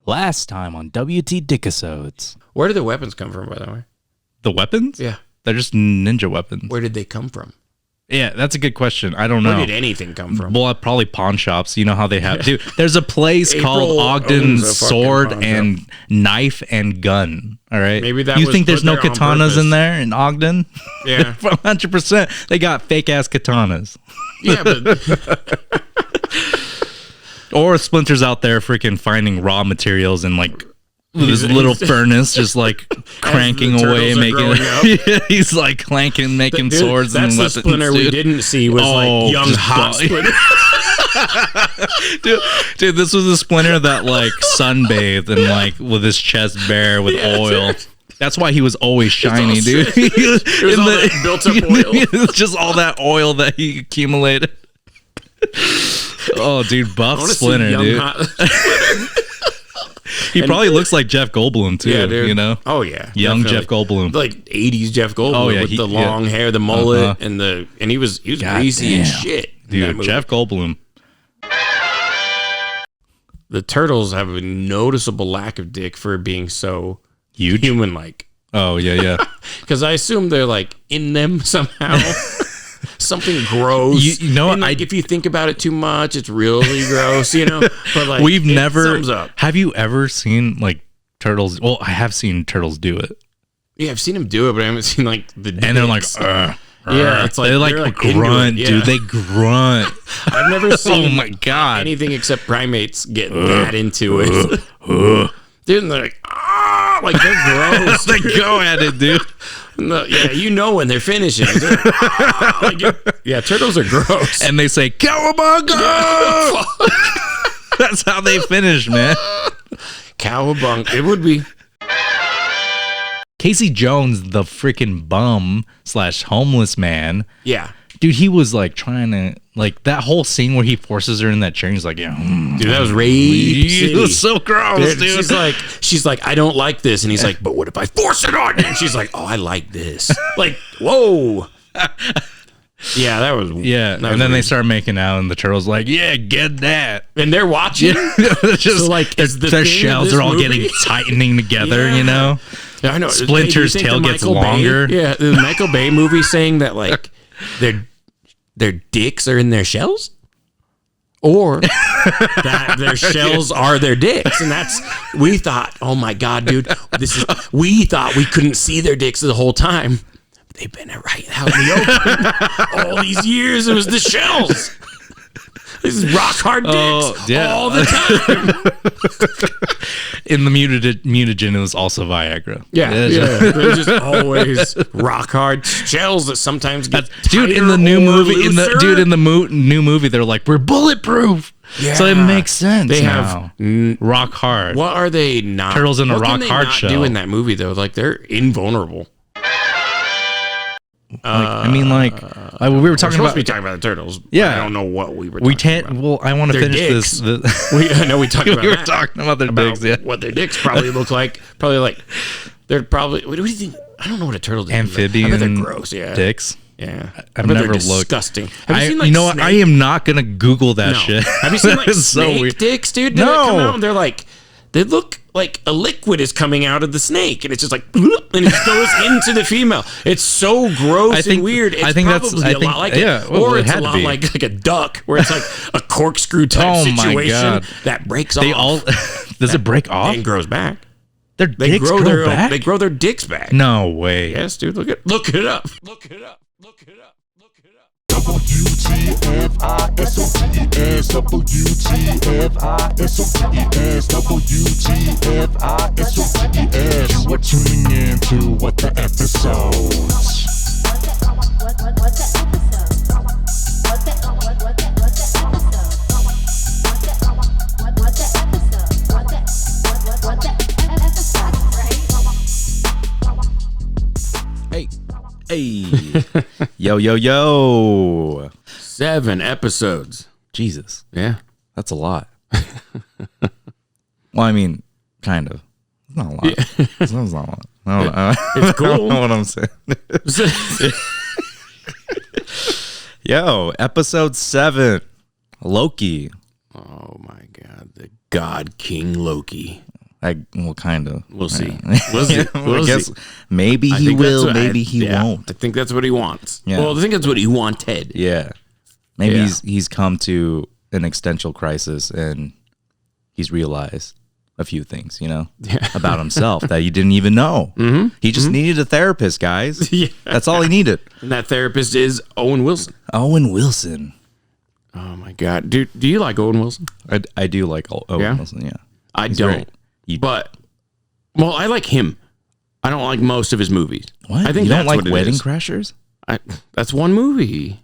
Last time on WTFisodes. Where did the weapons come from, by the way? The weapons? Yeah. They're just ninja weapons. Where did they come from? Yeah, that's a good question. I don't know. Where did anything come from? Well, probably pawn shops. You know how they have... Dude, there's a place called Ogden Sword and Knife and Gun. All right? Maybe that You was think there's put no there on katanas purpose. in there in Ogden? Yeah. 100%. They got fake-ass katanas. Yeah, but... Or Splinter's out there freaking finding raw materials and like with his little furnace just like cranking away, making yeah, he's like clanking, making swords and weapons. That's the Splinter we didn't see was like young hot Splinter. dude, this was a Splinter that like sunbathed and like with his chest bare with oil. That's why he was always shiny, dude. It was all that built up oil. It was just all that oil that he accumulated. Oh, dude, buff Splinter, dude. He probably looks like Jeff Goldblum too. Yeah, dude. You know? Oh yeah, young definitely. Jeff Goldblum, like '80s Jeff Goldblum with the long hair, the mullet, and he was greasy and shit. Dude, Jeff Goldblum. The turtles have a noticeable lack of dick for being so huge, human-like. Oh yeah. Because I assume they're like in them somehow. Something gross. You know, and like, if you think about it too much, it's really gross, you know? But like, we've never... Sums up. Have you ever seen like turtles? Well, I have seen turtles do it. Yeah, I've seen them do it, but I haven't seen like the dicks. And they're like, yeah, it's like they're like grunt, dude. They grunt. I've never seen oh my God. anything except primates getting that into it. Dude, and they're like they're gross. They go at it, dude. No, yeah, you know when they're finishing. Yeah, turtles are gross. And they say, Cowabunga! That's how they finish, man. Cowabunga. It would be. Casey Jones, the freaking bum / homeless man. Yeah. Dude, he was like trying to, like that whole scene where he forces her in that chair. He's like, yeah. Dude, that was rape. It was so gross, dude. She's like, I don't like this. And he's like, but what if I force it on you? And she's like, oh, I like this. Like, whoa. Yeah, that was. Yeah. And then they start making out, and the turtle's like, yeah, get that. And they're watching. Just so like, their shells are all getting tightening together, you know? Yeah, I know. Splinter's tail gets longer. Yeah, the Michael Bay movie saying that, like, their dicks are in their shells, or that their shells are their dicks, and that's we thought. Oh my God, dude, we thought we couldn't see their dicks the whole time. They've been right out in the open all these years. It was the shells. This is rock hard dicks all the time. In the mutagen, it was also Viagra. Yeah. They're just always rock hard shells that sometimes get dude in the new movie. In the new movie, they're like, we're bulletproof. Yeah. So it makes sense. They now. Have rock hard. What are they not? Turtles in a rock hard shell. Do in that movie though? Like they're invulnerable. We were talking about. We talking about the turtles. Yeah, I don't know what we were. Talking about. Well, I want to finish this. I know we talked about. We were talking about their dicks. Yeah, what their dicks probably look like. Probably like they're probably. What do you think? I don't know what a turtle. Amphibian. I bet they're gross. Yeah, dicks. Yeah, I've never looked. Disgusting. Have you seen like? You know what? I am not gonna Google that shit. Have you seen like snake dicks, dude? Did no. Come out and they're like. They look like a liquid is coming out of the snake, and it's just like, and it just goes into the female. It's so gross and weird. It's probably a lot like it. Or it's a lot like a duck, where it's like a corkscrew type situation that breaks off. Does it break off? And grows back. They grow back? They grow their dicks back. No way. Yes, dude. Look it up. Look it up. Look it up. WTFisodes, WTFisodes. You are tuning in to What the Episodes. Hey. Yo. 7 episodes. Jesus. Yeah. That's a lot. Well, I mean, kind of. It's not a lot. Yeah. It's not a lot. It's cool. I don't know what I'm saying. Yo, episode 7. Loki. Oh my God. The God King Loki. Well, kind of. We'll see. We'll see. I guess maybe he will, maybe he won't. I think that's what he wants. Yeah. Well, I think that's what he wanted. Yeah. Maybe he's come to an existential crisis and he's realized a few things, about himself that he didn't even know. Mm-hmm. He just needed a therapist, guys. Yeah. That's all he needed. And that therapist is Owen Wilson. Owen Wilson. Oh my God. Do you like Owen Wilson? I do like Owen Wilson, yeah. I don't. But, I like him. I don't like most of his movies. What? I think you don't like Wedding Crashers? That's one movie.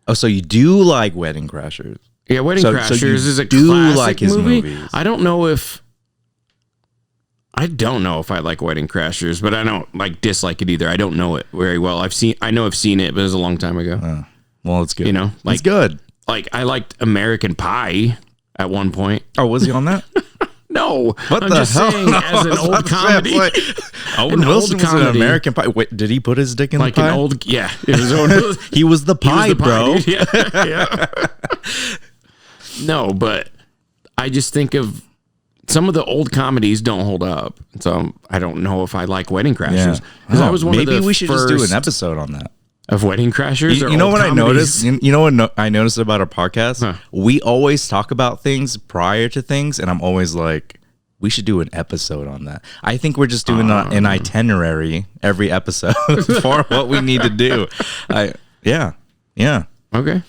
Oh, so you do like Wedding Crashers? Yeah, Wedding Crashers is a classic movie. I don't know if I like Wedding Crashers, but I don't dislike it either. I don't know it very well. I know I've seen it, but it was a long time ago. Well, it's good. It's good. I liked American Pie at one point. Oh, was he on that? No, what I'm the just hell? saying, as an old comedy. Owen Wilson was in American Pie. Wait, did he put his dick in the pie? It was Owen Wilson. He was the pie, bro. Yeah. No, but I just think of some of the old comedies don't hold up. So I don't know if I like Wedding Crashers. Because I was one of the maybe we should just do an episode on that. Of Wedding Crashers? You know what I noticed? You know what I noticed about our podcast? Huh. We always talk about things prior to things, and I'm always like, we should do an episode on that. I think we're just doing an itinerary every episode for what we need to do. Yeah. Okay.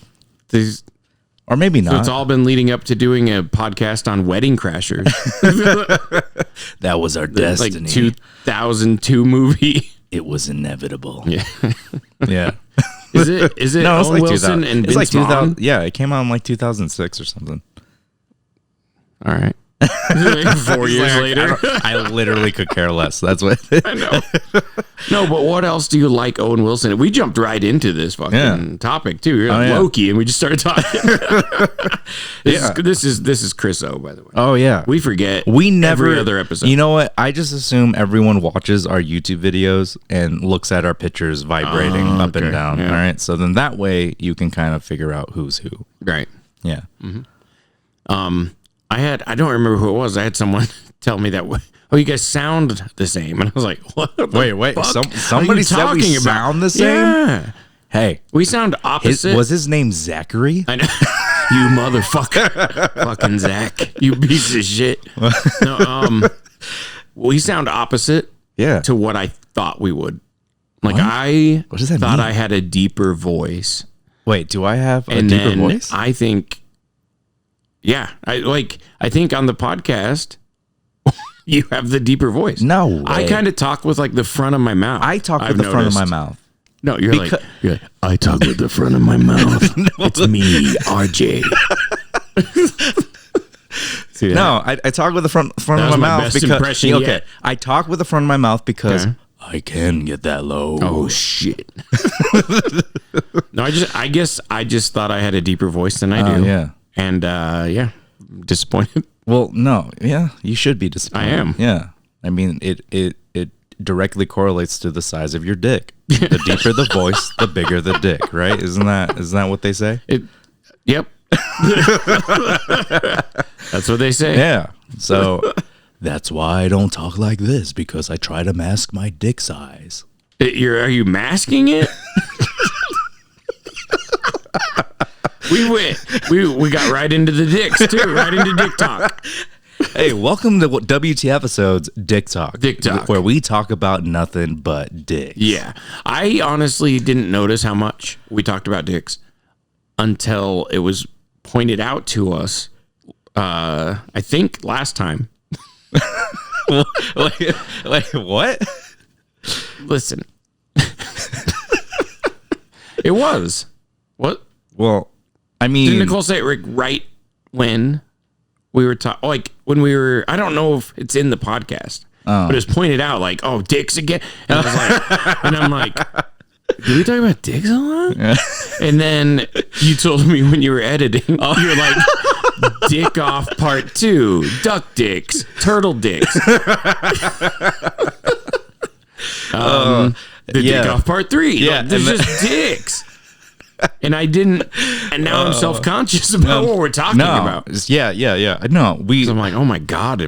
Or maybe not. So it's all been leading up to doing a podcast on Wedding Crashers. That was our destiny. Like 2002 movie. It was inevitable. Yeah. Yeah. Is it no, Owen Wilson and Vince Vaughn? Yeah, it came out in 2006 or something. All right. 4 years later. I literally could care less. That's what I know. No, but what else do you like Owen Wilson? We jumped right into this fucking topic too. You're like Loki, and we just started talking. This is Chris O, by the way. Oh yeah. We forget every other episode. You know what? I just assume everyone watches our YouTube videos and looks at our pictures vibrating up and down. Yeah. All right. So then that way you can kind of figure out who's who. Right. Yeah. Mm-hmm. I don't remember who it was. I had someone tell me that, you guys sound the same. And I was like, what? Wait. Somebody said we sound the same? Yeah. Hey. We sound opposite. Was his name Zachary? I know. You motherfucker. Fucking Zach. You piece of shit. No, we sound opposite to what I thought we would. Like, what does that mean? I had a deeper voice. Wait, do I have a deeper voice? I think... Yeah, I think on the podcast you have the deeper voice. No way. I kind of talk with the front of my mouth. I talk with the front of my mouth. No, you're like I talk with the front of my mouth. It's me, RJ. No, I talk with the front of my mouth because I talk with the front of my mouth because I can get that low. Oh shit. No, I guess I just thought I had a deeper voice than I do. Yeah. And disappointed. Well, no, you should be disappointed. I am. Yeah, I mean it directly correlates to the size of your dick. The deeper the voice, the bigger the dick. Right? Isn't that what they say? Yep. That's what they say. Yeah. So that's why I don't talk like this, because I try to mask my dick size. Are you masking it? We got right into the dicks too, right into dick talk. Hey, welcome to WTFisodes Dick Talk. Dick Talk. Where we talk about nothing but dicks. Yeah. I honestly didn't notice how much we talked about dicks until it was pointed out to us, I think last time. like what? Listen. It was. What? Well, I mean, didn't Nicole say it right when we were talking? When we were, I don't know if it's in the podcast, but it was pointed out dicks again. And I was like, and I'm like, do we talk about dicks a lot? Yeah. And then you told me when you were editing, you're like, dick off part 2, duck dicks, turtle dicks. Dick off part 3. Yeah, there's just dicks. And I didn't, and now I'm self-conscious about what we're talking about. Yeah. No, So I'm like, oh my God.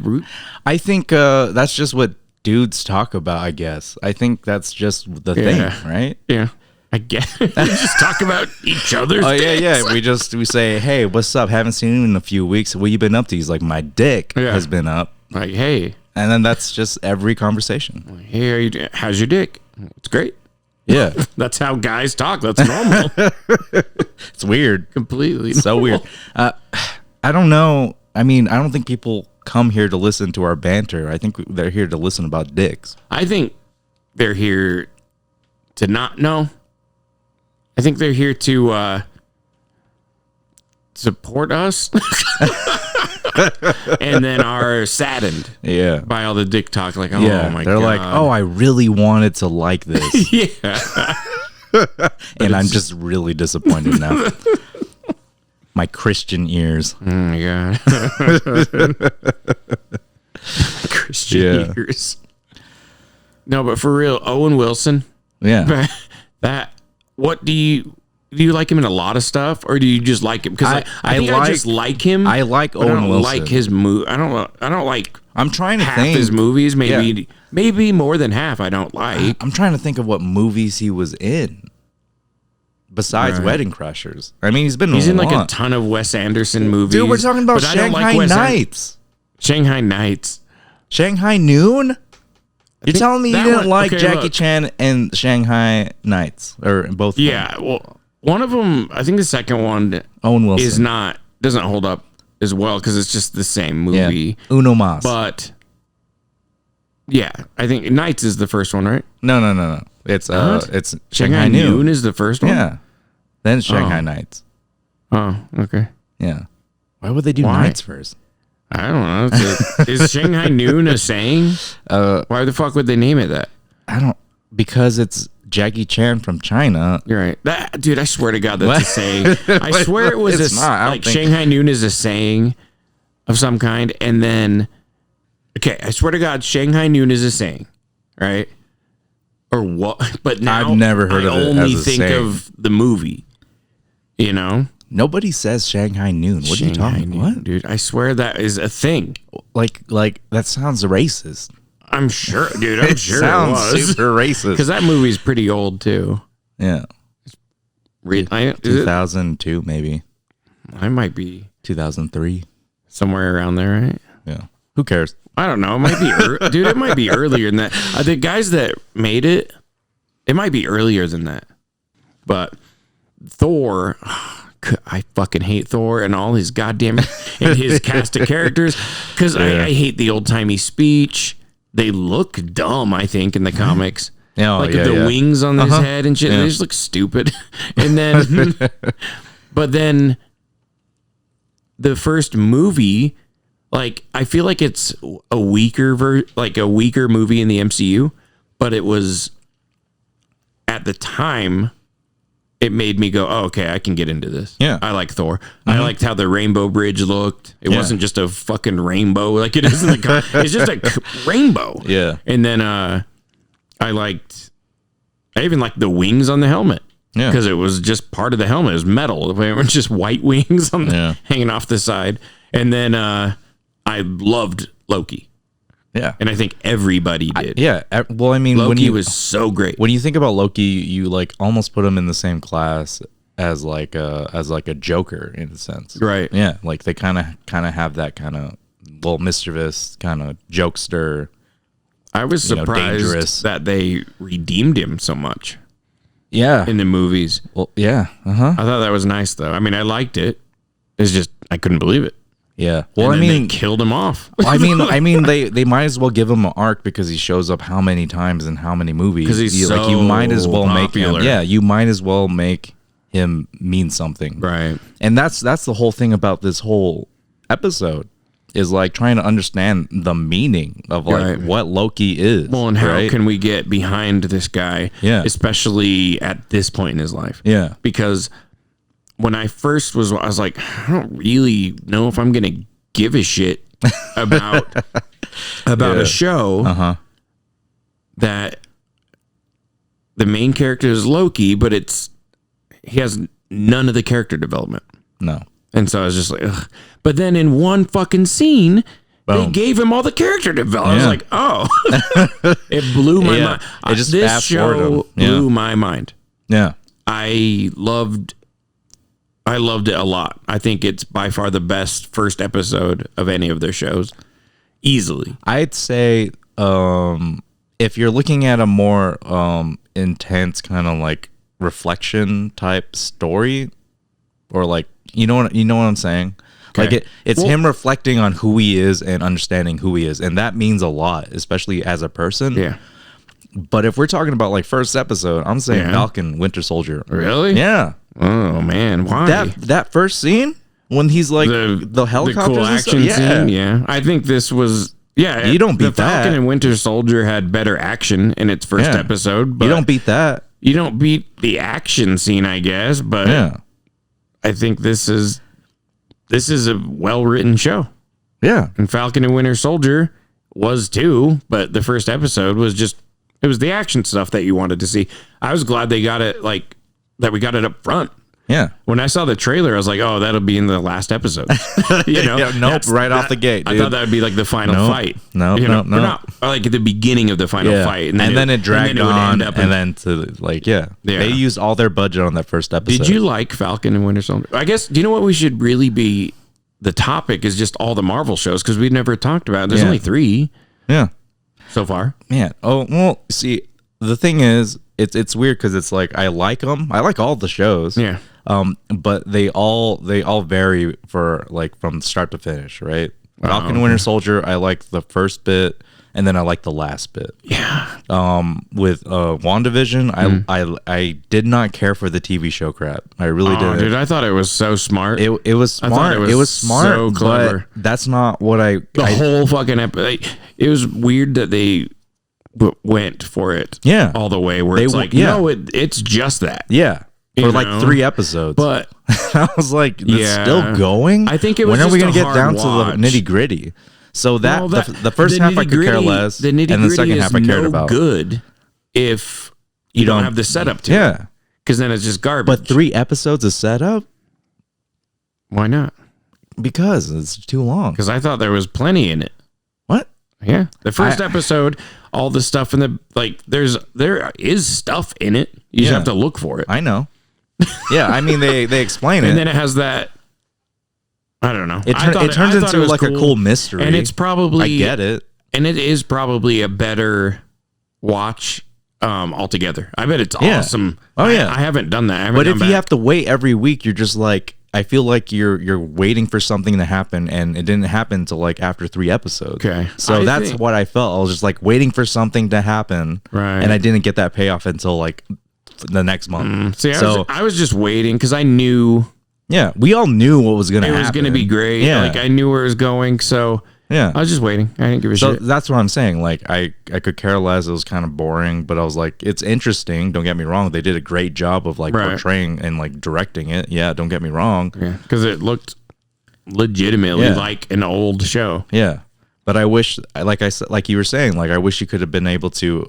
I think that's just what dudes talk about, I guess. I think that's just the thing, right? Yeah. I guess. We just talk about each other's dicks. We say, hey, what's up? Haven't seen you in a few weeks. What you been up to? He's like, my dick has been up. Like, hey. And then that's just every conversation. Like, hey, how's your dick? It's great. Yeah. That's how guys talk. That's normal. It's weird. Completely. So weird. I don't know. I mean, I don't think people come here to listen to our banter. I think they're here to listen about dicks. I think they're here to not know. I think they're here to support us. And then are saddened by all the dick talk. Like, oh my God. They're like, oh, I really wanted to like this. And I'm just really disappointed now. My Christian ears. Oh my God. Christian ears. No, but for real, Owen Wilson. Yeah. What do you like him in a lot of stuff, or do you just like him? Because I just like him. I like Owen Wilson. I don't like his movie. I don't like. I'm trying to half think his movies. Maybe more than half. I don't like. I'm trying to think of what movies he was in. Besides Wedding Crashers, I mean, he's in like a ton of Wes Anderson movies. Dude, we're talking about Shanghai Nights. Shanghai Nights. Shanghai Noon. You're telling me you didn't like Jackie Chan and Shanghai Nights, or both? Yeah, well, one of them, I think the second one, Owen Wilson, doesn't hold up as well because it's just the same movie. Yeah. Uno mas. But yeah, I think Nights is the first one, right? No. It's Shanghai Noon is the first one. Yeah. Then it's Shanghai Nights. Oh, okay. Yeah. Why would they do Nights first? I don't know. Is Shanghai Noon a saying? Why the fuck would they name it that? Because it's Jackie Chan from China. You're right. Dude, I swear to God, that's a saying. I swear it was Shanghai Noon is a saying of some kind. And then, okay, I swear to God, Shanghai Noon is a saying, right? Or what? But now I've never heard of it. I only think of the movie, you know? Nobody says Shanghai Noon. What are you talking about? What? Dude, I swear that is a thing. Like that sounds racist. I'm sure, dude. I'm sure sounds it was. Super racist. Because that movie's pretty old, too. Yeah. 2002, maybe. I might be 2003. Somewhere around there, right? Yeah. Who cares? I don't know. It might be, dude, it might be earlier than that. The guys that made it might be earlier than that. But Thor, I fucking hate Thor and all his goddamn, and his cast of characters. Because I hate the old timey speech. They look dumb, I think, in the comics. The wings on his head and shit. They just look stupid. And then, but then the first movie, like, I feel like it's a weaker movie in the MCU, but it was, at the time, it made me go, oh, okay, I can get into this. Yeah. I like Thor. I liked how the Rainbow Bridge looked. It wasn't just a fucking rainbow like it is in the it's just a rainbow. Yeah. And then I even liked the wings on the helmet. Yeah. Because it was just part of the helmet. It was metal. It was just white wings hanging off the side. And then I loved Loki. Yeah. And I think everybody did. Well, I mean, Loki was so great. When you think about Loki, you like almost put him in the same class as like a Joker in a sense. Right. Yeah. Like they kind of have that kind of little mischievous kind of jokester. I was surprised that they redeemed him so much. Yeah. In the movies. Well, yeah. I thought that was nice though. I mean, I liked it. It's just, I couldn't believe it. Yeah. Well, I mean, they killed him off. I mean, they might as well give him an arc because he shows up how many times in how many movies. Because he's so you might as well popular. make him. Yeah, you might as well make him mean something. Right. And that's the whole thing about this whole episode is like trying to understand the meaning of like what Loki is. Well, and how can we get behind this guy? Yeah. Especially at this point in his life. Yeah. Because when I first I was like, I don't really know if I'm gonna give a shit about a show that the main character is Loki, but he has none of the character development. No. And so I was just like, ugh. But then in one fucking scene, they Boom. gave him all the character development. Yeah. I was like, oh, it blew my mind. It just This fast-forwarded show him. Yeah. blew my mind. Yeah. I loved it a lot. I think it's by far the best first episode of any of their shows. Easily. I'd say if you're looking at a more intense kind of like reflection type story, or like you know what I'm saying? Okay. Like it's him reflecting on who he is and understanding who he is, and that means a lot, especially as a person. Yeah. But if we're talking about like first episode, I'm saying Falcon Winter Soldier. Really? Yeah. Oh man, why? That first scene when he's like the helicopters, the cool and action stuff? scene. Yeah, I think this was. Yeah, You don't beat the Falcon that. and Winter Soldier had better action in its first episode. But You don't beat that. You don't beat the action scene, I guess. But Yeah. I think this is a well written show. Yeah. And Falcon and Winter Soldier was too, but the first episode was it was the action stuff that you wanted to see. I was glad they got it that we got it up front. Yeah. When I saw the trailer, I was like, "Oh, that'll be in the last episode." You know, Yeah, nope, right off the gate, I dude. thought that would be like the final fight. No, you know, no. or not, or like at the beginning of the final fight, and then it dragged would on, end up and then to like, they used all their budget on that first episode. Did you like Falcon and Winter Soldier? I guess. Do you know what we should really be? The topic is just all the Marvel shows because we've never talked about it. There's only 3 Yeah, so far. man. Oh well, see, the thing is, it's weird because it's like I like them. I like all the shows. Yeah. But they all vary for like from start to finish, right? Falcon and Winter Soldier, I like the first bit, and then I like the last bit. Yeah. With WandaVision, I did not care for the TV show crap. I really didn't. Dude, I thought it was so smart. It was I thought smart. it It was was smart. so clever. But that's not what I. The whole fucking episode. It was weird that they went for it. Yeah. All the way where They it's w- like, yeah. no, it's just that. Yeah. For You like know? 3 episodes. But I was like, it's Yeah. still going? I think it was When are we just going a to get down hard to watch. the nitty gritty? So Well, the first half I could care less, The and the nitty-gritty second half I is cared no about. good if you don't have the setup to it. Yeah. Because then it's just garbage. But 3 episodes of setup? Why not? Because it's too long. Because I thought there was plenty in it. What? Yeah. The first episode, all the stuff in the there is stuff in it. You just have to look for it. I know. Yeah, I mean they explain it. And then it has that I don't know. It I thought turns I thought into it was like a cool mystery. And it's probably I get it. And it is probably a better watch altogether. I bet it's awesome. Oh, yeah. I haven't done that. I haven't But gone if back. you have to wait every week, you're just like, I feel like you're waiting for something to happen, and it didn't happen until like after 3 episodes. Okay. So I that's think- what I felt. I was just like waiting for something to happen, Right. and I didn't get that payoff until like the next month. See, so I was just waiting because I knew yeah, we all knew what was going to it happen. was going to be great. Yeah. Like I knew where it was going. So Yeah. I was just waiting. I didn't give a So shit. that's what I'm saying. Like I could care less. It was kind of boring, but I was like, it's interesting. Don't get me wrong. They did a great job of like Right. portraying and like directing it. Yeah. Don't get me wrong. Yeah. Because it looked legitimately Yeah. like an old show. Yeah. But I wish, like I said, like you were saying, like I wish you could have been able to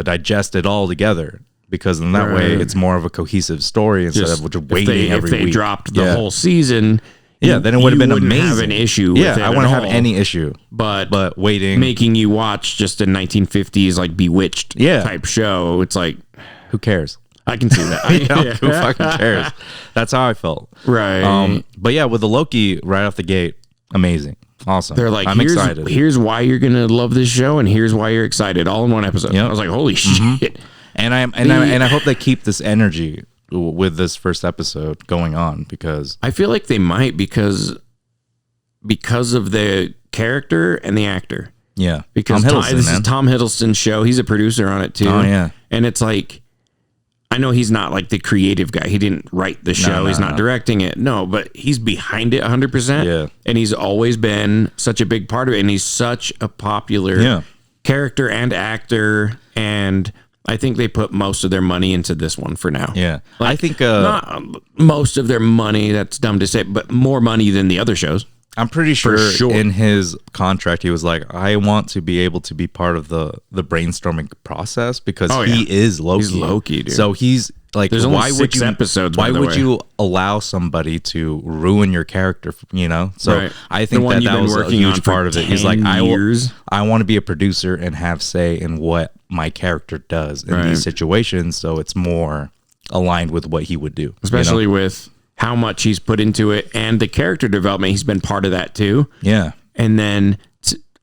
digest it all together, because in that way Right. it's more of a cohesive story instead of just waiting if every they week. dropped the Yeah. whole season. Yeah, then it would have been wouldn't amazing. have an issue Yeah, with it I at wouldn't have all. any issue. But waiting, making you watch just a 1950s like Bewitched Yeah. type show, it's like who cares? I can see that. You know, who fucking cares? That's how I felt. Right. But yeah, with the Loki right off the gate, amazing, awesome. They're like, I'm excited. Here's why you're gonna love this show, and here's why you're excited, all in one episode. Yep. I was like, holy shit! And I hope they keep this energy with this first episode going on, because I feel like they might because of the character and the actor. yeah, Because Tom Hiddleston, this man. is Tom Hiddleston's show. He's a producer on it too. Oh, yeah. And it's like, I know he's not like the creative guy. He didn't write the show. He's not directing it. No, but he's behind it 100%. Yeah. And he's always been such a big part of it. And he's such a popular Yeah. character and actor. And I think they put most of their money into this one for now. Yeah, Like, I think not most of their money, that's dumb to say, but more money than the other shows. I'm pretty sure, sure. in his contract he was like, I want to be able to be part of the brainstorming process, because Oh, he yeah. is Loki. He's Loki, dude. So he's like, There's only why would 6 you episodes, why by the would way. you allow somebody to ruin your character, you know? So Right. I think The one that you've that been was a working on huge for part of it. He's 10 like, years. I want to be a producer and have say in what my character does in Right. these situations, so it's more aligned with what he would do. Especially with how much he's put into it and the character development. He's been part of that too. Yeah. And then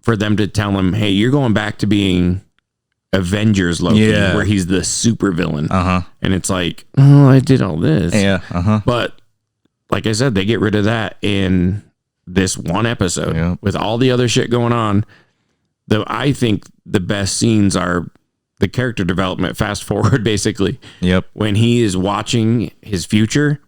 for them to tell him, hey, you're going back to being Avengers Loki, Yeah. where he's the super villain. Uh-huh. And it's like, oh, I did all this. Yeah. Uh-huh. But like I said, they get rid of that in this one episode. Yeah. With all the other shit going on. I think the best scenes are the character development, fast forward, basically. Yep. When he is watching his future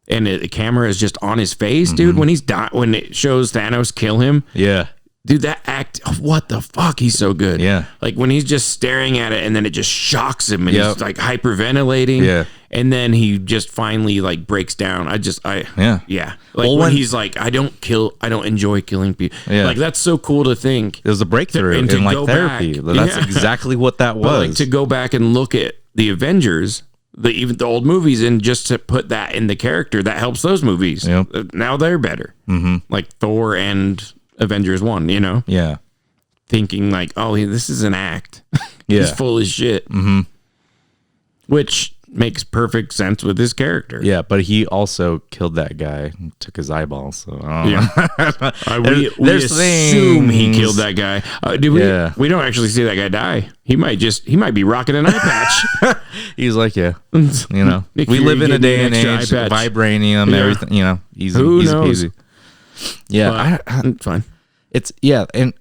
and the camera is just on his face, dude, when when it shows Thanos kill him, Yeah. dude, that act, what the fuck? He's so good. Yeah. Like when he's just staring at it and then it just shocks him and Yep. he's like hyperventilating. Yeah. And then he just finally like breaks down. Yeah. Yeah. Like Well, when when- he's like, I don't enjoy killing people. Yeah. Like that's so cool to think. It was a breakthrough And to in like go therapy. back- That's Yeah. exactly what that But like was. to go back and look at the Avengers, even the old movies, and just to put that in the character, that helps those movies. Yep. Now they're better. Mm-hmm. Like Thor and Avengers 1, you know? Yeah. Thinking like, oh, this is an act. Yeah. He's full of shit. Mm-hmm. Which makes perfect sense with his character. Yeah, but he also killed that guy, took his eyeballs. So I don't know. Yeah. We There's assume he things- killed that guy. Do we? Yeah. We don't actually see that guy die. He might be rocking an eye patch. He's like, yeah, you know, Nick we Fury live in a getting day an and extra age, eye patch. vibranium, Yeah. everything, you know, easy, Who easy knows? peasy. Yeah, But, fine. it's and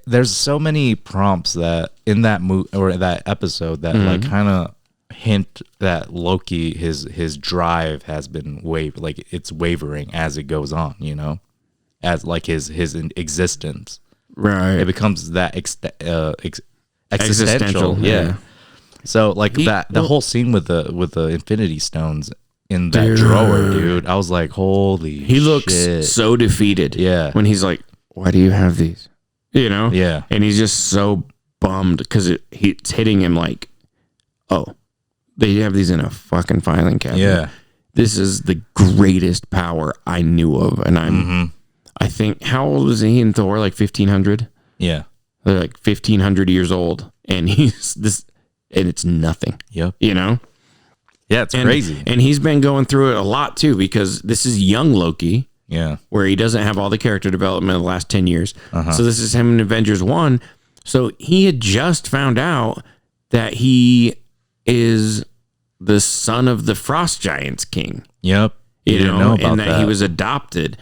there's so many prompts that in that or that episode that like kind of hint that Loki his drive has been like it's wavering as it goes on, you know, as like his existence. Right. It becomes that existential. Yeah. So like the whole scene with the Infinity Stones in that drawer, dude. I was like, holy He looks shit. so defeated. Yeah. When he's like, why do you have these? You know? Yeah. And he's just so bummed because it's hitting him like, oh, they have these in a fucking filing cabinet. Yeah. This is the greatest power I knew of. And I think, how old was he in Thor? Like 1500? Yeah. They're like 1500 years old. And he's and it's nothing. Yep. You know? Yeah, it's crazy. And he's been going through it a lot too, because this is young Loki, Yeah. where he doesn't have all the character development of the last 10 years. So this is him in Avengers 1. So he had just found out that he is the son of the Frost Giants king. Yep. You didn't know, about and that he was adopted.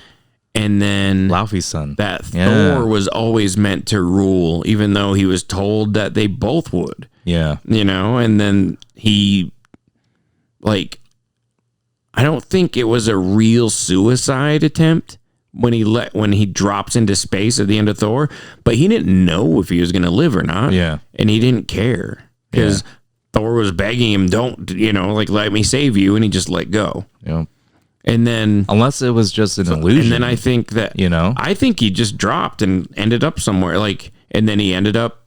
And then Laufey's son. that Yeah. Thor was always meant to rule, even though he was told that they both would. Yeah. You know, and then he, like, I don't think it was a real suicide attempt when he drops into space at the end of Thor, but he didn't know if he was going to live or not. Yeah. And he didn't care because Thor was begging him, don't, like, let me save you. And he just let go. Yep. And then, Unless it was just an illusion. and then I think that, you know? I think he just dropped and ended up somewhere, like, and then he ended up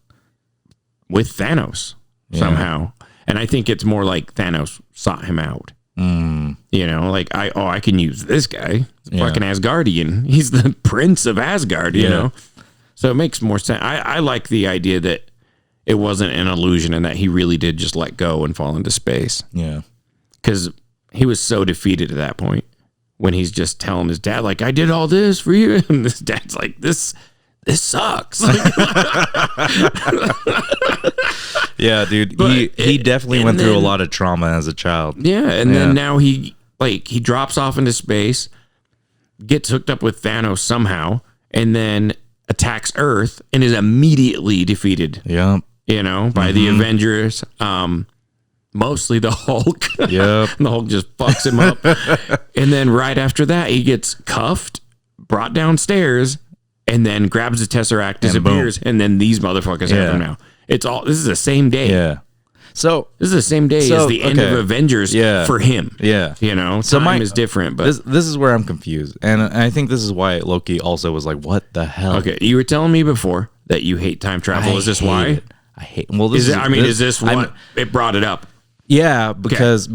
with Thanos somehow. And I think it's more like Thanos sought him out. You know, like I can use this guy. He's fucking Asgardian. He's the prince of Asgard, you know? So it makes more sense. I like the idea that it wasn't an illusion and that he really did just let go and fall into space. Yeah. Because he was so defeated at that point when he's just telling his dad, like, I did all this for you. And his dad's like, this sucks. Yeah, dude. But He definitely and went through a then- lot of trauma as a child. Yeah, and then now he drops off into space, gets hooked up with Thanos somehow, and then attacks Earth and is immediately defeated, Yep. you know, by the Avengers, mostly the Hulk. Yep. The Hulk just fucks him up. And then right after that, he gets cuffed, brought downstairs, and then grabs the Tesseract, disappears, and then these motherfuckers have him now. This is the same day. Yeah. So This is the same day as the end of Avengers for him. Yeah. You know, So time is different, but this is where I'm confused, and I think this is why Loki also was like, "What the hell?" okay, you were telling me before that you hate time travel. Is this why? I hate. Well, this Is this what it brought it up? Yeah, because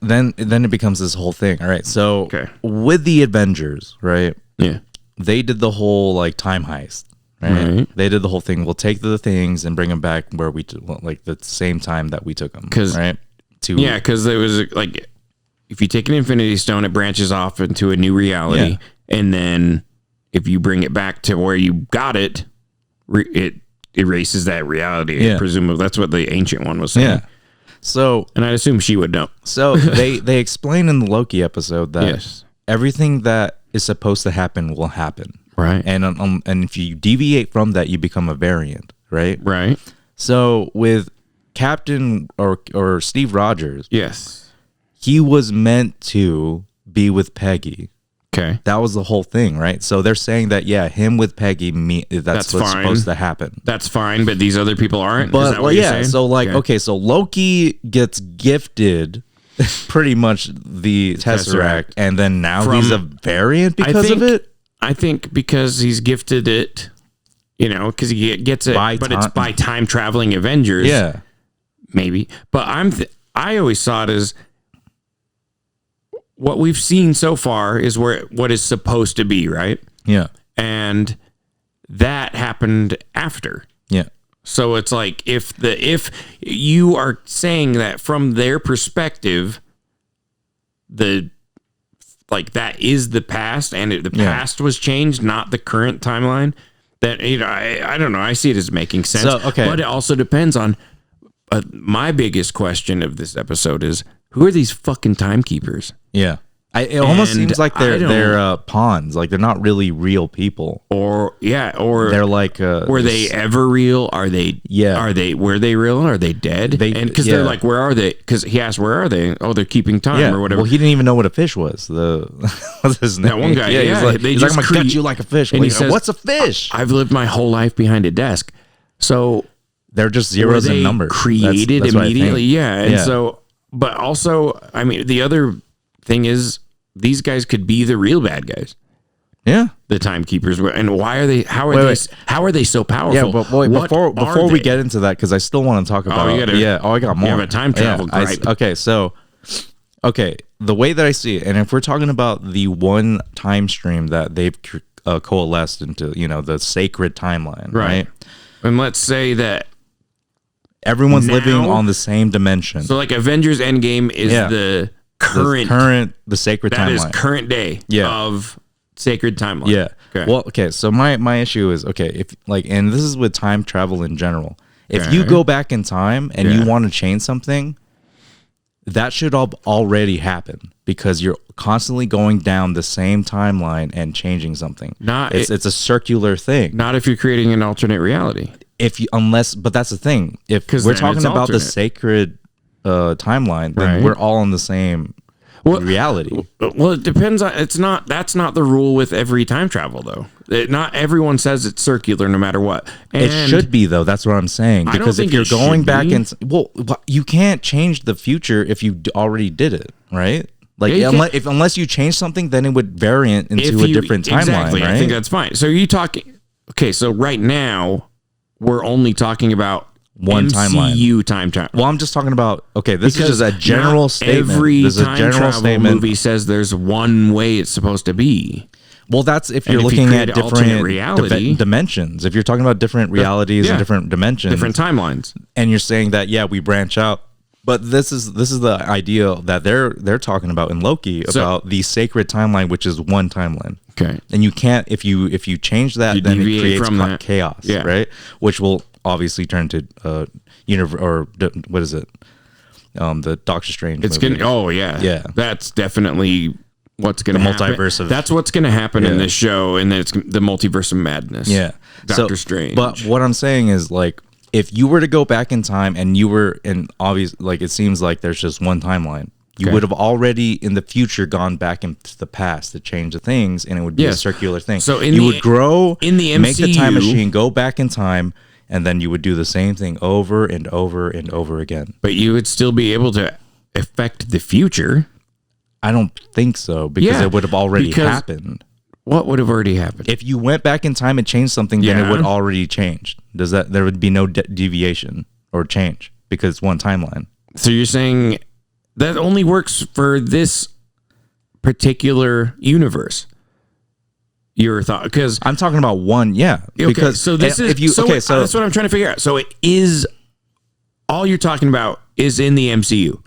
then it becomes this whole thing. All right, so with the Avengers, right? Yeah. They did the whole like time heist. Right? They did the whole thing. We'll take the things and bring them back where we like the same time that we took them. Right? Because it was like if you take an Infinity Stone, it branches off into a new reality, and then if you bring it back to where you got it, it erases that reality. Yeah. Presumably, that's what the ancient one was saying. Yeah. So, and I assume she would know. So they explain in the Loki episode that everything that is supposed to happen will happen. Right. And if you deviate from that, you become a variant. Right. Right. So with Captain or Steve Rogers, yes, he was meant to be with Peggy. Okay. That was the whole thing, right? So they're saying that, him with Peggy, that's what's supposed to happen. That's fine, but these other people aren't? But, so so Loki gets gifted pretty much the Tesseract, and then now he's a variant because of it? I think because he's gifted it, because he gets it, it's by time-traveling Avengers. Yeah. Maybe. But I always saw it as what we've seen so far is what is supposed to be, right? Yeah. And that happened after. Yeah. So it's like if you are saying that from their perspective, that is the past, and the past was changed, not the current timeline. That I don't know. I see it as making sense. So, okay. But it also depends on. My biggest question of this episode is, who are these fucking timekeepers? Yeah. It almost seems like they're pawns. Like they're not really real people. Or they're like. Were they ever real? Are they? Yeah. Were they real? Are they dead? Because they're like, where are they? Because he asked, where are they? Oh, they're keeping time or whatever. Well, he didn't even know what a fish was. What's his name? That one guy. He's like, I'm gonna cut you like a fish. And he says, what's a fish? I've lived my whole life behind a desk. So they're just zeros and numbers. Created that's immediately. Yeah. And so, but also, I mean, the other thing is these guys could be the real bad guys. Yeah, the timekeepers. And why are they? How are they so powerful? Yeah, but before we get into that, because I still want to talk about. I got more. You have a time travel. The way that I see it, and if we're talking about the one time stream that they've coalesced into, the sacred timeline, right? And let's say that everyone's living on the same dimension. So, like Avengers Endgame is the the sacred timeline. That is current day of sacred timeline. Yeah. Okay. Well, okay. So my issue is, if and this is with time travel in general. If you go back in time and you want to change something, that should already happen, because you're constantly going down the same timeline and changing something. It's a circular thing. Not if you're creating an alternate reality. But that's the thing. If we're talking about the sacred timeline, then we're all in the same reality. Well, it depends on. That's not the rule with every time travel, though. Not everyone says it's circular, no matter what. And it should be, though. That's what I'm saying. Because if you're going back you can't change the future if you already did it, right? Like unless you change something, then it would variant into a different timeline. Exactly, right? I think that's fine. So you talking? Okay, so right now we're only talking about one MCU time travel. Well, I'm just talking about, this is just a general statement. Every time travel movie says there's one way it's supposed to be. Well, that's if you're looking at different dimensions. If you're talking about different realities and different dimensions, different timelines, and you're saying that we branch out. But this is the idea that they're talking about in Loki, about the sacred timeline, which is one timeline. Okay, and you can't if you change that, then it creates chaos, right? Which will obviously turn to what is it? The Doctor Strange. It's gonna. That's definitely what's going to happen. That's what's going to happen in this show, and then it's the multiverse of madness. Yeah, Doctor Strange. But what I'm saying is, if you were to go back in time and you were it seems like there's just one timeline. You would have already in the future gone back into the past to change the things, and it would be a circular thing. So you would grow in the MCU, make the time machine, go back in time, and then you would do the same thing over and over and over again. But you would still be able to affect the future. I don't think so, because it would have already happened. What would have already happened? If you went back in time and changed something, then it would already changed. There would be no deviation or change, because it's one timeline. So you're saying that only works for this particular universe? Your thought, because I'm talking about one, yeah. Okay, Because so this is if you so okay, so that's what I'm trying to figure out. So it is all you're talking about is in the MCU.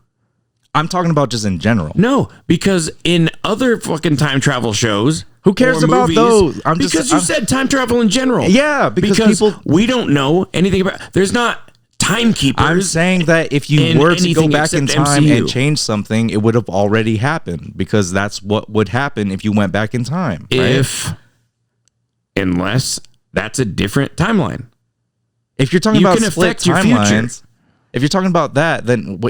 I'm talking about just in general. No, because in other fucking time travel shows, Who cares or about movies, those? Because you said time travel in general. Yeah, because people we don't know anything about. There's not timekeepers. I'm saying that if you in were to go anything back in except time MCU. and change something, it would have already happened because that's what would happen if you went back in time. Right? Unless that's a different timeline. If you're talking You about can split affect your future. timelines, if you're talking about that, then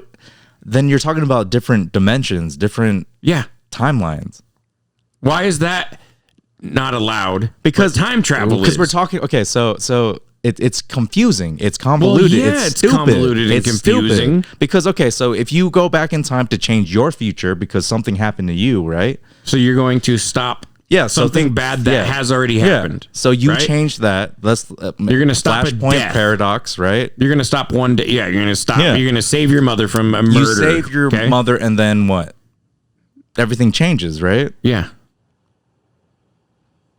then you're talking about different dimensions, different timelines. Why is that not allowed? Because time travel because is. we're talking. Okay, so it's confusing. It's convoluted. Well, yeah, it's it's stupid. convoluted and it's confusing. Stupid. Because okay, so if you go back in time to change your future because something happened to you, right? So you're going to stop something bad that has already happened. So you right? change that. Let's you're going to stop a Flashpoint death. paradox, right? You're going to stop one day. Yeah, you're going to stop. Yeah. You're going to save your mother from a murder. You save your okay? mother, and then what? Everything changes, right? Yeah.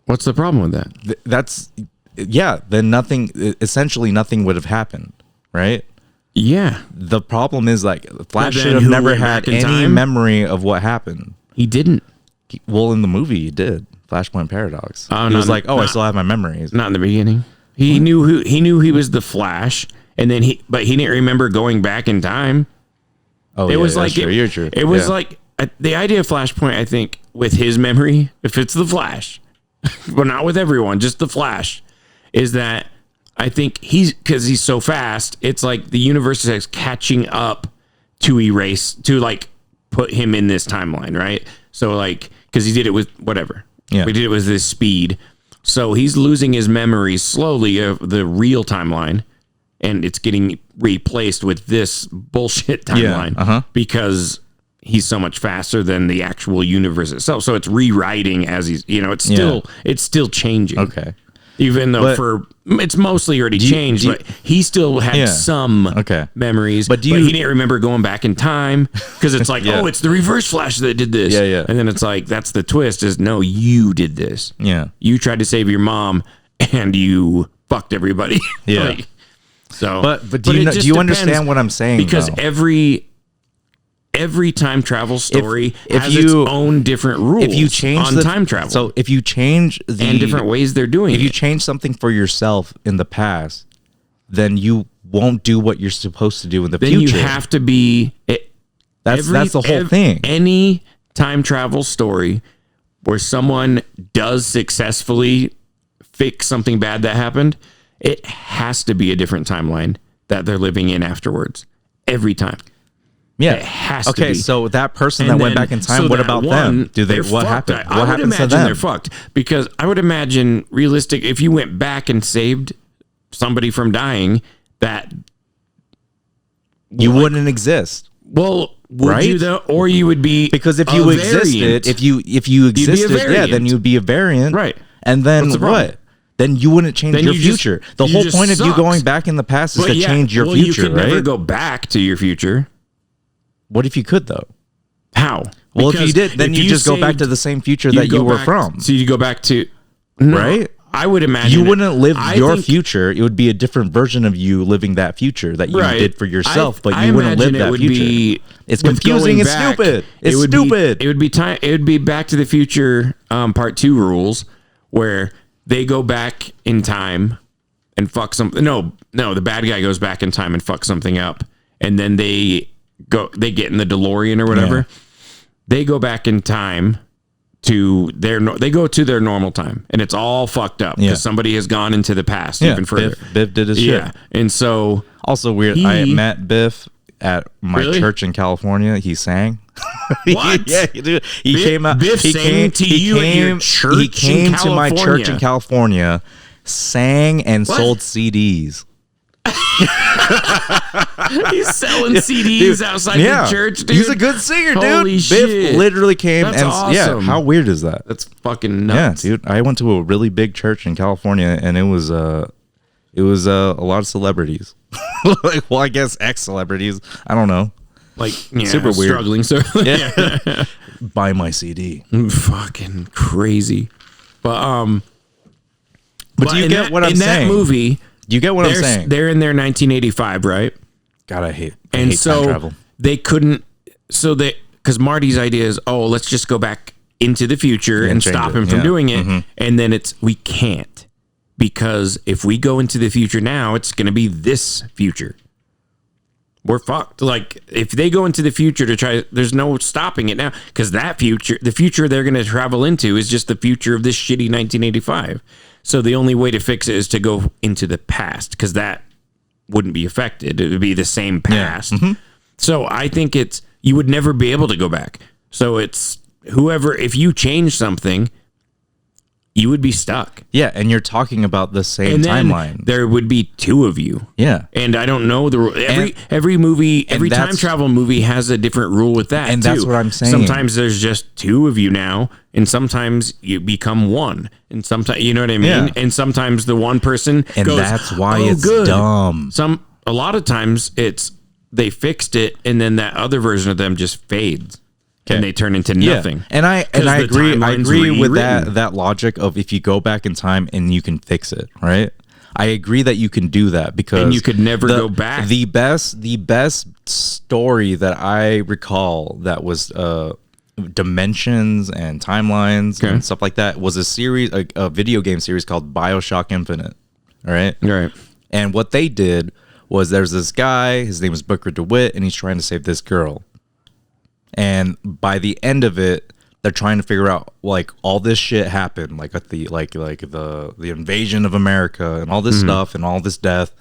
What's the problem with that? That's then nothing. Essentially, nothing would have happened, right? Yeah. The problem is like Flash then should have who never went had back in any time? memory of what happened. He didn't. Well, in the movie, he did. Flashpoint paradox. Oh, He was like, I not- still have my memories. Not in the beginning. He knew he was the Flash, and then he didn't remember going back in time. Oh, It was that's like true. You're true. It was Yeah. like the idea of Flashpoint. I think with his memory, if it's the Flash, but not with everyone, just the Flash, is that I think because he's so fast. It's like the universe is catching up to like put him in this timeline, right? So like because he did it with whatever. Yeah. We did it with this speed. So he's losing his memory slowly of the real timeline, and it's getting replaced with this bullshit timeline because he's so much faster than the actual universe itself. So it's rewriting as he's, it's still changing. Okay. Even though it's mostly already changed, but he still had some memories. But he didn't remember going back in time because it's like, oh, it's the Reverse Flash that did this. Yeah. And then it's like, that's the twist is no, you did this. Yeah. You tried to save your mom and you fucked everybody. Yeah. But do you it just you depends understand what I'm saying? because though? every time travel story if has you- its own different rules if you change on time travel. so if you change and different ways they're doing if you it. change something for yourself in the past, then you won't do what you're supposed to do in the Then future. you have to be that's the whole thing. Any time travel story where someone does successfully fix something bad that happened, it has to be a different timeline that they're living in afterwards. Every time. Yeah, it has to okay. be. So that person And that went then- back in time, so what that about one, them? Do they? they're What fucked. happened? I What would happens to imagine them? they're fucked because I would imagine realistic. If you went back and saved somebody from dying, that You wouldn't exist. well, would Right? you though, or you would be Because if a you variant. existed, if you existed, then variant. you'd be a variant, Right. And then What's the problem? what? Then you wouldn't change Then your you just- future. The you whole just point of you sucks. going back in the past is But to yeah, change your well, future, you could right? never go back to your future. What if you could though? How? Well, if you Because did, then if you just go back saved- to the same future that go you were back- from, So you go back to no, right? I would imagine You wouldn't live I your think- future. It would be a different version of you living that future that you Right. did for yourself, but I you wouldn't live imagine that it would future. be It's with confusing. going It's back, stupid. It's it would be- stupid. It would be time. It would be Back to the Future Part 2 rules where they go back in time and fuck something. No, the bad guy goes back in time and fucks something up, and then they get in the DeLorean or whatever. Yeah. They go back in time to their normal time, and it's all fucked up because somebody has gone into the past even further. Biff did his Yeah, shit. and so Also weird. I met Biff at my church in California. He sang. What? Yeah, dude. He Biff- came out. Biff he sang came, to he you at your came, church He in came to my church California. in California, sang and What? sold CDs. he's selling CDs Dude, outside the church, dude. He's a good singer, dude. Holy shit. Biff literally came That's and awesome. how weird is that? That's fucking nuts. Yeah, dude. I went to a really big church in California, and it was a lot of celebrities. Like, well, I guess ex-celebrities. I don't know. Super weird. struggling. So Yeah. Buy my CD. fucking crazy. But do you get what I'm saying? In that movie, Do you get what I'm saying? they're in their 1985, right? God, I hate And time so travel. they couldn't. So because Marty's idea is, oh, let's just go back into the future and change stop it. him from Yeah. doing it. And then we can't, because if we go into the future now, it's going to be this future. We're fucked. Like, if they go into the future to try, there's no stopping it now, because the future they're going to travel into is just the future of this shitty 1985. So the only way to fix it is to go into the past, because that wouldn't be affected. It would be the same past. So I think you would never be able to go back. So it's whoever, if you change something, you would be stuck. Yeah, and you're talking about the same And then timeline. there would be two of you. Yeah. And I don't know every movie, every time travel movie has a different rule with that. And too. that's what I'm saying. Sometimes there's just two of you now, and sometimes you become one. And sometimes, you know what I mean? Yeah. And sometimes the one person And goes, that's why "Oh, it's good." dumb. A lot of times they fixed it, and then that other version of them just fades. And they turn into nothing. Yeah. And I agree. I timeline's agree with rewritten. that logic of if you go back in time and you can fix it, right? I agree that you can do that, because And you could never go back. The best story that I recall that was dimensions and timelines and stuff like that was a video game series called BioShock Infinite. All right. Right. And what they did was there's this guy, his name is Booker DeWitt, and he's trying to save this girl. And by the end of it, they're trying to figure out, like, all this shit happened, like at the the invasion of America and all this stuff and all this death.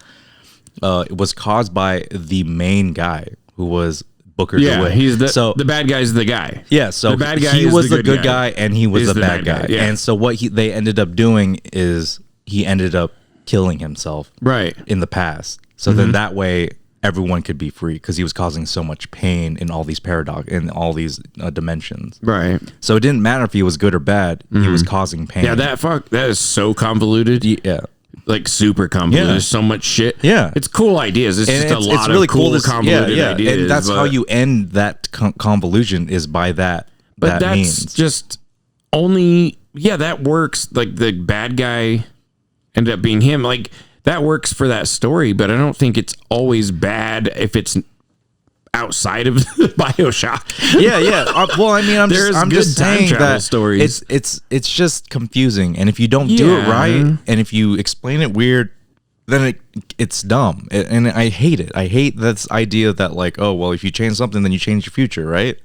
It was caused by the main guy, who was Booker DeWitt. He's the bad guy's the guy. Yeah, so the bad guy he is was the the good guy and he was the bad guy. Yeah. And so what they ended up doing is he ended up killing himself Right. in the past. So then that way everyone could be free, because he was causing so much pain in all these in all these dimensions. Right. So it didn't matter if he was good or bad. He was causing pain. Yeah, that is so convoluted. Yeah. Like super convoluted. Yeah. There's so much shit. Yeah. It's cool ideas. It's And just a lot of cool convoluted ideas. And that's how you end that convolution, is by that. But that's means. just only, that works. Like the bad guy ended up being him. Like that works for that story, but I don't think it's always bad if it's outside of BioShock. Yeah. Well, I mean, I'm just time saying travel that stories. it's just confusing, and if you don't do it right, and if you explain it weird, then it's dumb, and I hate it. I hate this idea that, like, oh well, if you change something, then you change your future, right?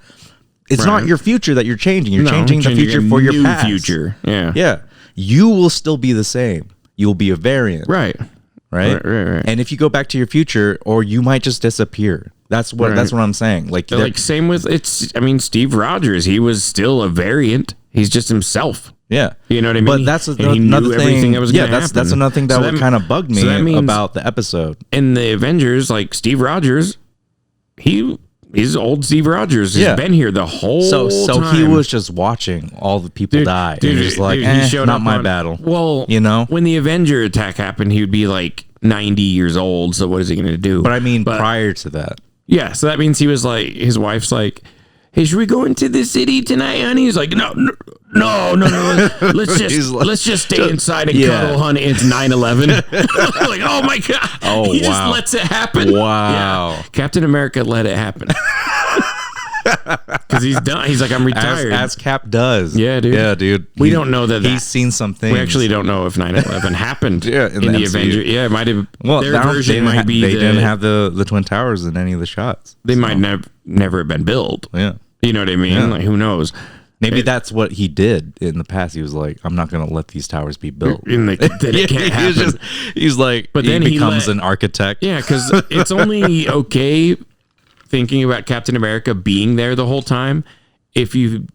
It's not your future that you're changing. You're changing the future for your past. Future. Yeah. Yeah. You will still be the same. You'll be a variant. Right. Right. And if you go back to your future, or you might just disappear. That's what I'm saying. Like same with Steve Rogers, he was still a variant. He's just himself. Yeah. You know what I mean? But that's another thing. That's another thing that kind of bugged me about the episode. In the Avengers, like Steve Rogers, he's old Steve Rogers. He's been here the whole time. So he was just watching all the people die. And he's like, he showed not my battle. Well, when the Avenger attack happened, he would be like 90 years old. So what is he going to do? But I mean, prior to that. Yeah. So that means he was like, his wife's like, hey, should we go into the city tonight, honey? He's like, no. Let's just stay inside and cuddle, honey. It's 9/11. Like, oh my God. Oh, he just lets it happen. Wow. Yeah. Captain America let it happen. Because he's done. He's like, I'm retired. As Cap does. Yeah, dude. Yeah, dude. We don't know that he's seen some things. We actually don't know if 9/11 happened in the Avengers. Yeah, it might have. Well, their version might be. They didn't have the Twin Towers in any of the shots. They might never have been built. Yeah. You know what I mean? Yeah. Like, who knows? Maybe that's what he did in the past. He was like, I'm not going to let these towers be built. And it can't happen. He's like, but then he becomes an architect. Yeah, because it's only okay thinking about Captain America being there the whole time if you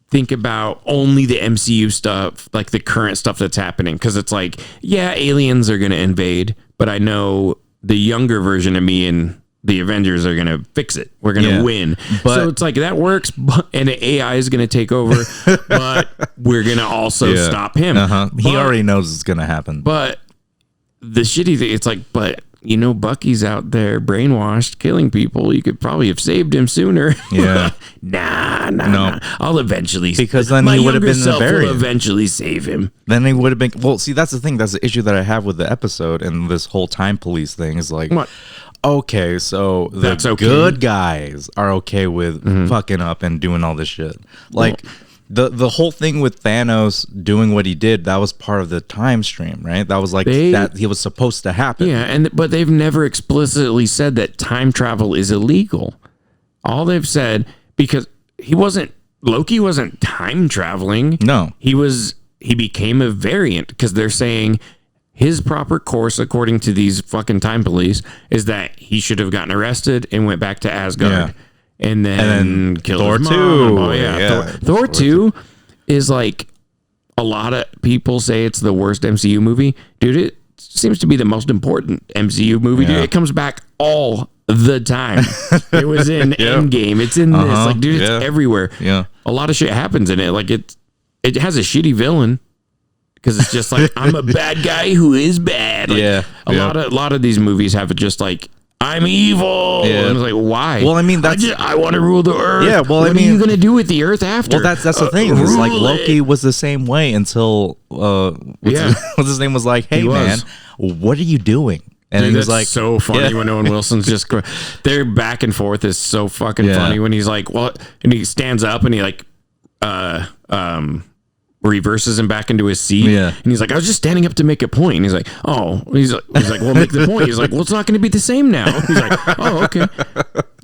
think about only the MCU stuff, like the current stuff that's happening. Because it's like, yeah, aliens are going to invade, but I know the younger version of me and the Avengers are going to fix it. We're going to win. So it's like that works, and the AI is going to take over, but we're going to also stop him. He already knows it's going to happen. But the shitty thing, it's like, but Bucky's out there brainwashed, killing people. You could probably have saved him sooner. Yeah. Nah. I'll eventually, because then my he would have younger been self a will variant. eventually save him. Then he would have been. Well, see, that's the thing. That's the issue that I have with the episode and this whole time police thing is like, What? okay, so the That's okay. good guys are okay with fucking up and doing all this shit. Like the whole thing with Thanos doing what he did, that was part of the time stream, right? That was like that he was supposed to happen. Yeah, but they've never explicitly said that time travel is illegal. All they've said, because Loki wasn't time traveling. No. He became a variant because they're saying his proper course, according to these fucking time police, is that he should have gotten arrested and went back to Asgard. Yeah. And then killed Thor his 2. mom. Oh, yeah. Yeah. Thor 2 is like, a lot of people say it's the worst MCU movie. Dude, it seems to be the most important MCU movie. Yeah. Dude, it comes back all the time. It was in Endgame. It's in this. Like, dude, it's everywhere. Yeah. A lot of shit happens in it. Like, it has a shitty villain. Because it's just like, I'm a bad guy who is bad. Like, a lot of these movies have just like, I'm evil. Yeah. And it's like, why? Well, I mean, I want to rule the earth. Yeah, well, what are you going to do with the earth after? Well, that's the thing. It's like rule Loki it. was the same way until what's his name was like, hey He man, was. what are you doing? And Dude, he was that's like, so funny when Owen Wilson's just their back and forth is so fucking funny when he's like, well, and he stands up and he like reverses him back into his seat. Yeah. And he's like, I was just standing up to make a point. And he's like, oh, he's like, well, make the point. He's like, well, it's not going to be the same now. He's like, oh, okay.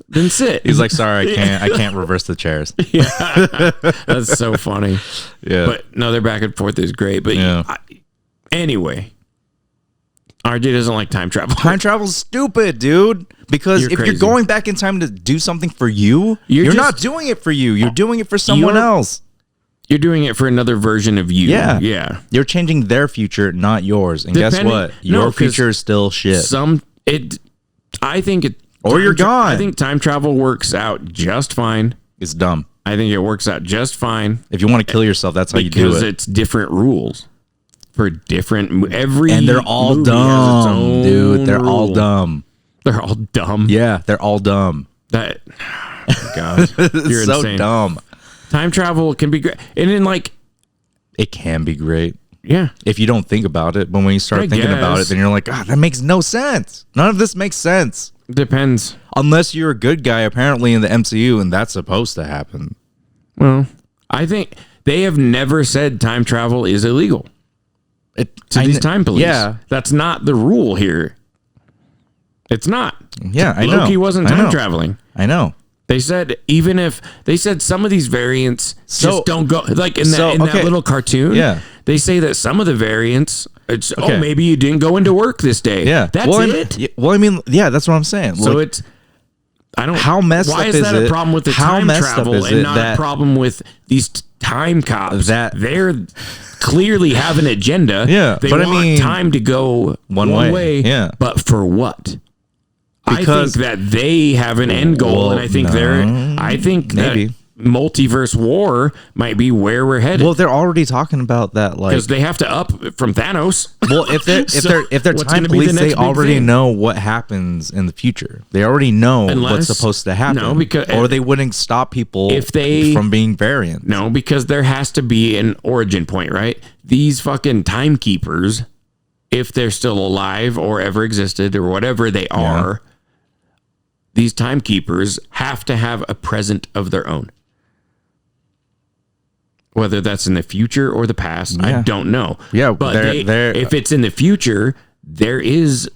Then sit. He's like, sorry, I can't reverse the chairs. Yeah. That's so funny. Yeah. But no, their back and forth is great. But anyway, RJ doesn't like time travel. Time travel's stupid, dude. Because You're if crazy. you're going back in time to do something for you, you're not doing it for you. You're doing it for someone else. You're doing it for another version of you. Yeah. Yeah. You're changing their future, not yours. And guess Depending- what? No, Your 'cause future is still shit. I think it. Or you're gone. I think time travel works out just fine. It's dumb. I think it works out just fine If you want to kill yourself, that's how you do because it. it's different rules for different every. And they're all movie has its dumb, own dude. They're all rule. dumb. They're all dumb. Yeah, they're all dumb. That. Oh my God, It's you're so insane. dumb. Time travel can be great, and then like, It can be great yeah, if you don't think about it. But when you start I thinking about it, guess. then you're like, God, that makes no sense. None of this makes sense. depends. Unless you're a good guy, apparently, in the MCU, and that's supposed to happen. Well, I think they have never said time travel is illegal. To these time police. Yeah. That's not the rule here. It's not. Yeah, I know. Loki wasn't I time know. traveling. I know. They said some of these variants So- just don't go like in so, that okay. little cartoon. Yeah. They say that some of the variants it's Okay. maybe you didn't go into work this day. Yeah. That's well, it. I mean, yeah, that's what I'm saying. So Like, it's I don't how messed why up is is that a it? problem with the How time messed up travel is and it not that- a problem with these time cops? That- they're clearly have an agenda. Yeah, They but I want mean, time to go one way. Yeah. But for what? Because- I think that they have an end goal, Well, and I think maybe. that multiverse war might be where we're headed. Well, they're already talking about that. Like, Because they have to up from Thanos. well, if they're So, if they're what's time gonna be the police, next they big already thing? know what happens in the future. They already know Unless- what's supposed to happen. No, because- or they wouldn't stop people If they- from being variants. No, because there has to be an origin point, right? These fucking timekeepers, if they're still alive or ever existed or whatever they are, these timekeepers have to have a present of their own. Whether that's in the future or the past, I Yeah. don't know. Yeah, but they're- if it's in the future, there is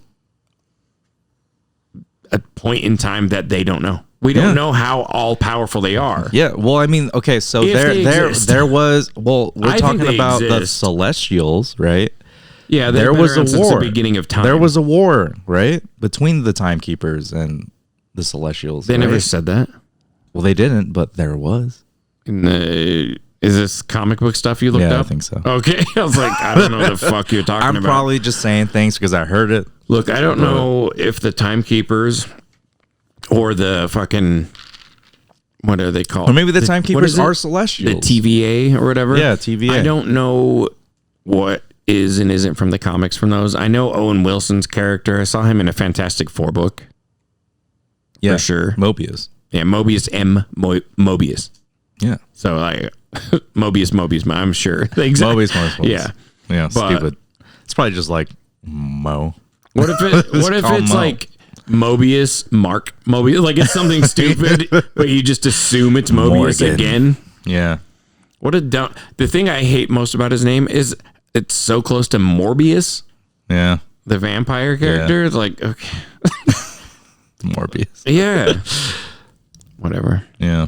a point in time that they don't know. We don't know how all powerful they are. Yeah, well, I mean, okay, so If they exist. there was, well, we're I think talking they about the exist. Celestials, right? Yeah, There was a since war. the beginning of time. There was a war, right, between the Timekeepers and the Celestials. They right? never said that. Well, they didn't, but there was. In the, is this comic book stuff you looked Yeah, up? I think so. Okay. I was like, I don't know what the fuck you're talking I'm about. probably just saying things because I heard it. Look, I don't know if the timekeepers or the fucking, what are they called? Or maybe the what Timekeepers is it? are The Celestials. TVA or whatever. Yeah, TVA. I don't know what is and isn't from the comics from those. I know Owen Wilson's character. I saw him in a Fantastic Four book. Yeah, for sure. Mobius. Yeah, Mobius Mobius. Yeah. So Mobius. I'm sure. Exactly. Mobius. Yeah. Yeah. But, Stupid. It's probably just like Mo. What if it's Mo. like Mobius, Mark Mobius? Like it's something stupid, but you just assume it's Mobius Morgan. again. Yeah. What a dumb. The thing I hate most about his name is it's so close to Morbius, Yeah. the vampire character. It's like, okay. Morbius. Yeah. Whatever. Yeah.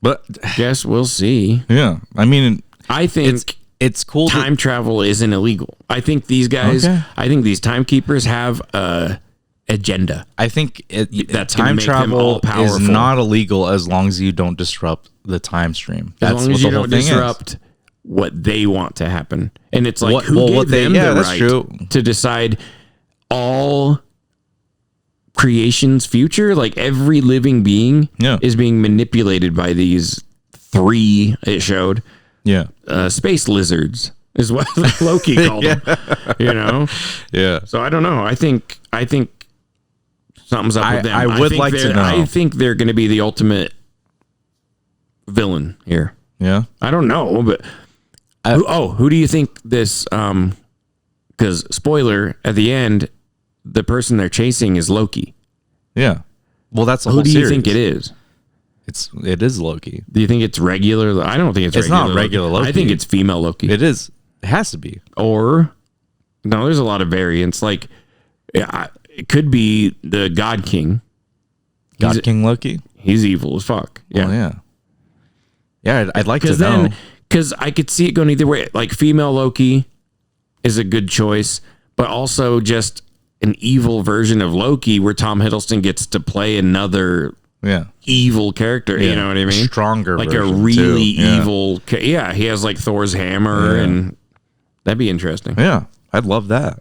But Guess we'll see. yeah, I mean, I think it's cool. time travel isn't illegal. I think these guys, Okay. I think these timekeepers have a agenda. I think That's gonna time make them travel is all-powerful. not illegal as long as you don't disrupt the time stream. As That's long what as the you whole don't thing is. disrupt what they want to happen. And it's like, What- who well, gave what they- them yeah, the that's right true. to decide all creation's future? Like every living being Yeah. is being manipulated by these three, it showed, Yeah. space lizards is what Loki called them, you know? Yeah. So I don't know. I think something's up with them. I would think like to they're- know. I think they're going to be the ultimate villain here. Yeah. I don't know, but who do you think this? Because spoiler, at the end, the person they're chasing is Loki. Yeah. Well, that's the Who whole do you series. think it is? It is Loki. Do you think it's regular? I don't think it's It's regular not regular Loki. I think it's female Loki. It is. It has to be. Or no, there's a lot of variants. Like it could be the God King. God King Loki. He's evil as fuck. Yeah. Oh, yeah. Yeah, I'd like to know. Because I could see it going either way. Like female Loki is a good choice, but also just an evil version of Loki where Tom Hiddleston gets to play another Yeah. evil character. You know what I mean? Stronger like a version, really too. Yeah. evil. Yeah, he has like Thor's hammer, Yeah. and that'd be interesting. Yeah. I'd love that.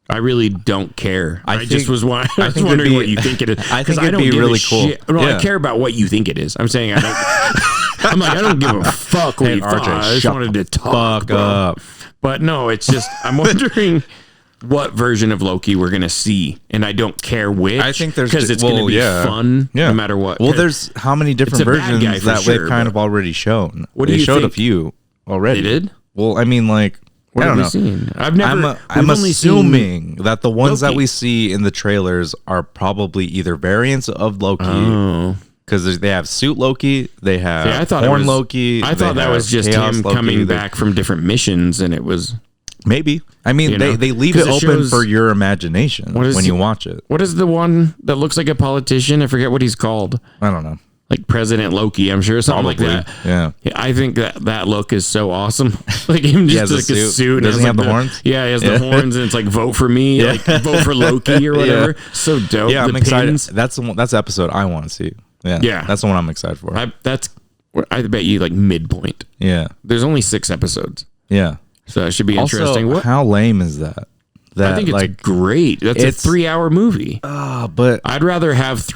I really don't care. I think- just was, I I was think it'd wondering be- what you think it is. I think 'Cause it'd don't be give a really cool. shit. No, Yeah. I care about what you think it is. I'm saying I don't. I'm like, I don't give a fuck what Hey, you thought. RJ, I just shut wanted to the talk, fuck bro. up. But no, it's just I'm wondering what version of Loki we're gonna see, and I don't care which. I think there's because it's gonna be fun no matter what. Well, there's how many different a bad guy versions for that sure, they've kind but- of already shown. What do they you showed think? a few already. They did? Well, I mean, like, What I don't have we know. seen? I've never. I'm we've only seen assuming that the ones that Loki. we see in the trailers are probably either variants of Loki, Oh. because they have suit Loki, they have Yeah, I thought it horn was- Loki. I thought they that was have just Chaos him Loki, coming they- back from different missions, and it was. Maybe. I mean, You know? they leave 'Cause it it open shows- for your imagination What is when it- you watch it. What is the one that looks like a politician? I forget what he's called. I don't know. Like President Loki, I'm sure, something Probably. like that. Yeah. I think that look is so awesome. Like him He just has a like a suit. suit. And Doesn't has he have like the horns? Yeah, he has Yeah. the horns, and it's like vote for me, like vote for Loki or whatever. So dope. Yeah, the I'm excited. pins. That's the episode I want to see. Yeah. Yeah. That's the one I'm excited for. I bet you like midpoint. Yeah. There's only 6 episodes, Yeah. so it should be Also, interesting. how lame is that? That I think it's like, great. That's it's- a 3-hour movie. but I'd rather have it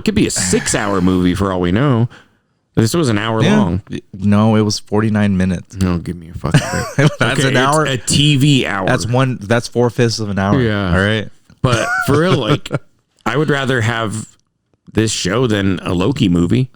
could be a 6-hour movie for all we know. This was an hour yeah. long. No, it was 49 minutes. No, give me a fucking break. That's Okay, an hour. it's a TV hour. That's 4/5 of an hour. Yeah. All right. But for real, like, I would rather have this show than a Loki movie.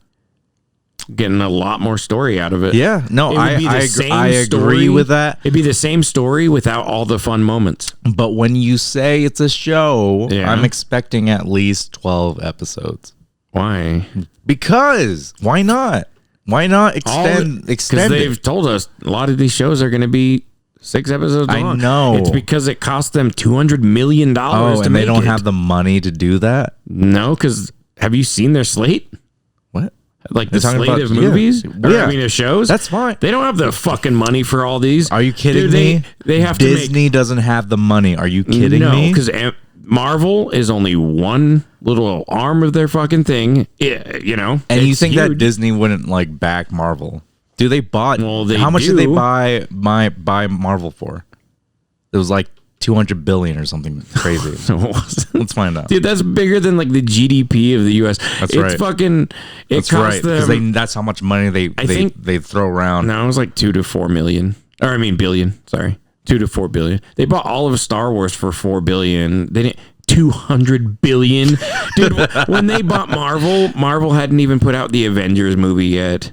Getting a lot more story out of it. Yeah. No, It would be the I same agree story. with that. It'd be the same story without all the fun moments. But when you say it's a show, Yeah. I'm expecting at least 12 episodes. Why? Because why not? Why not Because extend they've it? told us a lot of these shows are going to be 6 episodes I long. know. It's because it cost them $200 million Oh, to and make they don't it. have the money to do that? No, because have you seen their slate? What? Like the You're talking slate about- of movies? yeah. Or, Yeah. I mean, of shows? That's fine. They don't have the fucking money for all these. Are you kidding Dude, me? They have to make... Disney doesn't have the money. Are you kidding No, me? because Marvel is only one little arm of their fucking thing. Yeah, you know, And you it's think that huge. Disney wouldn't like back Marvel? Do they bought? Well, they how much did they do. buy Marvel for? It was like 200 billion or something crazy. Let's find out. Dude, that's bigger than like the GDP of the U.S. That's it's right. fucking. It That's costs right, because them. that's how much money they think- throw around. No, it was like $2 to $4 million. Or I mean billion. Sorry, 2 to 4 billion. They bought all of Star Wars for $4 billion. They didn't. 200 billion, dude. When they bought Marvel hadn't even put out the Avengers movie yet.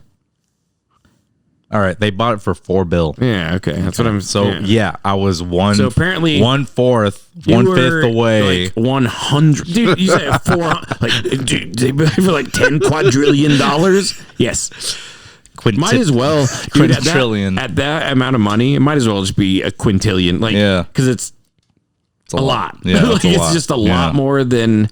All right, they bought it for $4 billion. Yeah, okay, that's what I'm. So yeah, I was So apparently 1/4, 1/5 away. Like 100, dude. You said 400. Like, dude, they bought for like $10 quadrillion. Yes. Might as well, dude, Quintillion. At that amount of money, it might as well just be a quintillion. Like, Yeah. because it's a lot. Yeah, like, it's just a lot more than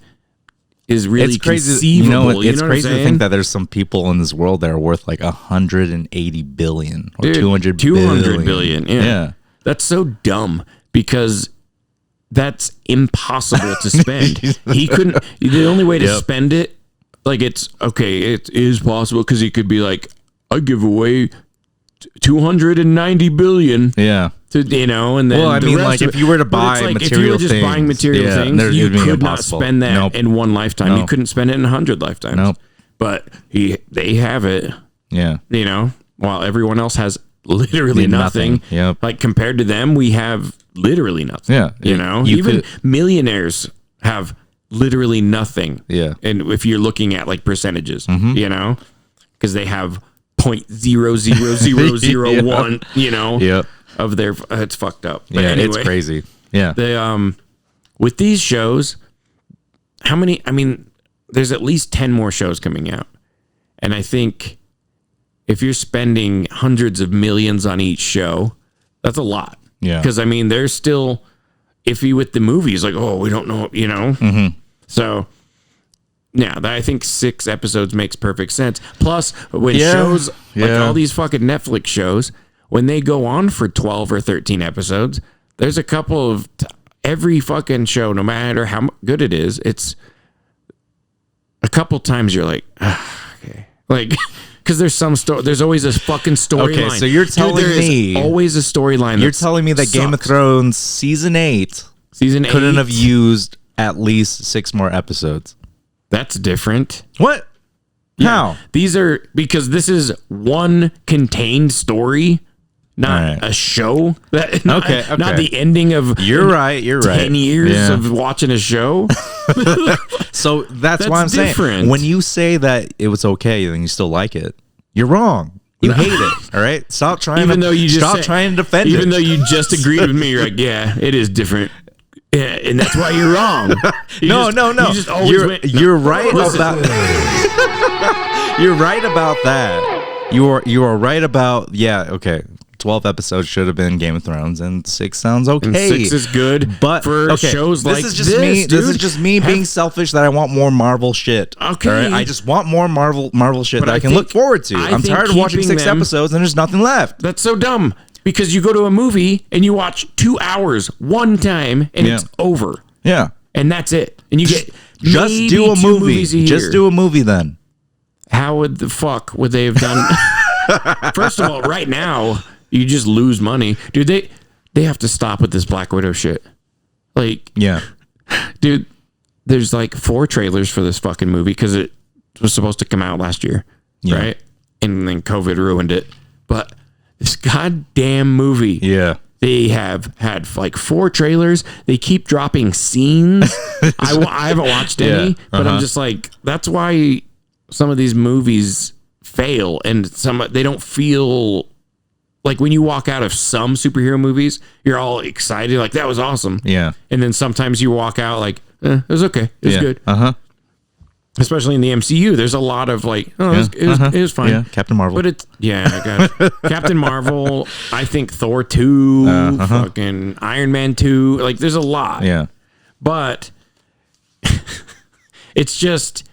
is really it's crazy. conceivable. It's crazy to saying? think that there's some people in this world that are worth like 180 billion or Dude, 200 billion. Yeah. That's so dumb because that's impossible to spend. He couldn't. The only way to spend it, like it's okay, it is possible because he could be like, I give away 290 billion. Yeah. To, and then I mean, like if you were to buy like, material if you were just things, buying material things, you could not spend that in one lifetime. No. You couldn't spend it in 100 lifetimes. Nope. But they have it. Yeah. While everyone else has literally nothing. Yep. Like compared to them, we have literally nothing. Yeah. Even millionaires have literally nothing. Yeah. And if you're looking at like percentages, because they have 0.00001, Yep. of their, it's fucked up. But Yeah, anyway, it's crazy. Yeah. they with these shows, how many? I mean, there's at least 10 more shows coming out, and I think if you're spending hundreds of millions on each show, that's a lot. Yeah. Because I mean, they're still iffy with the movies. Like, oh, we don't know, Mm-hmm. So. Yeah, I think 6 episodes makes perfect sense. Plus, when shows, like all these fucking Netflix shows, when they go on for 12 or 13 episodes, there's a couple of every fucking show, no matter how good it is, it's a couple times you're like, okay. Like, because there's there's always a fucking storyline. Okay, so you're telling me always a storyline. You're telling me that Game of Thrones season 8 couldn't have used at least 6 more episodes. That's different. What? Yeah. How? These are because this is one contained story, not a show. Not the ending of You're right. 10 years of watching a show. So that's why I'm different. saying when you say that it was okay, then you still like it. You're wrong. You hate it. All right. Stop trying to defend it. Even though you just agreed with me, you're like, yeah, it is different. Yeah, and that's why you're wrong. No. You're right about You're right about that. You are right about okay. 12 episodes should have been Game of Thrones, and 6 sounds okay. And 6 is good, but for shows like this. This is just me being selfish that I want more Marvel shit. Okay, right? I just want more Marvel shit that I can look forward to. I'm tired of watching 6 episodes and there's nothing left. That's so dumb. Because you go to a movie and you watch 2 hours one time and it's over. Yeah. And that's it. And you get just do a movie. Just do a movie then. How would the fuck would they have done? First of all, right now, you just lose money. Dude, they have to stop with this Black Widow shit. Like, dude, there's like 4 trailers for this fucking movie because it was supposed to come out last year. Right? And then COVID ruined it. But this goddamn movie. Yeah. They have had like 4 trailers. They keep dropping scenes. I haven't watched any, but I'm just like, that's why some of these movies fail and they don't feel like when you walk out of some superhero movies, you're all excited. Like that was awesome. Yeah. And then sometimes you walk out like, it was okay. It was good. Especially in the MCU, there's a lot of like, it was fine. Yeah, Captain Marvel. But it's, I got it. Captain Marvel, I think Thor 2, fucking Iron Man 2. Like, there's a lot. Yeah. But it's just,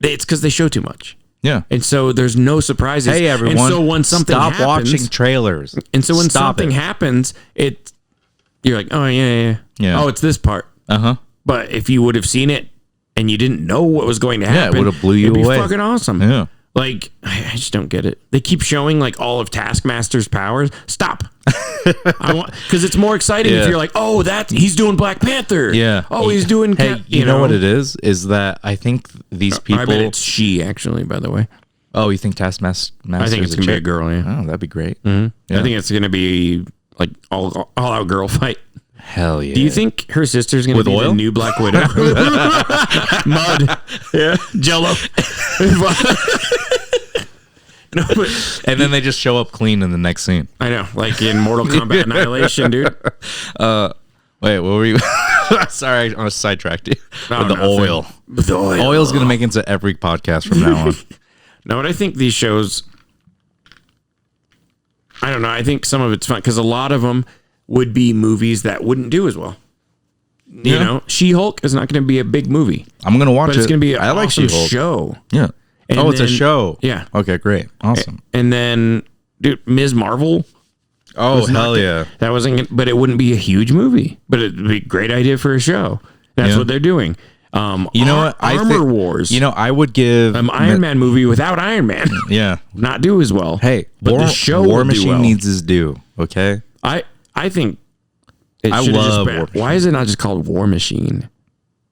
it's because they show too much. Yeah. And so there's no surprises. Hey, everyone. And so when something stop happens, watching trailers. And so when something happens, you're like, oh, yeah. Oh, it's this part. But if you would have seen it, and you didn't know what was going to happen, it would have blew you it'd away. Be fucking awesome. Yeah. Like, I just don't get it. They keep showing like all of Taskmaster's powers. Stop. Because it's more exciting if you're like, oh, he's doing Black Panther. Yeah. Oh, he's doing. Hey, you know what it is? Is that I think these people. I bet it's she actually. By the way. Oh, you think Taskmaster? I think it's gonna be a girl. Yeah. Oh, that'd be great. Yeah. Yeah. I think it's gonna be like all out girl fight. Hell yeah. Do you think her sister's gonna With be oil? the new Black Widow? Mud. Yeah. Jello. No, but And then they just show up clean in the next scene. I know, like in Mortal Kombat Annihilation, dude. Wait, what were you? Sorry, I was sidetracked. With the nothing. oil. With the oil. Oil's gonna make it into every podcast from now on. No, but I think these shows, I don't know. I think some of it's fun because a lot of them would be movies that wouldn't do as well. You know, She-Hulk is not going to be a big movie, I'm gonna watch but it. it's going to be an I like awesome She-Hulk. show. Yeah. And it's a then- show. Yeah. Okay, great. Awesome. And then, dude, Ms. Marvel. Oh, not hell good. yeah. That wasn't, but it wouldn't be a huge movie, but it'd be a great idea for a show. That's Yeah. what they're doing. You know what? Armor Wars. You know, I would give Iron Man movie without Iron Man Yeah. not do as well. Hey, but the show will War do Machine well. needs his due. Okay. I think it I should've love just been. War Machine. Why is it not just called War Machine?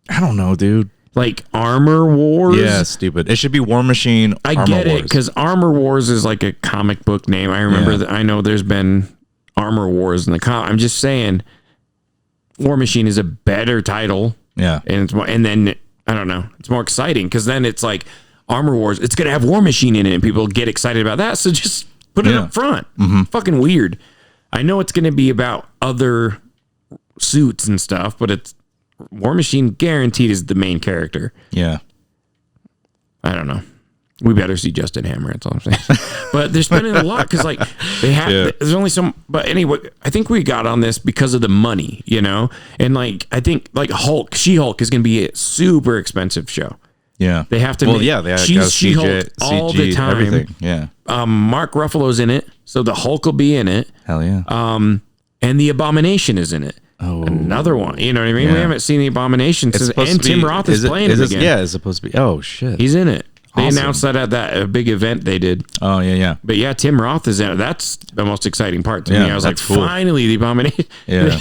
I don't know, dude. Like Armor Wars? Yeah, stupid. It should be War Machine. I Armor get it Wars. because Armor Wars is like a comic book name. I remember Yeah. that. I know there's been Armor Wars in the comic. I'm just saying, War Machine is a better title, Yeah. and it's more. And then I don't know, it's more exciting because then it's like Armor Wars. It's gonna have War Machine in it, and people get excited about that. So just put it Yeah. up front. Fucking weird. I know it's gonna be about other suits and stuff, but it's War Machine guaranteed is the main character. Yeah. I don't know. We better see Justin Hammer. That's all I'm saying. But they're spending a lot because, like, they have. Yeah. There's only some. But anyway, I think we got on this because of the money, you know. And like, I think like She-Hulk is going to be a super expensive show. Yeah. They have to. Well, make, yeah, they got she's She-Hulk CG, all the time. everything. Yeah. Mark Ruffalo's in it, so the Hulk will be in it. Hell yeah. And the Abomination is in it. Oh. Another one. You know what I mean? Yeah. We haven't seen the Abomination It's since, supposed and to be- Tim Roth is playing it this- again. Yeah, it's supposed to be. Oh shit. He's in it. They Awesome. announced that at that big event they did. Oh yeah, yeah. But yeah, Tim Roth is in it. That's the most exciting part to Yeah, me. I was like, that's cool. finally, the Abomination. Yeah.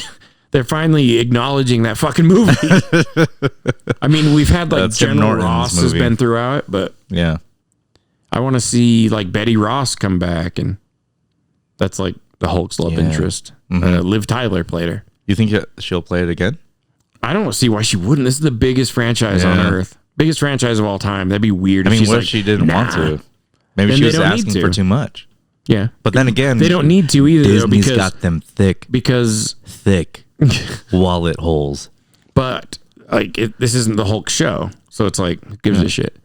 They're finally acknowledging that fucking movie. I mean, we've had like That's Tim General Norton's Ross has movie. been throughout it, but Yeah. I want to see like Betty Ross come back, and that's like the Hulk's love Yeah. interest. Liv Tyler played her. You think she'll play it again? I don't see why she wouldn't. This is the biggest franchise on Yeah. Earth. Biggest franchise of all time. That'd be weird. I if mean, she's what like, if she didn't want "Nah." to? Maybe Then she they was don't need asking to. for too much. Yeah. But then again, They don't need to either, though, Disney's because got them thick wallet holes. but like this isn't the Hulk show, so it's like who gives a shit.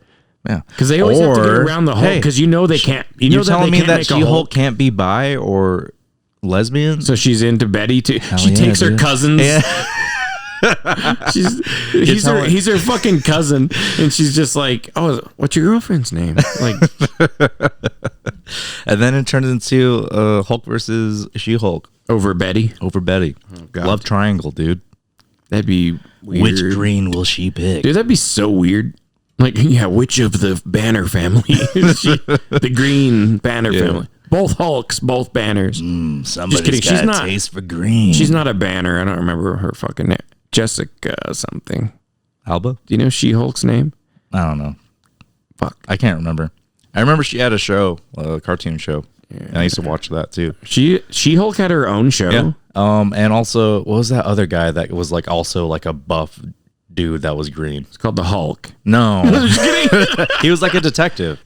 Yeah. Because they always have to get Or, around the Hulk hey, because you know they can't. You know You're that telling they me can't that make a She-Hulk Hulk. can't be bi or lesbian? So she's into Betty too. She yeah, takes her dude. cousins. Yeah. He's telling- he's her fucking cousin, and she's just like, oh, what's your girlfriend's name? Like, And then it turns into Hulk versus She-Hulk over Betty. over Betty. God. Love triangle, dude. That'd be weird. Which green will she pick? Dude, that'd be so weird. Like, yeah, which of the Banner family? The Green Banner family. Both Hulks, both Banners. Somebody's kidding, got she's a not- taste for green. She's not a Banner. I don't remember her fucking name. Jessica something. Alba? Do you know She-Hulk's name? I don't know. Fuck. I can't remember. I remember she had a show, a cartoon show. And I used to watch that too. She-Hulk had her own show. Yeah. And also, what was that other guy that was like also like a buff dude that was green? It's called the Hulk. No. He was like a detective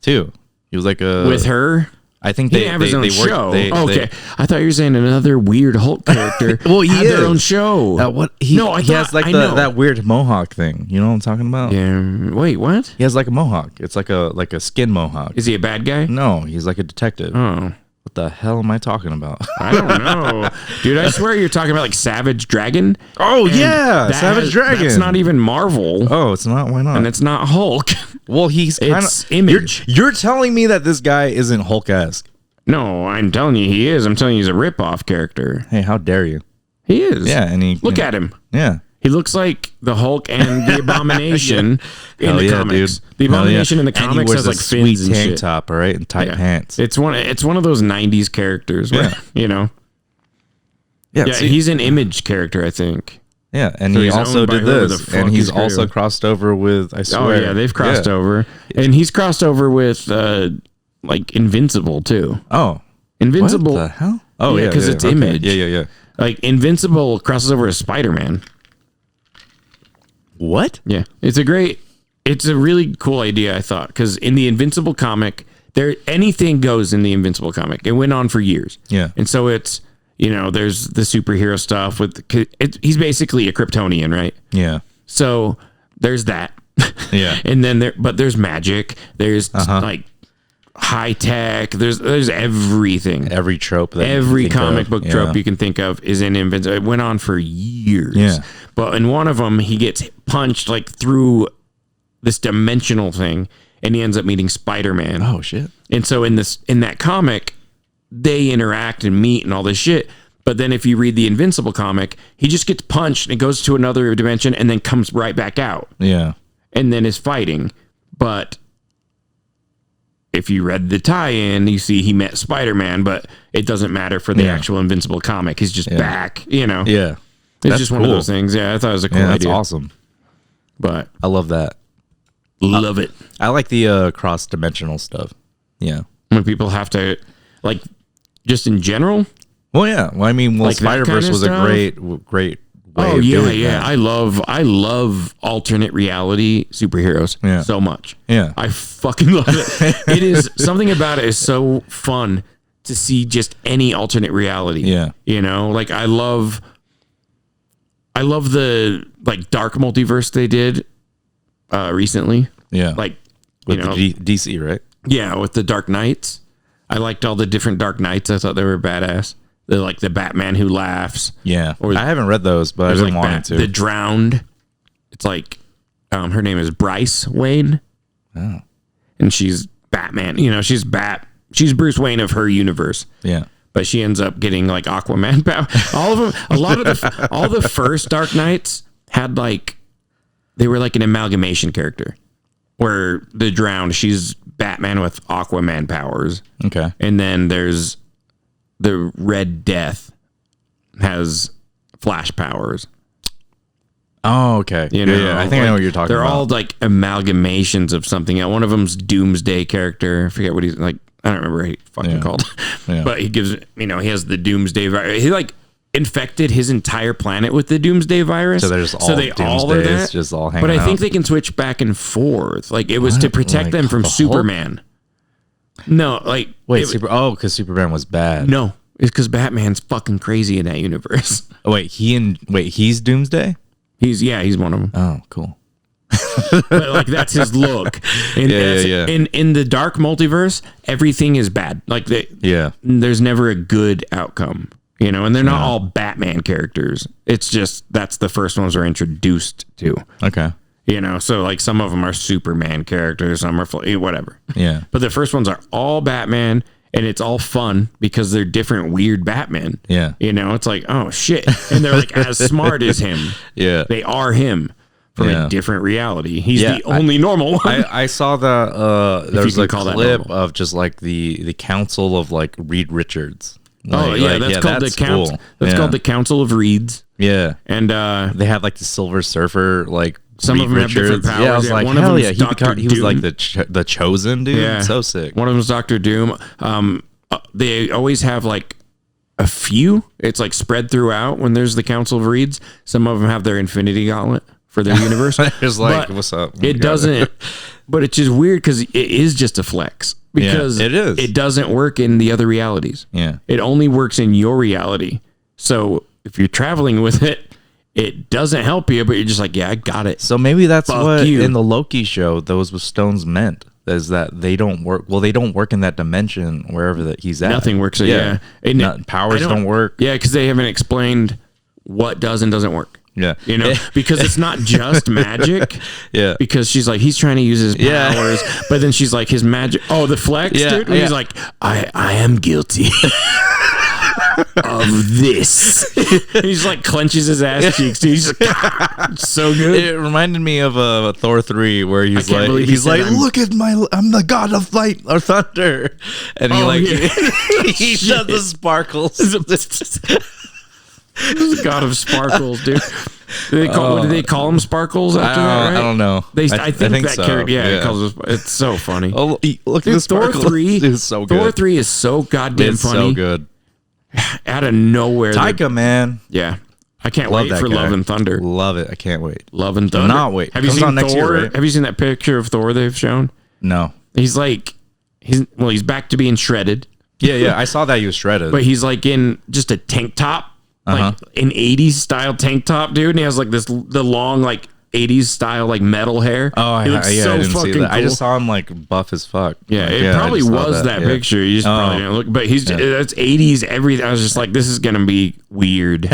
too. He was like a With her? I think He they didn't have his own worked- show. they- Okay. I thought you were saying another weird Hulk character Well, he had their is. own show. What he, No, I he has thought- like I know. that weird mohawk thing. You know what I'm talking about? Yeah. Wait, what? He has like a mohawk. It's like a skin mohawk. Is he a bad guy? No, he's like a detective. Oh. What the hell am I talking about? I don't know. Dude, I swear you're talking about like Savage Dragon. Oh And yeah, that Savage Dragon. That's not even Marvel. Oh, it's not. Why not? And it's not Hulk. Well, he's kind It's of Image. You're telling me that this guy isn't Hulk-esque. No, I'm telling you he is. I'm telling you he's a rip-off character. Hey, how dare you? He is. Yeah, and he Look at him. Yeah. He looks like the Hulk and the Abomination in Hell the yeah, comics. dude. The Hell yeah. Abomination in the And he comics wears has a like sweet fins and tank shit. top, all right, and tight Yeah. pants. It's one of those 90s characters where, Yeah. you know. Yeah, Yeah, see, he's an Image character, I think. Yeah, and So he he's also owned by did whoever this, the fuck and he's he's also created. crossed over with. I swear. Oh yeah, they've crossed over, and he's crossed over with like Invincible too. Oh, Invincible. what the hell? Oh Yeah, yeah, 'cause it's okay. Image. Yeah. Like Invincible crosses over with Spider-Man. What? Yeah, it's a really cool idea, I thought, because in the Invincible comic, anything goes in the Invincible comic. It went on for years. Yeah. And so it's, there's the superhero stuff he's basically a Kryptonian, right? Yeah. So there's that. Yeah. And then there's magic. There's like high tech. There's everything. Every trope. That Every you can think comic of. book Yeah. trope you can think of is in Invincible. It went on for years. Yeah. But in one of them, he gets punched like through this dimensional thing, and he ends up meeting Spider-Man. Oh shit. And so in that comic, they interact and meet and all this shit. But then if you read the Invincible comic, he just gets punched and goes to another dimension and then comes right back out Yeah. and then is fighting. But if you read the tie-in, you see he met Spider-Man, but it doesn't matter for the actual Invincible comic. He's just back, Yeah. It's That's just one of cool. those things. Yeah, I thought it was a cool Yeah, that's idea. awesome. But I love that. love it. I like the cross-dimensional stuff. Yeah. When people have to, like, just in general. Well, yeah. Well, I mean, Like that Spider-Verse kinda was stuff? a great way Oh of yeah, doing yeah. that. I love alternate reality superheroes so much. Yeah. I fucking love it. It is something about it is so fun to see just any alternate reality. Yeah. Like I love the like dark multiverse they did recently. Yeah. Like with the DC, right? yeah, with the Dark Knights. I liked all the different Dark Knights. I thought they were badass. They're like the Batman who laughs. Yeah. Or I haven't read those, but I've There's been like wanting to. The Drowned. It's like her name is Bryce Wayne. Oh. And she's Batman. She's Bruce Wayne of her universe. Yeah. But she ends up getting like Aquaman power. All of them, all the first Dark Knights had like, they were like an amalgamation character. Where the Drowned, she's Batman with Aquaman powers. Okay. And then there's the Red Death has Flash powers. Oh, okay. Yeah. I think I know what you're talking they're about. They're all like amalgamations of something. One of them's Doomsday character. I forget what he's like. I don't remember what he fucking called. Yeah. But he gives, he has the Doomsday virus. He like infected his entire planet with the Doomsday virus. So there's all they all are Doomsdays that. just all hanging But I out. think they can switch back and forth. Like it was to protect Like them from the Hulk? Superman. No, like Wait, because Superman was bad. no, it's because Batman's fucking crazy in that universe. Oh, he's Doomsday? He's one of them. Oh, cool. But like that's his look. And Yeah. In the dark multiverse, everything is bad. Like there's never a good outcome. And they're not all Batman characters. It's just that's the first ones we're introduced to. Okay. So like some of them are Superman characters, some are whatever. Yeah. But the first ones are all Batman, and it's all fun because they're different weird Batman. Yeah. It's like, oh shit. And they're like as smart as him. Yeah. They are him from a different reality. He's Yeah, the only normal one. I saw that there's can a call that clip normal. of just like the council of like Reed Richards. That's called the council. cool. That's Yeah. called the Council of Reeds. Yeah. And They had like the Silver Surfer, like Some Reed of them have different Richards. Yeah, I powers. was Yeah, like, one of hell them's yeah, Dr. he was like Doom. the chosen dude. Yeah. So sick. One of them's Dr. Doom. They always have like a few. It's like spread throughout when there's the Council of Reeds. Some of them have their Infinity Gauntlet for their universe. It's like, But what's up? It doesn't. But it's just weird because it is just a flex. Because it is. It doesn't work in the other realities. Yeah. It only works in your reality. So if you're traveling with it, it doesn't help you, but you're just like, yeah, I got it. So maybe that's Fuck what you. in the Loki show those stones meant. Is that they don't work? Well, they don't work in that dimension wherever that he's at. Nothing works. Yeah. And powers don't work. Yeah, because they haven't explained what does and doesn't work. Yeah. Because it's not just magic. Yeah. Because she's like, he's trying to use his powers, but then she's like, his magic. Oh, the flex, dude. And he's like, I am guilty of this. And he's like clenches his ass cheeks, dude. He's like, so good. It reminded me of Thor 3 where he's can't like, believe he said look at I'm the god of light or thunder, and he Oh, yeah. he does the sparkles. God of Sparkles, dude. What do they call him? Sparkles after that, right? I don't know. I think that so. character, it calls us, it's so funny. Oh, look at Dude, this Thor 3 is so good. Thor 3 is so goddamn It's funny. so good. Out of nowhere. Taika, man. Yeah. I can't Love wait that for guy. Love and Thunder. Love it. I can't wait. Love and Thunder. Not wait. Have you Comes seen out next Thor? year, right? Have you seen that picture of Thor they've shown? No. He's back to being shredded, Yeah. I saw that he was shredded. but he's like in just a tank top, like an 80s style tank top, dude. And he has like the long, like 80s style, like metal hair. Oh, He looks I didn't see that. cool. I just saw him like buff as fuck. Yeah, Like, it probably I just saw was that picture. You just probably didn't look, but that's 80s everything. I was just like, this is gonna be weird.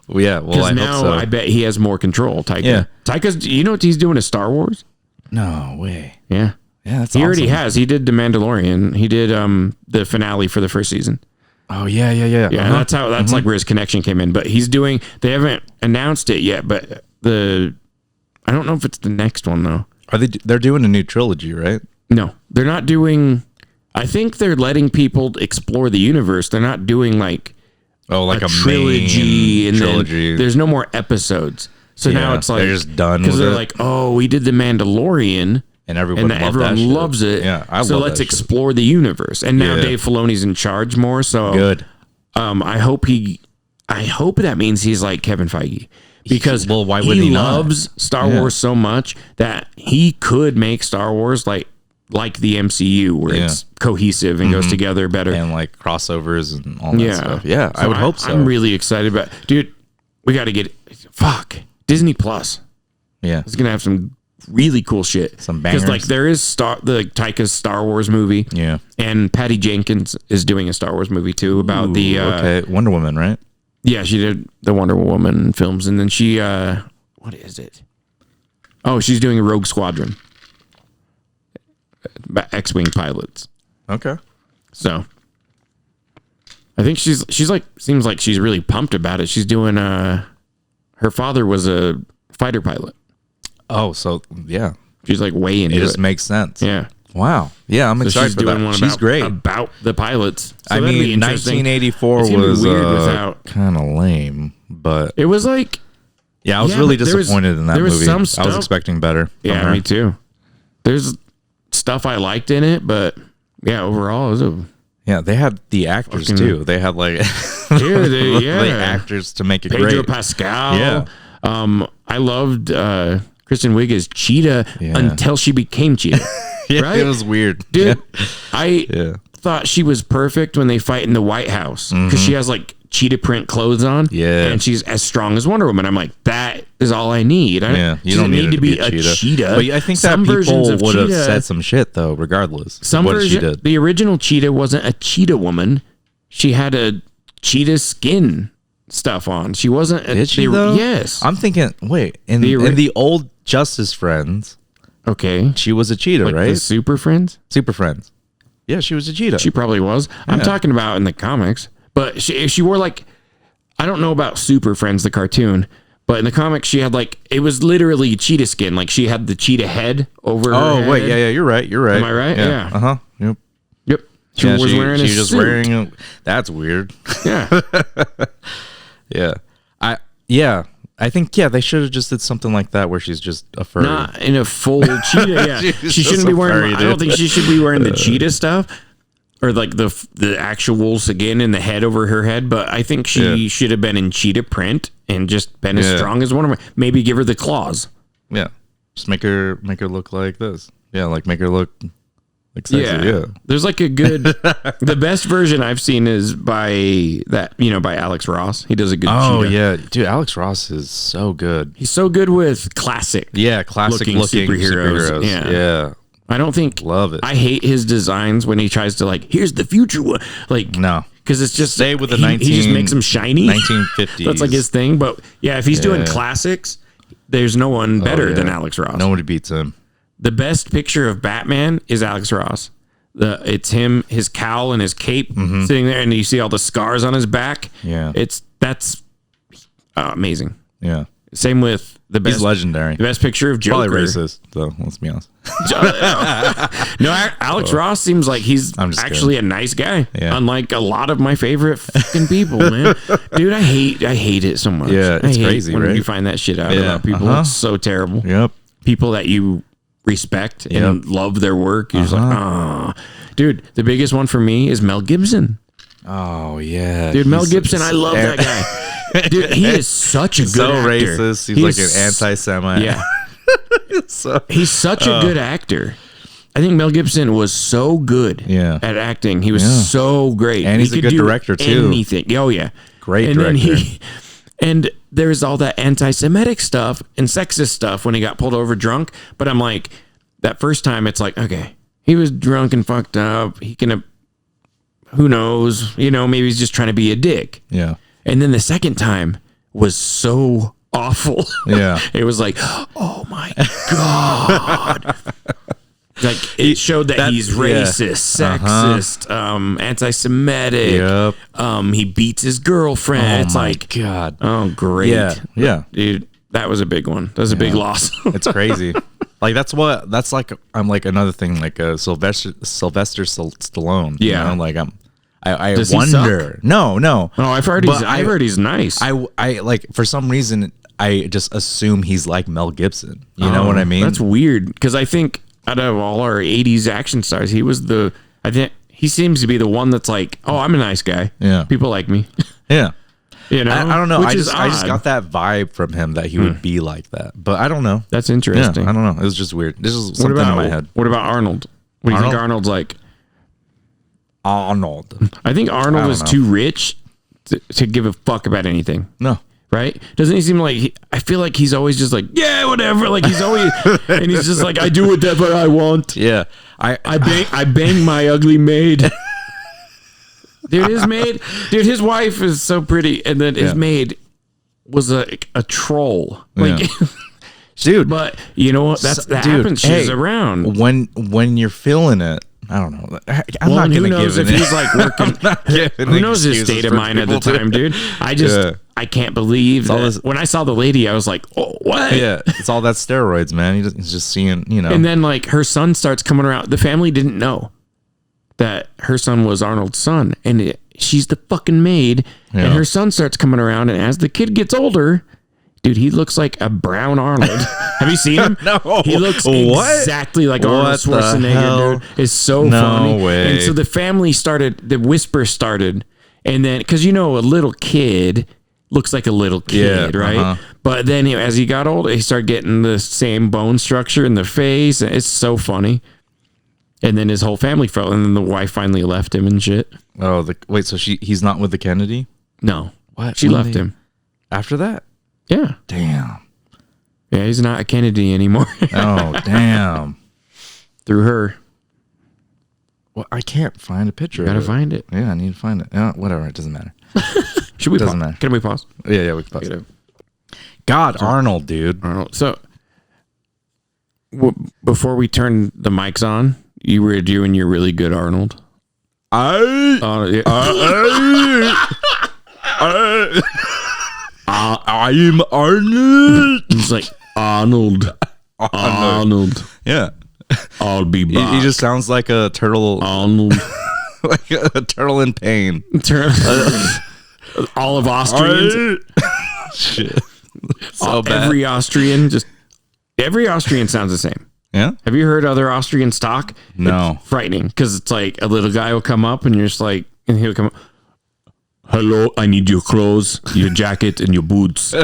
Well, yeah, well, I now hope so. I bet he has more control. Taika. Yeah. Taika's. You know what he's doing to Star Wars? No way. Yeah. Yeah, that's He already awesome. has. He did The Mandalorian. He did the finale for the first season. Oh yeah. Yeah, that's like where his connection came in. But he's doing. They haven't announced it yet, but I don't know if it's the next one though. They're doing a new trilogy, right? No, they're not doing. I think they're letting people explore the universe. They're not doing like Like a trilogy main and trilogy. then there's no more episodes. So now Yeah, it's like they're just done because with they're it. like, oh, we did the Mandalorian. And everyone Everyone loves it. Yeah, I so love let's that shit. explore the universe. And now Yeah. Dave Filoni's in charge more. So Good. I hope that means he's like Kevin Feige because Well, why wouldn't he not? loves Star Wars so much that he could make Star Wars like the MCU where it's cohesive and goes together better. And like crossovers and all that stuff. Yeah, I would hope so. I'm really excited about, dude. We got to get Disney Plus. Yeah. It's gonna have some really cool shit. Some because like bangers. there is Taika's Star Wars movie. Yeah. And Patty Jenkins is doing a Star Wars movie too about the okay, Wonder Woman, right? yeah, she did the Wonder Woman films, and then she what is it? Oh, she's doing a Rogue Squadron. X-wing pilots. Okay. So I think she's like seems like she's really pumped about it. She's doing her father was a fighter pilot. Oh, so yeah, She's like way into it it. just makes sense. Yeah. Wow. Yeah, I'm So excited she's for doing that. one She's great. about the pilots. So I that'd be mean, interesting. 1984 It's gonna be was weird without. kind of lame, but It was like yeah, I was Yeah, really but there was- disappointed in that there was movie. some I was stuff- expecting better. from yeah, her. me too. There's stuff I liked in it, but yeah, overall it was a Yeah, they had the actors Fucking- too. They had like the actors to make it Pedro great. Pascal. Yeah. I loved Kristen Wiig as Cheetah Yeah. until she became Cheetah. Yeah, right? it was weird, Dude, Yeah. I thought she was perfect when they fight in the White House because she has like cheetah print clothes on. Yeah. And she's as strong as Wonder Woman. I'm like, that is all I need. Yeah, she doesn't need to be a cheetah. But I think Some that versions people of would have Cheetah- said some shit though, regardless. Some of what she version, did. the original cheetah wasn't a cheetah woman. She had a cheetah skin stuff on. She wasn't. Did she though? Yes. I'm thinking. Wait, in the old Justice Friends, Okay. she was a cheetah, Like right? the Super Friends. Super Friends. Yeah, she was a cheetah. She probably was. I'm talking about in the comics. But she wore like, I don't know about Super Friends, the cartoon, but in the comics she had like, it was literally cheetah skin. Like she had the cheetah head over her Oh wait, head. yeah, you're right. You're right. Am I right? Yeah. Uh huh. Yep. Yep. She was wearing a she just suit. wearing. That's weird. Yeah. Yeah. I think they should have just did something like that where she's just a furry. Not in a full cheetah. Yeah. She's She shouldn't just be a wearing, furry, I don't dude. think she should be wearing the cheetah stuff. Or like the actual skin and the head over her head, but I think she should have been in cheetah print and just been as strong as one of them. Maybe give her the claws. Yeah, just make her look like this. Yeah, like make her look like sexy. Yeah. There's like a good. The best version I've seen is by Alex Ross. He does a good. Oh cheetah. yeah, dude, Alex Ross is so good. He's so good with classic. Yeah, classic looking superheroes. Yeah. I don't think Love it. I hate his designs when he tries to like, here's the future one. Like No. because it's just Stay with the he just makes them shiny. 1950s. That's like his thing. But yeah, if he's doing classics, there's no one better than Alex Ross. Nobody beats him. The best picture of Batman is Alex Ross. It's him, his cowl and his cape sitting there, and you see all the scars on his back. Yeah. That's amazing. Yeah. Same with the best. He's legendary. The best picture of Joker. Probably racist, though. Let's be honest. No, Alex Ross seems like he's I'm just actually a nice guy. Yeah. Unlike a lot of my favorite fucking people, man. Dude, I hate it so much. Yeah, it's crazy, when right? you find that shit out Yeah, about people. It's so terrible. Yep. People that you respect and love their work. You're just like, oh. Dude, the biggest one for me is Mel Gibson. Oh yeah, Dude, Mel Gibson, I love that guy. Dude, he is such a good actor. Racist. He's like an anti-Semite. Yeah. So, he's such a good actor. I think Mel Gibson was so good at acting. He was so great. And he's a good director, too. Anything. Oh, yeah. Great and director. And there's all that anti-Semitic stuff and sexist stuff when he got pulled over drunk. But I'm like, that first time, it's like, okay, he was drunk and fucked up. He can, who knows? You know, maybe he's just trying to be a dick. Yeah. And then the second time was so awful. Yeah. It was like, oh my God. Like it showed that he's racist, sexist, anti-Semitic. Yep. He beats his girlfriend. It's like, God. Oh, great. Yeah. Dude, that was a big one. That was a big loss. It's crazy. Like that's like I'm like another thing like Sylvester Stallone. Yeah. You know? Like I Does he wonder. suck? No. Oh, I've heard he's nice. I like for some reason I just assume he's like Mel Gibson. You know what I mean? That's weird because I think out of all our 80s action stars, I think he seems to be the one that's like, oh, I'm a nice guy. Yeah. People like me. Yeah. You know? I don't know. Which I is just got that vibe from him that he would be like that. But I don't know. That's interesting. Yeah, I don't know. It was just weird. This is something in my head. What about Arnold? What do you think Arnold's like? Arnold. I think Arnold is too rich to give a fuck about anything. No. Right? Doesn't he seem like I feel like he's always just like, yeah, whatever. Like he's always and he's just like, I do whatever I want. Yeah. I bang my ugly maid. Dude, his wife is so pretty, and then his maid was a troll. Like dude. But you know what? That happens. She's around. When you're feeling it. I don't know. I'm not who gonna knows give if it. he's like working? Who knows his state of mind at the time, dude? I can't believe that. When I saw the lady, I was like, oh, what? Yeah, it's all that steroids, man. He's just seeing, you know. And then like her son starts coming around. The family didn't know that her son was Arnold's son, and she's the fucking maid. Yeah. And her son starts coming around, and as the kid gets older, dude, he looks like a brown Arnold. Have you seen him? No. He looks exactly like Arnold Schwarzenegger, dude. It's so funny. Way. And so the family started, the whisper started, and then, because you know, a little kid looks like a little kid, right? But then as he got older, he started getting the same bone structure in the face. And it's so funny. And then his whole family fell, and then the wife finally left him and shit. Oh, wait, so he's not with the Kennedy? No. What? She left him. After that? Yeah. Damn. Yeah, he's not a Kennedy anymore. Oh, damn. Through her. Well, I can't find a picture. You gotta find it. Yeah, I need to find it. Yeah, whatever, it doesn't matter. Should we doesn't pause? matter. Can we pause? Yeah, we can pause. God, Arnold, dude. Arnold. So, before we turn the mics on, you were doing your really good Arnold. I'm Arnold. He's like, Arnold. Yeah. I'll be back. He just sounds like a turtle. Arnold. Like a turtle in pain. All of Austrians. Shit. So bad. Every Austrian sounds the same. Yeah. Have you heard other Austrians talk? No. It's frightening because it's like a little guy will come up and you're just like, and he'll come up. Hello, I need your clothes, your jacket, and your boots.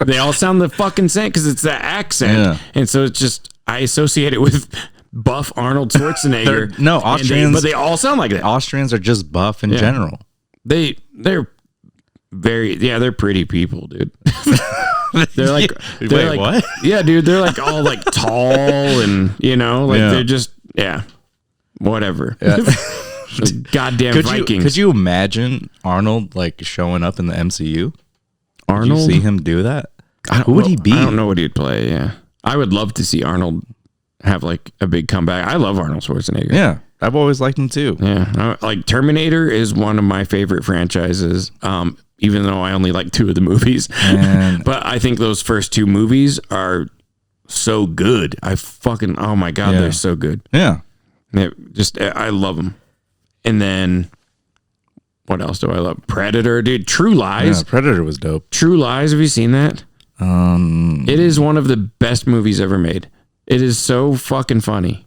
They all sound the fucking same because it's that accent. Yeah. And so it's just, I associate it with buff Arnold Schwarzenegger. Austrians. But they all sound like that. Austrians are just buff in general. They're they're pretty people, dude. They're like, what? Yeah, dude. They're like all like tall and, you know, like they're just, whatever. Yeah. Goddamn Vikings. Could you imagine Arnold like showing up in the MCU? Arnold? Could you see him do that? Who would he be? I don't know what he'd play. Yeah, I would love to see Arnold have like a big comeback. I love Arnold Schwarzenegger. Yeah, I've always liked them too. Yeah, like Terminator is one of my favorite franchises. Even though I only like 2 of the movies, but I think those first 2 movies are so good. Oh my God, they're so good. Yeah. I love them. And then what else do I love? Predator, dude. True Lies. Yeah, Predator was dope. True Lies. Have you seen that? It is one of the best movies ever made. It is so fucking funny.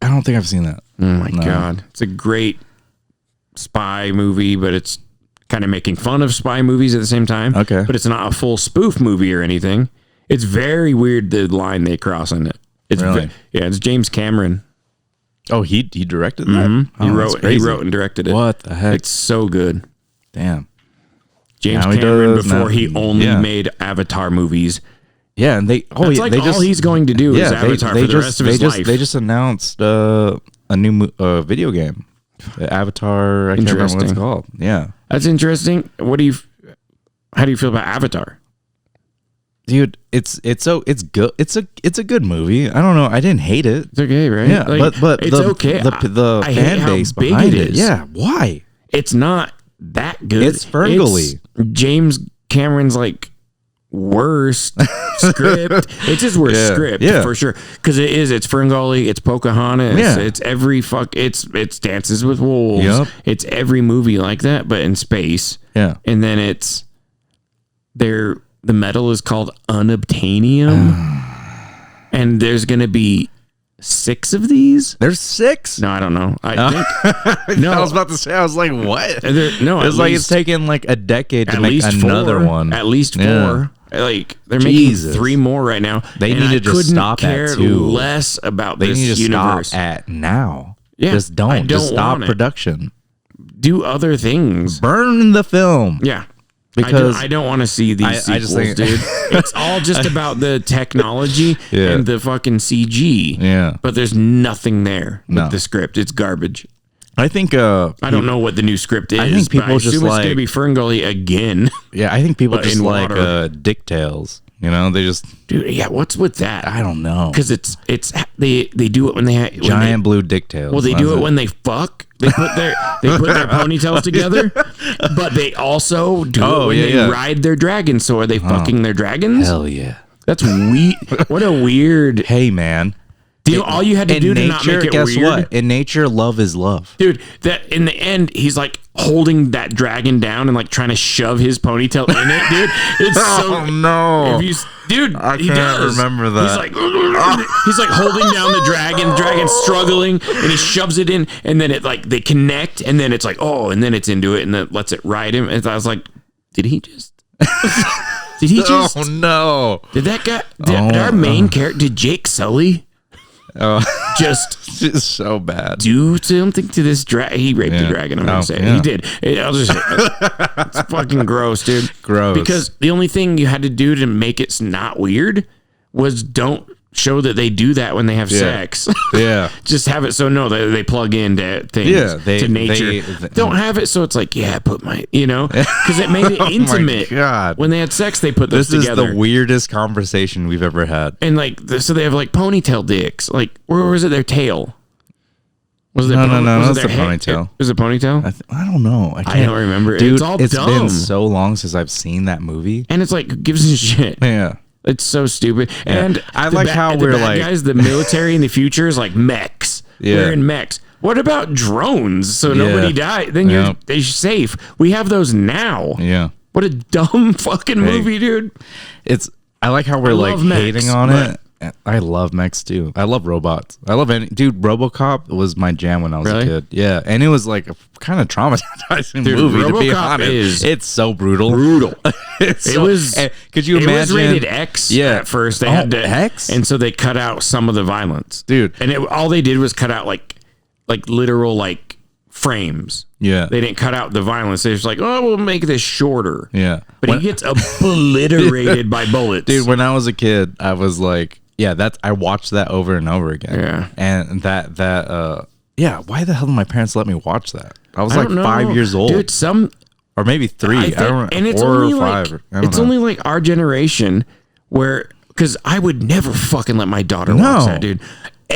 I don't think I've seen that. Oh my God. It's a great spy movie, but it's kind of making fun of spy movies at the same time. Okay. But it's not a full spoof movie or anything. It's very weird, the line they cross in it. It's really? It's James Cameron. Oh, he directed that? Mm-hmm. Oh, he wrote and directed it. What the heck? It's so good. Damn. James Cameron before he only made Avatar movies. Yeah, and all he's going to do is Avatar for the rest of his life. They just announced a new video game, Avatar. I can't remember what it's called. Yeah, that's interesting. How do you feel about Avatar? Dude, it's good. It's a good movie. I don't know. I didn't hate it. It's okay, right? Yeah, but it's okay. The fan base behind it. Yeah, why? It's not that good. It's Ferngully. It's James Cameron's like worst script. It's his worst script for sure. Because it's Ferngully. It's Pocahontas. Yeah. It's every it's Dances with Wolves. Yep. It's every movie like that, but in space. Yeah, and then the metal is called unobtainium, and there's gonna be 6 of these. There's 6. No, I don't know. I think no. I was about to say. I was like, what? No, it's like it's taken like a decade to make another one. At least 4. Yeah. Like they're making 3 more right now. They need to just stop at 2. Less about they this need to universe. Stop at now. Yeah, just don't. Just stop production. Do other things. Burn the film. Yeah. Because I don't want to see these sequels, I just think, dude. It's all just about the technology and the fucking CG. Yeah. But there's nothing there with the script. It's garbage. I think I don't know what the new script is. I think people just it's going to be Ferngully again. Yeah, I think people just like dick tales. You know, they just dude. Yeah, what's with that? I don't know. Because they do it when they giant blue dick tails. Well, they do it when they fuck. They put their ponytails together, but they also do it when they ride their dragons. So are they fucking their dragons? Hell yeah. That's weird. What a weird. Hey man. All you had to do to not make it guess weird. What? In nature, love is love. Dude, that in the end, he's like holding that dragon down and like trying to shove his ponytail in it, dude. It's oh no. Dude, I can't remember that. He's like holding down the dragon's struggling, and he shoves it in, and then it like they connect, and then it's like, oh, and then it's into it, and then lets it ride him. And I was like, did he just Oh no. Did that guy did our main character did Jake Sully just so bad do something to this dragon? He raped the dragon. I'm gonna say he did. It's fucking gross, dude. Gross. Because the only thing you had to do to make it not weird was don't show that they do that when they have sex. Yeah. Just have it so they plug into things to nature. Don't have it so it's like, put my, because it made it intimate. My God. When they had sex, they put this together. This is the weirdest conversation we've ever had. And like, so they have like ponytail dicks. Like, where was it? Their tail? Was it no, it's a ponytail. Was it ponytail? I don't know. I don't remember. Dude, it's all dumb. It's been so long since I've seen that movie. And it's like, who gives a shit? Yeah. It's so stupid. Yeah. And I like how we're like guys, the military in the future is like mechs. Yeah. We're in mechs. What about drones? So nobody died. Then they're safe. We have those now. Yeah. What a dumb fucking movie, dude. I like how we're like hating on it. I love mechs too. I love robots. Dude, RoboCop was my jam when I was a kid. Yeah, and it was like a kind of traumatizing movie. RoboCop to be honest, it's so brutal. Could you imagine? It was rated X. At first, they had to X, and so they cut out some of the violence, dude. And all they did was cut out like literal like frames. Yeah, they didn't cut out the violence. They're just like, oh, we'll make this shorter. Yeah, but he gets obliterated by bullets. Dude, when I was a kid, I was like, I watched that over and over again. Yeah, and why the hell did my parents let me watch that? I was like 5 years old, dude. Or maybe 3. I don't know. And it's only only like our generation because I would never fucking let my daughter watch that, dude.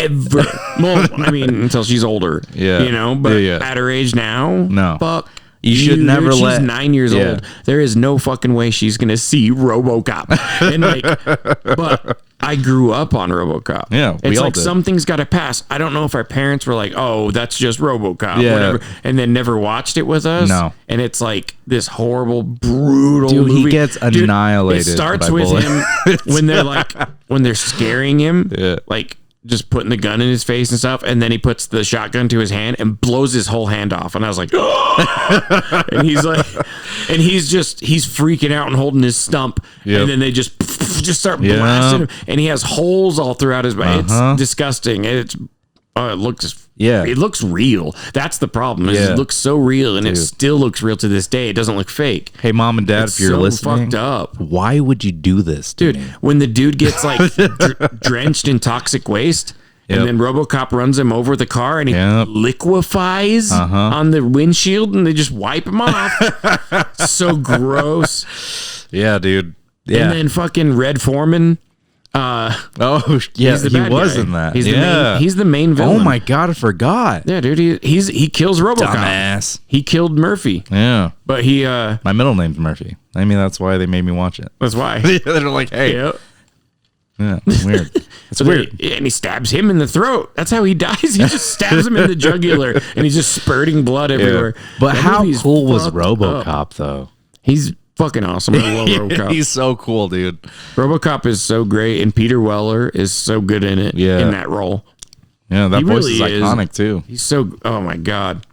ever. Well, I mean, until she's older. Yeah. You know, but Yeah. at her age now, No. fuck. You should never dude, let. She's 9 years Yeah. old. There is no fucking way she's gonna see RoboCop. And like, but I grew up on RoboCop. Yeah, we it's all like did. something's got to pass. I don't know if our parents were like, "Oh, that's just RoboCop," Yeah. whatever, and then never watched it with us. No. And it's like this horrible, brutal Dude, he movie. gets Dude, annihilated It starts by with bullets. him when they're like when they're scaring him, Yeah. like just putting the gun in his face and stuff, and then he puts the shotgun to his hand and blows his whole hand off. And I was like, and he's like, and he's freaking out and holding his stump, Yep. and then they just start Yeah. blasting him, and he has holes all throughout his body. Uh-huh. It's disgusting. It looks. Yeah. It looks real. That's the problem. Is Yeah. It looks so real, and it Dude. still looks real to this day. It doesn't look fake. Hey, mom and dad, It's if you're so listening, fucked up. why would you do this, to Dude, me? when the dude gets like drenched in toxic waste, Yep. and then RoboCop runs him over the car, and he Yep. liquefies on the windshield, and they just wipe him off. So gross. Yeah, dude. Yeah. And then fucking Red Foreman. Oh, yeah, He's the he bad was guy. in that. He's yeah. he's the main Oh villain. my god, I forgot. Yeah, dude. He kills RoboCop. Dumbass. He killed Murphy, Yeah. but he My middle name's Murphy. I mean, that's why they made me watch it. that's why. They're like, hey. Yep. Yeah, weird. It's So weird. and he stabs him in the throat. That's how he dies. He just stabs him in the jugular, and he's just spurting blood everywhere. But That how movie's cool was fucked RoboCop, up. though? He's fucking awesome. I love RoboCop. He's so cool, dude. RoboCop is so great, and Peter Weller is so good in it. Yeah. In that role, Yeah, that He voice really is is. iconic, too. he's so. Oh my god,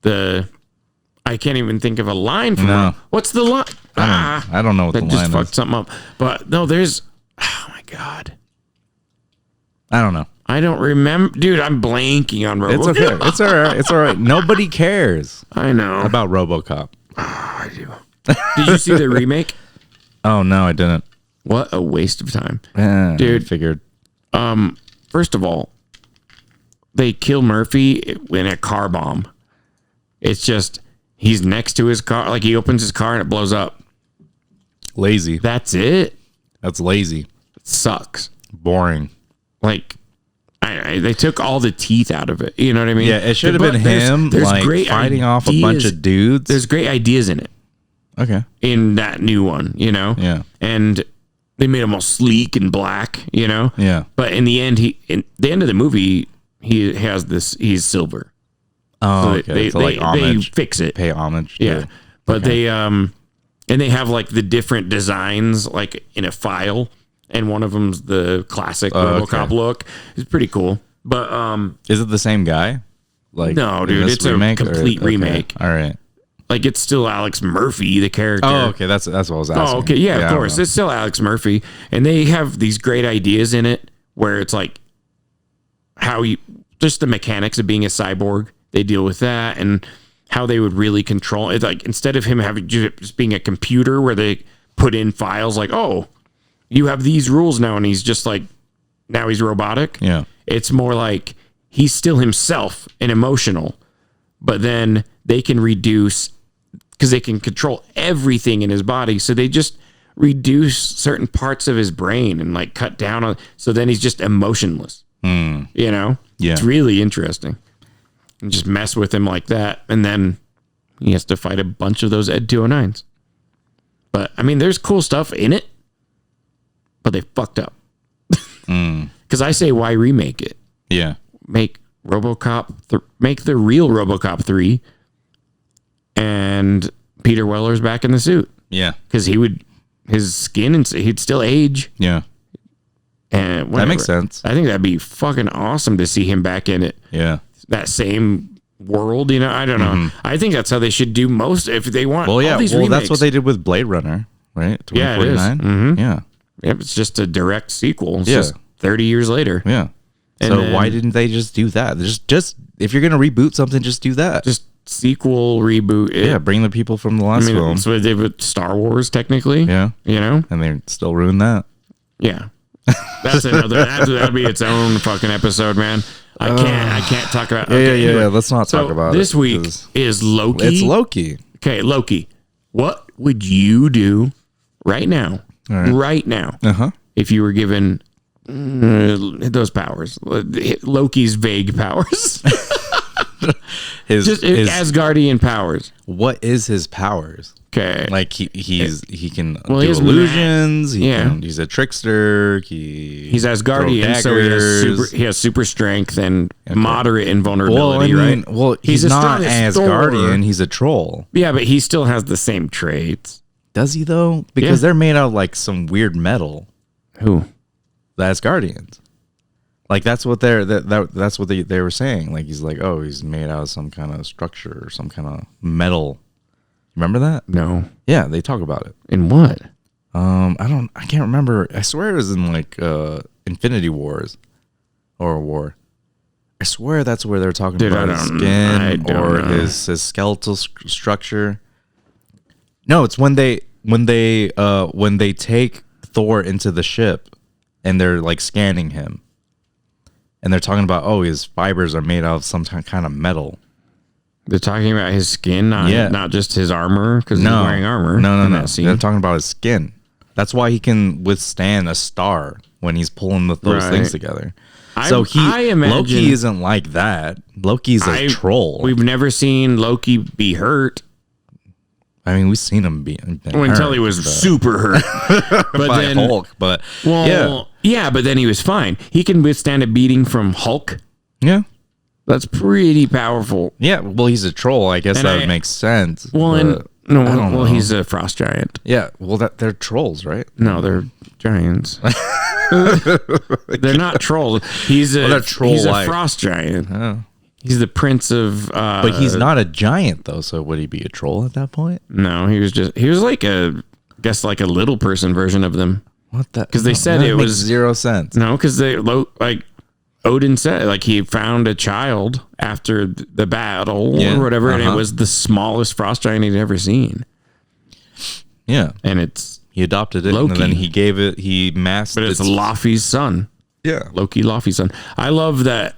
I can't even think of a line from No. him. What's the line? I don't know what That the just line fucked is. something up. But no, there's. Oh my god. I don't know. I don't remember, dude. I'm blanking on RoboCop. It's okay. It's all right. It's all right. Nobody cares I know. about RoboCop. I do. Did you see the remake? Oh, no, I didn't. What a waste of time. Dude. I figured. First of all, they kill Murphy in a car bomb. It's just he's next to his car, like he opens his car and it blows up. Lazy. That's it. That's lazy. It sucks. Boring. Like they took all the teeth out of it. You know what I mean? Yeah, it should have But been him like great fighting off a bunch ideas. of dudes. There's great ideas in it. Okay. In that new one, you know? Yeah. And they made him all sleek and black, you know? Yeah. But in the end, in the end of the movie, he has this, he's silver. Oh, So okay. they, so like they homage. fix it. Pay homage. Yeah. To, But they, and they have like the different designs like in a file. And one of them's the classic RoboCop okay. look. It's pretty cool. But, is it the same guy? Like No, in dude, this it's a complete okay. remake. All right. like it's still Alex Murphy, the character. Oh, okay. That's what I was asking. Oh, okay. Yeah, I of don't course. know. It's still Alex Murphy. And they have these great ideas in it where it's like how you just the mechanics of being a cyborg. They deal with that and how they would really control it. Like instead of him having just being a computer where they put in files like, oh, you have these rules now, and he's just like now he's robotic. Yeah. It's more like he's still himself and emotional, but then they can reduce because they can control everything in his body. So they just reduce certain parts of his brain and like cut down on. So then he's just emotionless. You know? Yeah. It's really interesting. And just mess with him like that. And then he has to fight a bunch of those Ed 209s. But I mean, there's cool stuff in it, but they fucked up. Because I say, why remake it? Yeah. Make RoboCop, make the real RoboCop 3, and Peter Weller's back in the suit Yeah. because his skin and he'd still age. Yeah. And That whatever. makes sense. I think that'd be fucking awesome to see him back in it. Yeah. That same world, you know. I don't know. I think that's how they should do most if they want. Well, yeah. all these Well, remakes. that's what they did with Blade Runner, right? Yeah, it is. 2049? Yeah. Yep, it's just a direct sequel. It's Yeah. just 30 years later. Yeah. And So then- why didn't they just do that? Just if you're gonna reboot something, just do that. Just sequel reboot. It. yeah, bring the people from the I last mean, film. that's what they did with Star Wars, technically. Yeah, You know. and they still ruined that. Yeah. That's another. That'd be its own fucking episode, man. I can't talk about. Yeah, okay, yeah. anyway. Let's not talk So about it. this week 'cause is Loki. It's Loki. Okay, Loki. What would you do right now? All right. Right now, Uh huh. if you were given those powers. Loki's vague powers. His Asgardian powers. What is his powers? Okay. Like he can do he has illusions. He's a trickster. He's Asgardian, so he has super strength and moderate invulnerability, right? Well, he's not Asgardian. He's a troll. Yeah, but he still has the same traits. Does he though? Because they're made out of like some weird metal. Who? The Asgardians. Like that's what that's what they were saying. Like he's like, oh, he's made out of some kind of structure or some kind of metal. Remember that? No. Yeah, they talk about it. In what? I can't remember. I swear it was in like Infinity Wars or War. I swear that's where they're talking about his skin or his skeletal structure. No, it's when they take Thor into the ship and they're like scanning him. And they're talking about, oh, his fibers are made out of some kind of metal. They're talking about his skin, not just his armor, because he's wearing armor. No. They're talking about his skin. That's why he can withstand a star when he's pulling those things together. I imagine Loki isn't like that. Loki's a troll. We've never seen Loki be hurt. I mean, we've seen him until he was super hurt. But by then Hulk. But yeah, but then he was fine. He can withstand a beating from Hulk. Yeah. That's pretty powerful. Yeah, well, he's a troll. I guess that would make sense. Well, he's a frost giant. Yeah, well, they're trolls, right? No, they're giants. They're not trolls. He's a frost giant. Oh. He's the prince of. But he's not a giant though. So would he be a troll at that point? No, he was like a little person version of them. What the? Because they said it was zero sense. No, because Odin said, like, he found a child after the battle or whatever, and it was the smallest frost giant he'd ever seen. Yeah. And he adopted it, Loki. and then he masked it. But it's Laufey's son. Yeah. Loki, Laufey's son. I love that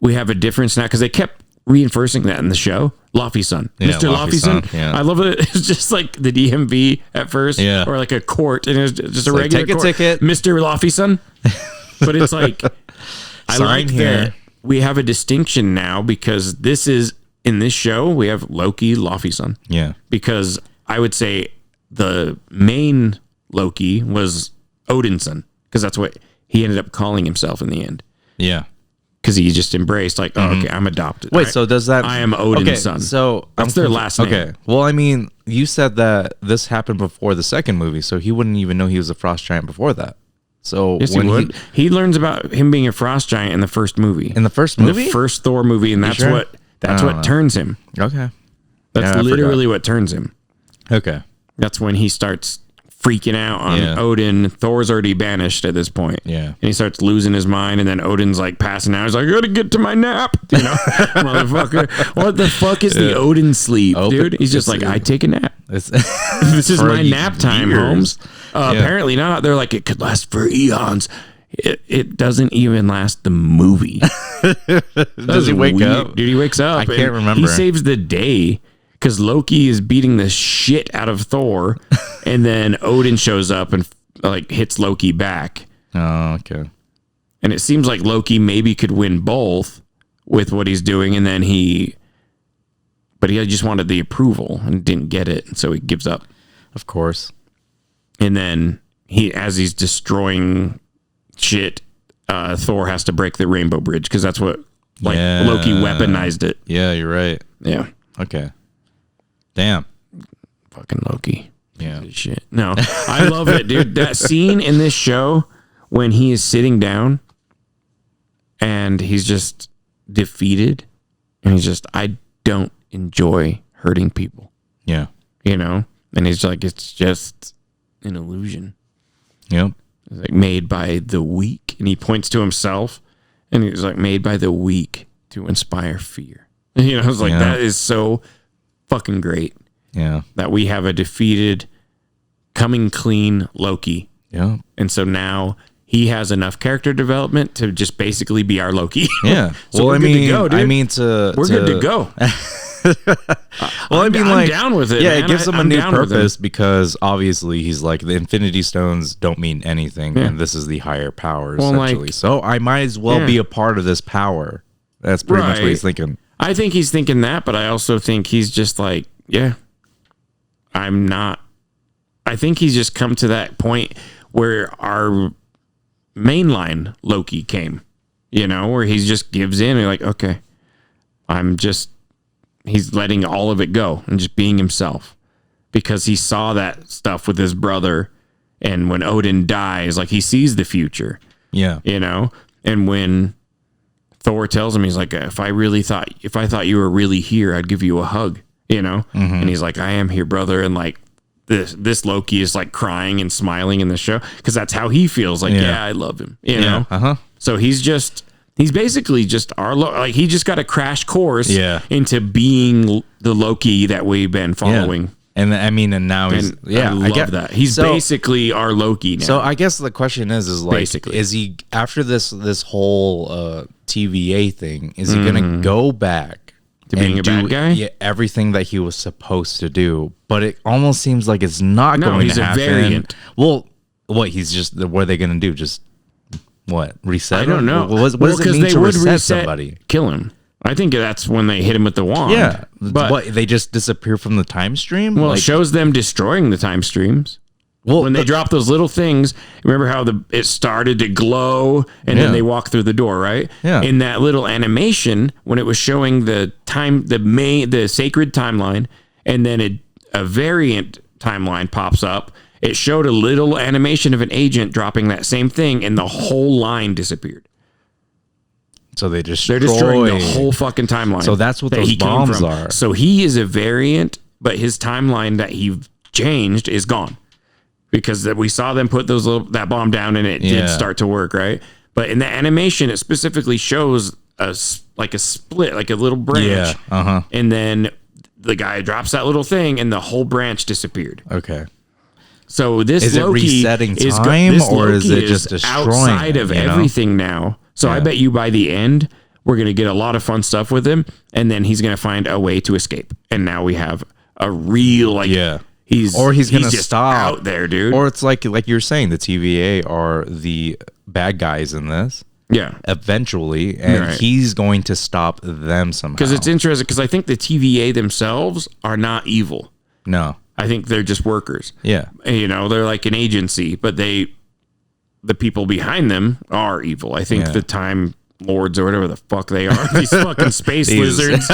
we have a difference now, because they kept reinforcing that in the show. Laufey's son. Yeah, Mr. Laufey's son. Yeah. I love it. It's just like the DMV at first, or like a court, and it's just a regular take a ticket. Mr. Laufey's son. But it's like... I like that we have a distinction now, because this is, in this show, we have Loki, Laufey's son. Yeah. Because I would say the main Loki was Odin's son, because that's what he ended up calling himself in the end. Yeah. Because he just embraced, like, oh, okay, I'm adopted. Wait, so does that... I am Odin's son. So that's their last name. Okay. Well, I mean, you said that this happened before the second movie, so he wouldn't even know he was a frost giant before that. So yes, when he would. He learns about him being a frost giant in the first movie. In the first movie? The first Thor movie, and that's what turns him. Okay. That's literally what turns him. Okay. That's when he starts freaking out on Odin. Thor's already banished at this point. Yeah. And he starts losing his mind, and then Odin's like passing out. He's like, I gotta get to my nap. You know, motherfucker. What the fuck is the Odin sleep, dude? He's just like, I take a nap. This is my nap time, Holmes. Apparently not. They're like, it could last for eons. It doesn't even last the movie. Does he wake up? Dude, he wakes up. I can't remember. He saves the day because Loki is beating the shit out of Thor, and then Odin shows up and like hits Loki back. Oh, okay. And it seems like Loki maybe could win both with what he's doing, and then but he just wanted the approval and didn't get it, so he gives up. Of course. And then as he's destroying shit, Thor has to break the Rainbow Bridge, because that's what Loki weaponized it. Yeah, you're right. Yeah. Okay. Damn. Fucking Loki. Yeah. Shit. No, I love it, dude. That scene in this show when he is sitting down and he's just defeated, and he's just, I don't enjoy hurting people. Yeah. You know? And he's like, it's just an illusion. Yep. It's like made by the weak. And he points to himself, and he's like, made by the weak to inspire fear. You know, I was like, that is so fucking great. Yeah. That we have a defeated, coming clean Loki. Yeah. And so now he has enough character development to just basically be our Loki. Yeah. So well, we're good to go, dude. we're good to go. Well, I mean, I'm like, down with it. Yeah, man. it gives him a I'm new down with purpose because obviously he's like the Infinity Stones don't mean anything, and this is the higher power essentially. like- So I might as well be a part of this power. That's pretty much what he's thinking. I think he's thinking that, but I also think he's just like, yeah, I'm not. I think he's just come to that point where our mainline Loki came, where he just gives in and like, okay, he's letting all of it go and just being himself because he saw that stuff with his brother. And when Odin dies, like he sees the future, Yeah. and when Thor tells him, he's like, if I thought you were really here, I'd give you a hug, and he's like, I am here, brother. And like this Loki is like crying and smiling in the show because that's how he feels. Like, yeah, I love him, Uh-huh. So he's basically just like he just got a crash course into being the Loki that we've been following. Yeah. And I mean, and now he's I love that. He's basically our Loki now. So I guess the question is like, Basically. is he after this whole TVA thing? Is he gonna go back To being a bad guy? Yeah, everything that he was supposed to do, but it almost seems like it's not going he's to a happen. variant. Well, what are they gonna do? Just what reset? I don't him? know. What does it mean they to would reset somebody? Kill him. I think that's when they hit him with the wand. Yeah, but what, they just disappear from the time stream. well, Like, it shows them destroying the time streams. well, When they drop those little things, remember how it started to glow and then they walk through the door, right? Yeah. In that little animation, when it was showing the sacred timeline, and then a variant timeline pops up, it showed a little animation of an agent dropping that same thing, and the whole line disappeared. so they're They're destroying the whole fucking timeline. So that's what that those he came bombs from. are. So he is a variant, but his timeline that he changed is gone because we saw them put that bomb down and it did start to work, right? But in the animation, it specifically shows a split, like a little branch. Yeah. And then the guy drops that little thing and the whole branch disappeared. Okay. So this Is it Loki resetting is time, this or is Loki it just destroying outside it, of you know? everything now? So I bet you by the end we're gonna get a lot of fun stuff with him, and then he's gonna find a way to escape. And now we have a real he's gonna just stop out there, dude. Or it's like you're saying, the TVA are the bad guys in this. Yeah, Eventually, and he's going to stop them somehow. because it's interesting. Because I think the TVA themselves are not evil. No. I think they're just workers. Yeah. They're like an agency, but the people behind them are evil. I think the Time Lords or whatever the fuck they are, these fucking space lizards,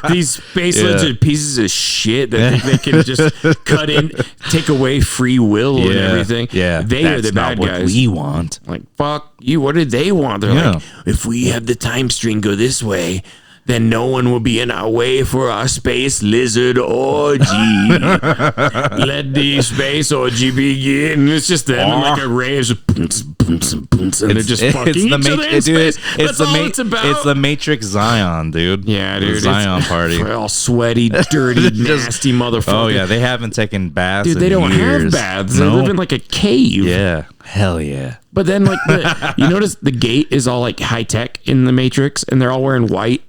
these space lizard pieces of shit that think they can just cut in, take away free will and everything. Yeah. They are the bad what guys. we want. Like, fuck you. What did they want? They're like, if we have the time stream go this way, then no one will be in our way for our space lizard orgy. Let the space orgy begin. It's just them in like a rave, and they're just fucking each other in space. That's all it's about. It's the Matrix Zion, dude. Yeah, dude. The Zion party. They're all sweaty, dirty, nasty motherfuckers. Oh yeah, they haven't taken baths. Dude, they don't have baths. They live in like a cave. Yeah, hell yeah. But then, like, you notice the gate is all like high tech in the Matrix, and they're all wearing white.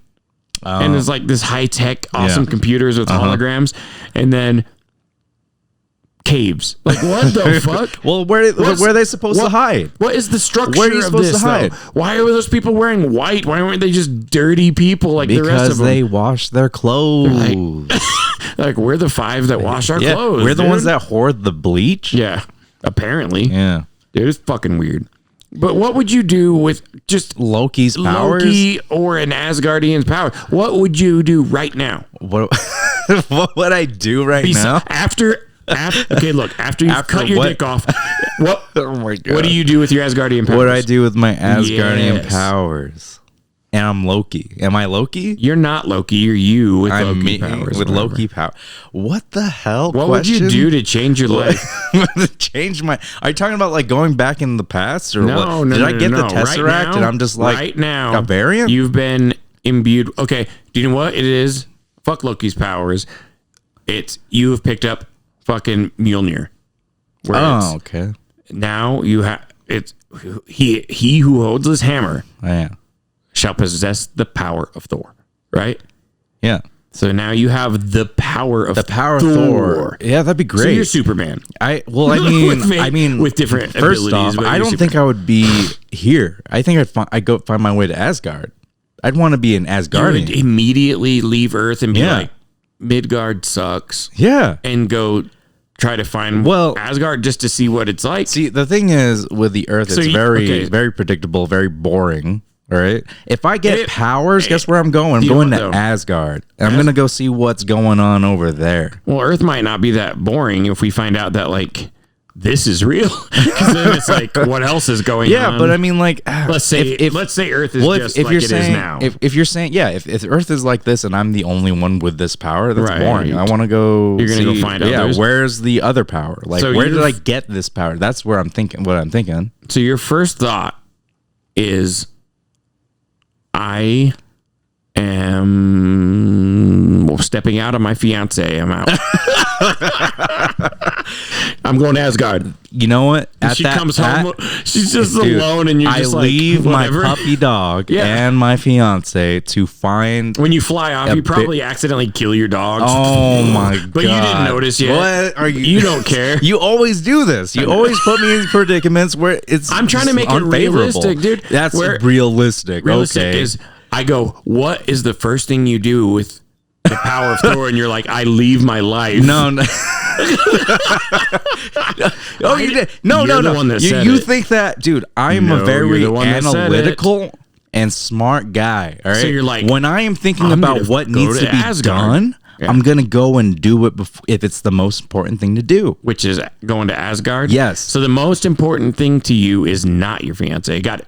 And there's like this high tech, awesome computers with holograms, and then caves. Like, what the fuck? Well, where are they supposed to hide? What is the structure Where are you of supposed this? to hide? Though? Why are those people wearing white? Why weren't they just dirty people like the rest of Because them? they wash their clothes. Like, we're the five that wash our clothes. We're the dude. ones that hoard the bleach. Yeah, apparently. Yeah. Dude, it's fucking weird. But what would you do with just Loki's powers? Loki or an Asgardian's power? What would you do right now? What would I do right now? After okay, look, after you've cut your dick off, what Oh my God. what do you do with your Asgardian powers? What do I do with my Asgardian Yes. powers? And I'm Loki. Am I Loki? You're not Loki. You're you with I'm Loki me powers. with whatever. Loki power. What the hell? What would you do to change your life? Change my? Are you talking about like going back in the past or No, what? no, Did no, I get no, the no. Tesseract Right now, and I'm just like right now a variant? You've been imbued. Okay, do you know what it is? Fuck Loki's powers. It's you have picked up fucking Mjolnir. Oh, okay. Now you have it's he who holds his hammer Yeah. shall possess the power of Thor. Right? Yeah. So now you have the power of Thor. Yeah, that'd be great. So you're Superman. I mean, with different first abilities. off, I don't think I would be here. I think I'd go find my way to Asgard. I'd want to be an You Asgardian. would immediately leave Earth and be like, Midgard sucks. Yeah. And go try to find Asgard just to see what it's like. See, the thing is with the Earth, it's very predictable, very boring. All right. If I get powers, guess where I'm going? I'm going to Asgard. And I'm going to go see what's going on over there. Well, Earth might not be that boring if we find out that, like, this is real. Because then it's like, what else is going on? Yeah, but I mean, like, let's say Earth is just like it is now. If you're saying, if Earth is like this and I'm the only one with this power, that's boring. I want to go. You're going to go find out. Yeah, where's the other power? Like, So where did I get this power? That's where I'm thinking. What I'm thinking. So your first thought is, I am stepping out of my fiance. I'm out. I'm going to Asgard. You know what? She comes home. She's just alone, and you're just like, I leave my whatever. puppy dog and my fiance to find. When you fly off, you probably accidentally kill your dogs. Oh my god! But you didn't notice yet. What are you? You don't care. You always do this. You always put me in predicaments where it's. I'm trying to make it realistic, dude. That's realistic. Realistic is. I go, what is the first thing you do with the power of Thor? And you're like, I leave my life. No. Oh, you did. No. You think that, dude? I'm a very analytical and smart guy. All right. So you're like, when I am thinking about what needs to be done, I'm gonna go and do it if it's the most important thing to do, which is going to Asgard. Yes. So the most important thing to you is not your fiance. Got it.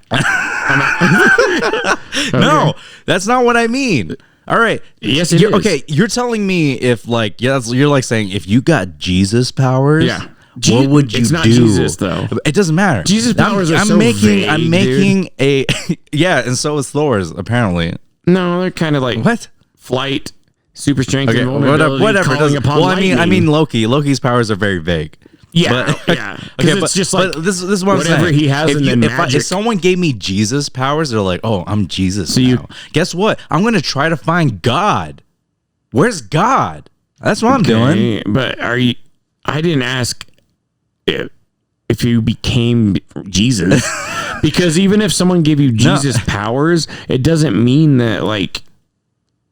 No, that's not what I mean. All right. Yes, it is. Okay, you're telling me if like you're like saying if you got Jesus powers, what would you do? It's not Jesus though. It doesn't matter. Jesus powers are so vague, I'm making a and so is Thor's apparently. No, they're kind of like what? Flight, super strength, and vulnerability, whatever. Lightning. I mean Loki's powers are very vague. Yeah, Okay, it's just like this is what whatever I'm saying. he has, if someone gave me Jesus powers, they're like, "Oh, I'm Jesus." So guess what? I'm gonna try to find God. Where's God? That's what I'm doing. But I didn't ask if you became Jesus, because even if someone gave you Jesus powers, it doesn't mean that like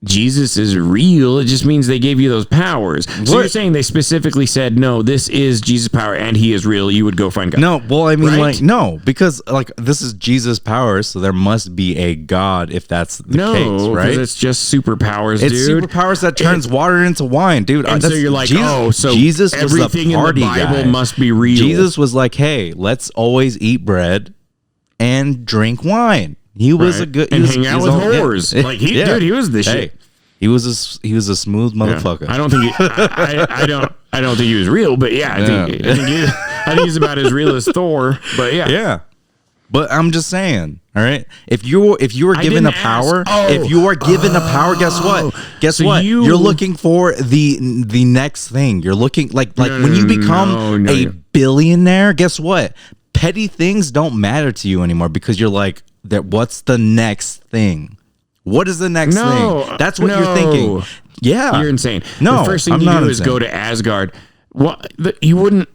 Jesus is real. It just means they gave you those powers. So you're saying they specifically said, no, this is Jesus' power and he is real. You would go find God. No, well, I mean, like, no, because like this is Jesus' powers, so there must be a God if that's the case, right? Because it's just superpowers, dude. It's superpowers that turns water into wine, dude. And so you're like, so Jesus was everything the party in the Bible guy. must be real. Jesus was like, hey, let's always eat bread and drink wine. He was a good hang out with whores. Like dude, he was the shit. He was a smooth motherfucker. I don't think I don't think he was real, but I think he's about as real as Thor. But yeah. But I'm just saying, all right. If you were given a power, guess what? Guess what? You're looking for the next thing. You're looking like when you become a billionaire. Guess what? Petty things don't matter to you anymore because you're like, what's the next thing? What is the next thing? That's what you're thinking. Yeah. You're insane. No, the first thing you do is go to Asgard. What? You wouldn't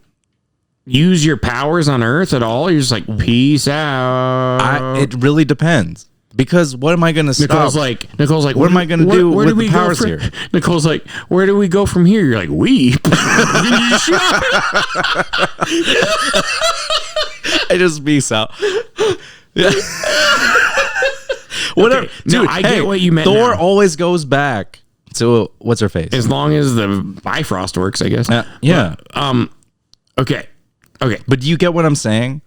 use your powers on Earth at all? You're just like, peace out. It really depends. Because what am I going to stop? Nicole's like, what am I going to do with the powers here? Nicole's like, where do we go from here? You're like, we. I just peace out. Yeah. Whatever. Okay, dude, I get what you meant. Thor always goes back to what's her face? As long as the Bifrost works, I guess. Yeah. But, okay. But do you get what I'm saying?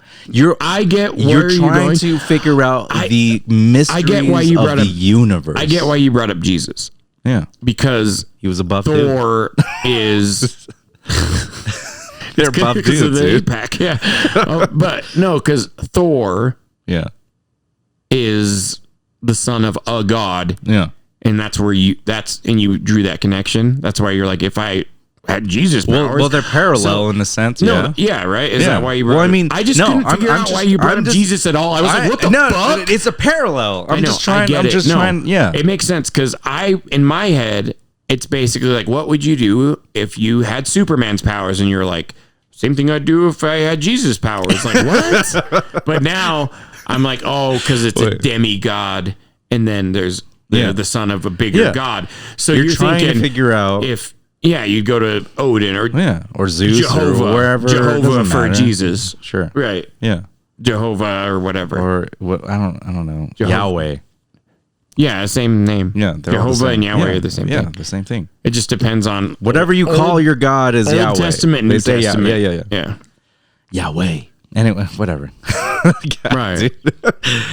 I get where you're trying to figure out the mysteries of the universe. I get why you brought up Jesus. Yeah. Because he was a buff Thor is they're buff dudes, of the dude. pack. Yeah. But no, because Thor is the son of a god. Yeah. And that's where you drew that connection. That's why you're like, if I had Jesus powers. Well, they're parallel in a sense. Right? Is that why you brought I just couldn't figure out why you brought up Jesus at all. I was like, what the fuck? It's a parallel. I'm just trying. It makes sense because in my head, it's basically like, what would you do if you had Superman's powers? And you're like, same thing I'd do if I had Jesus' powers. Like, what? But now I'm like, oh, because it's a demigod. And then there's the son of a bigger god. So you're trying thinking, to figure out if, you'd go to Odin or Zeus Jehovah, or wherever. Jehovah for Jesus. Sure. Right. Yeah. Jehovah or whatever. Or what? I don't know. Jehovah. Yahweh. Yeah, same name. Yeah. Jehovah and Yahweh are the same thing. Yeah, the same thing. It just depends on whatever you call your God is Old Yahweh. Testament, New They say Testament. Yeah. Yahweh. Anyway, whatever. God, Right.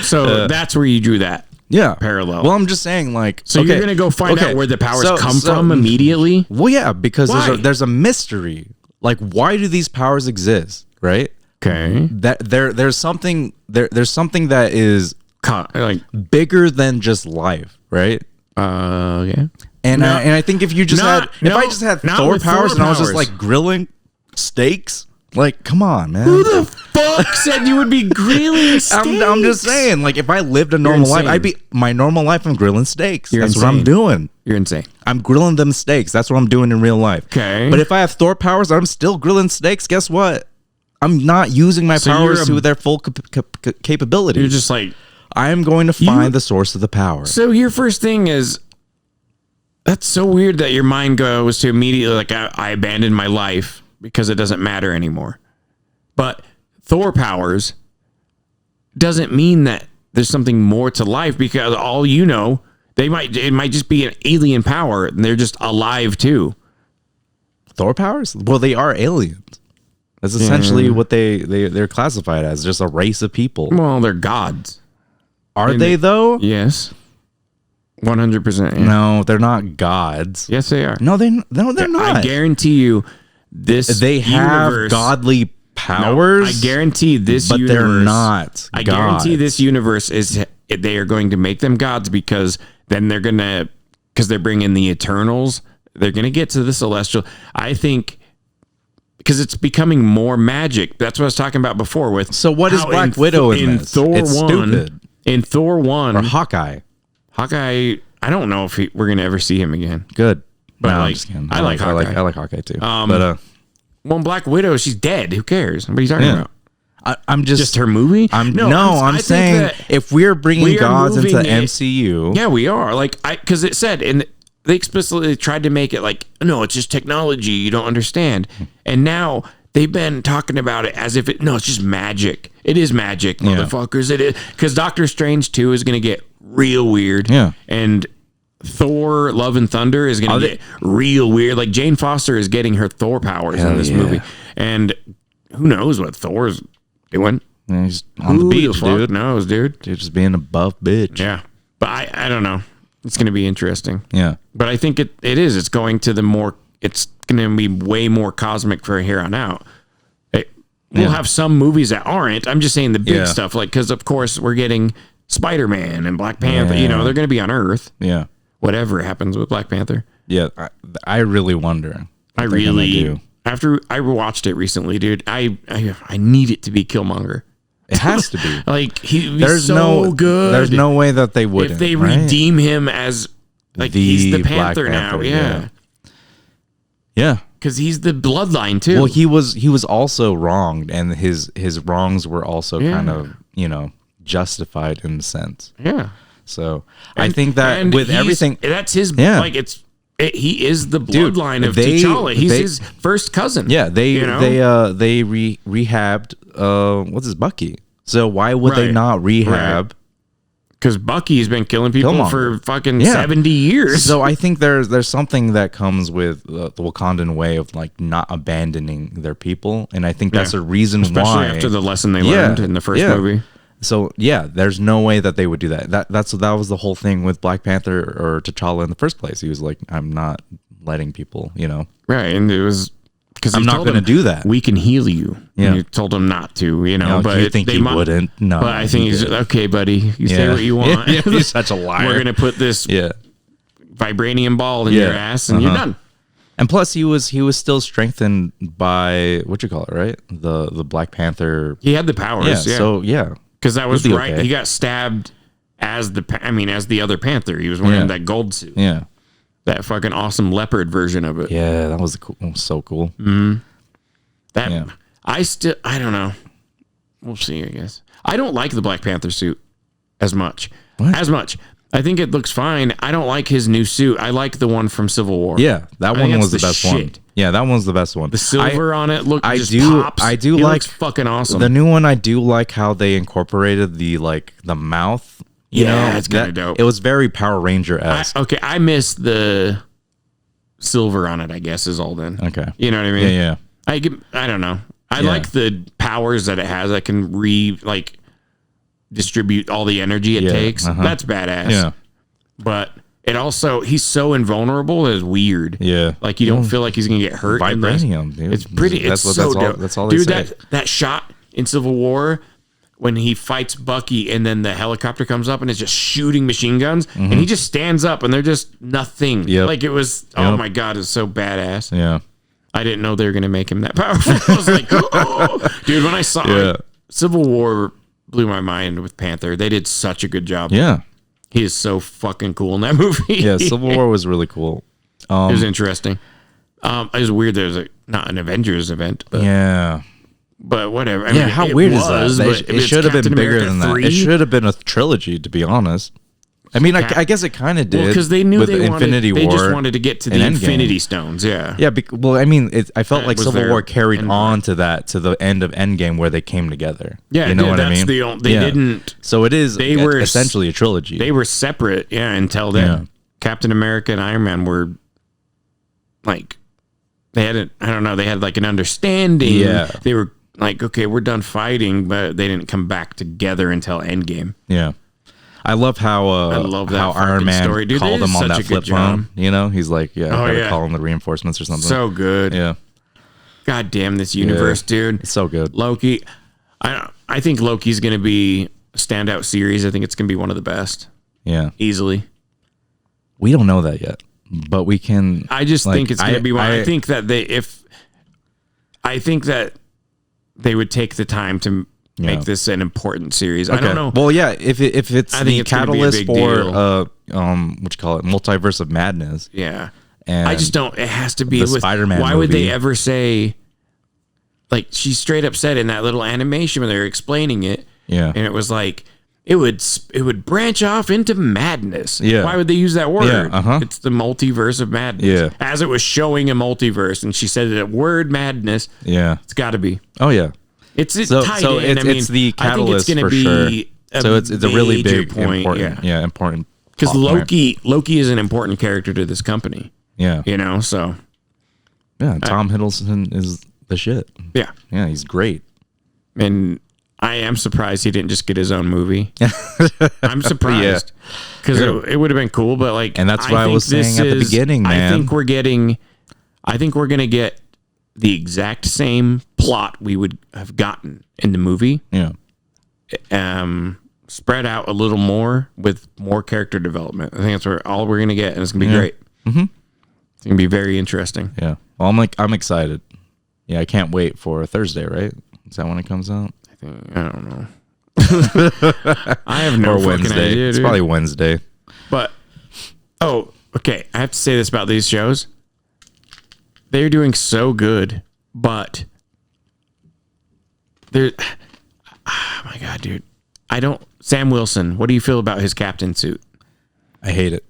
So that's where you drew that. Yeah. Parallel. Well, I'm just saying, like, so you're gonna go find out where the powers come from immediately. Well, yeah, because Why? there's a mystery. Like, why do these powers exist? Right. Okay. That there's something that is Like bigger than just life. Right. yeah. And I think if you just Not had Thor with powers Thor and I was just powers. like grilling steaks, like, come on, man. Who the fuck said you would be grilling steaks? I'm just saying, like, if I lived a normal life, my normal life. I'm grilling steaks. That's what I'm doing. You're insane. I'm grilling them steaks. That's what I'm doing in real life. Okay. But if I have Thor powers, I'm still grilling steaks. Guess what? I'm not using my powers to their full capability. You're just like, I am going to find the source of the power. so your first thing is, that's so weird that your mind goes to immediately like, I abandoned my life because it doesn't matter anymore. But Thor powers doesn't mean that there's something more to life, because all you know, it might just be an alien power and they're just alive too. Thor powers? Well, they are aliens. That's essentially what they're classified as, just a race of people. Well, they're gods. Are they though? Yes. 100%. Yeah. No, they're not gods. Yes, they are. No, they're not. I guarantee you they have godly powers. No, I guarantee this but universe. They're not. I gods. guarantee this universe they are going to make them gods, because then because they're bringing the Eternals. They're going to get to the celestial. I think because it's becoming more magic. That's what I was talking about before. With so what is Black Widow in this? Thor it's 1? Stupid. In Thor 1 or Hawkeye. I don't know if we're going to ever see him again. Good. But no, like, I'm just kidding. I like Hawkeye. I like Hawkeye too. Well, Black Widow, she's dead. Who cares? What are you talking about? I'm just her movie. I'm saying if we're bringing gods into the MCU, yeah, we are. Like, because it said, and they explicitly tried to make it like, no, it's just technology. You don't understand. And now they've been talking about it as if it's just magic. It is magic, motherfuckers. It is, because Doctor Strange 2 is going to get real weird. Yeah, and Thor: Love and Thunder is going to get real weird. Like, Jane Foster is getting her Thor powers in this movie, and who knows what Thor's doing? Yeah, he's on the beach, dude. Knows, dude. You're just being a buff bitch. Yeah, but I don't know. It's going to be interesting. Yeah, but I think it is. It's going to the more. It's going to be way more cosmic for here on out. We'll have some movies that aren't. I'm just saying the big stuff, like, because of course we're getting Spider-Man and Black Panther. Yeah. They're going to be on Earth. Yeah. Whatever happens with Black Panther. Yeah, I really wonder. After I watched it recently, dude, I need it to be Killmonger. It has to be. Like, he's so good. There's no way that they wouldn't. If they redeem him as like he's the Panther now, yeah, because he's the bloodline too. Well, he was also wronged, and his wrongs were also kind of justified in a sense. Yeah. So I think that with everything, that's his. Like he is the bloodline of T'Challa. He's his first cousin. Yeah, they rehabbed. What's his Bucky? So why would they not rehab? Because Bucky's been killing people for fucking 70 years. So I think there's something that comes with the Wakandan way of like not abandoning their people, and I think that's a reason especially why. After the lesson they learned in the first movie. So there's no way that they would do that. That was the whole thing with Black Panther or T'Challa in the first place. He was like, I'm not letting people, Right, and it was because I'm not going to do that. We can heal you. Yeah. And you told him not to, but you think he wouldn't? No, but I think he's okay, buddy. You say what you want. He's such a liar. We're going to put this vibranium ball in your ass, and you're done. And plus, he was still strengthened by what you call it, right? The Black Panther. He had the powers. Yeah. So because that was right. Okay. He got stabbed as the other Panther. He was wearing that gold suit. Yeah. that fucking awesome leopard version of it. Yeah, that was cool. So cool. That Yeah. I don't know. We'll see, I guess. I don't like the Black Panther suit as much. What? As much. I think it looks fine. I don't like his new suit. I like the one from Civil War. Yeah, that I think one was the that's best the one. shit. Yeah, that one's the best one. The silver on it look I just do- pops. I do He like looks fucking awesome. The new one, I do like how they incorporated the mouth. You Yeah, know, it's kinda that- dope. It was very Power Ranger-esque. I miss the silver on it, I guess, is all then. Okay. You know what I mean? Yeah. I don't know. I Yeah. like the powers that it has that can distribute all the energy it Yeah, takes. uh-huh. That's badass. Yeah. But it also, he's so invulnerable that it's weird. Yeah. Like you don't feel like he's gonna get hurt. Vibranium, dude. It's pretty. It's so dope. That's all they dude. say. That shot in Civil War when he fights Bucky and then the helicopter comes up and it's just shooting machine guns and he just stands up and they're just nothing. Yep. Like it was. Oh Yep. my god, it's so badass. Yeah. I didn't know they were gonna make him that powerful. I was like, oh. Dude, when I saw it, Civil War blew my mind with Panther. They did such a good job. Yeah. He is so fucking cool in that movie. Yeah. Civil War was really cool. It was interesting. It was weird. There's not an Avengers event, but Yeah. but whatever. I Yeah. mean, How it weird was, is that? but It it's should have been Captain bigger America than that. 3. It should have been a trilogy, to be honest. I mean, I guess it kind of did. because they knew with they Infinity wanted. War. They just wanted to get to the and Endgame. Infinity Stones. Yeah. Yeah, well, I mean, I felt That like was Civil their War carried end on to that, to the end of Endgame where they came together. Yeah. you know yeah, what I that's mean? They didn't. So it is. They were essentially a trilogy. They were separate. Yeah. Until then, Yeah. Captain America and Iron Man were like they had I don't know. They had like an understanding. Yeah. They were like, okay, we're done fighting, but they didn't come back together until Endgame. Yeah, I love how love that how Iron fucking Man story. Dude, called they him did on such that a flip good job. phone. You know, he's like, Oh, gotta yeah. call him the reinforcements or something. So good. yeah, God damn this universe, dude. it's so good. Loki. I think Loki's going to be a standout series. I think it's going to be one of the best, Yeah, easily. we don't know that yet, but we can. I just like, think it's going to be one. I think that they would take the time to make this an important series. I don't know. Well, yeah, if it's I think the it's gonna be a catalyst big for deal. what you call it, multiverse of madness. Yeah. And I just don't. It has to be the with Spider-Man Why would they movie. ever say? Like she straight up said in that little animation when they were explaining it. Yeah. And it was like it would branch off into madness. Yeah. Why would they use that word? Yeah, uh-huh. It's the multiverse of madness. Yeah. As it was showing a multiverse, and she said that word madness. Yeah. It's got to be. Oh yeah. It's So tied so in. it's the I think it's catalyst gonna for be sure. So it's a really major big important important because plot point. Loki is an important character to this company. Yeah. You know, so Yeah, Tom Hiddleston is the shit. yeah. Yeah, he's great. And I am surprised he didn't just get his own movie. I'm surprised because it would have been cool, but like, And that's what I think was saying this at the beginning, man. I think we're gonna get the exact same plot we would have gotten in the movie, Yeah. spread out a little more with more character development. I think that's all we're gonna get, and it's gonna be great. Mm-hmm. It's gonna be very interesting. Yeah. Well, I'm excited. Yeah, I can't wait for Thursday, right? Is that when it comes out? I don't know. I have no Or fucking Wednesday. idea, It's dude. probably Wednesday. But okay. I have to say this about these shows. They're doing so good, but they're oh my god, dude. Sam Wilson, what do you feel about his captain suit? I hate it.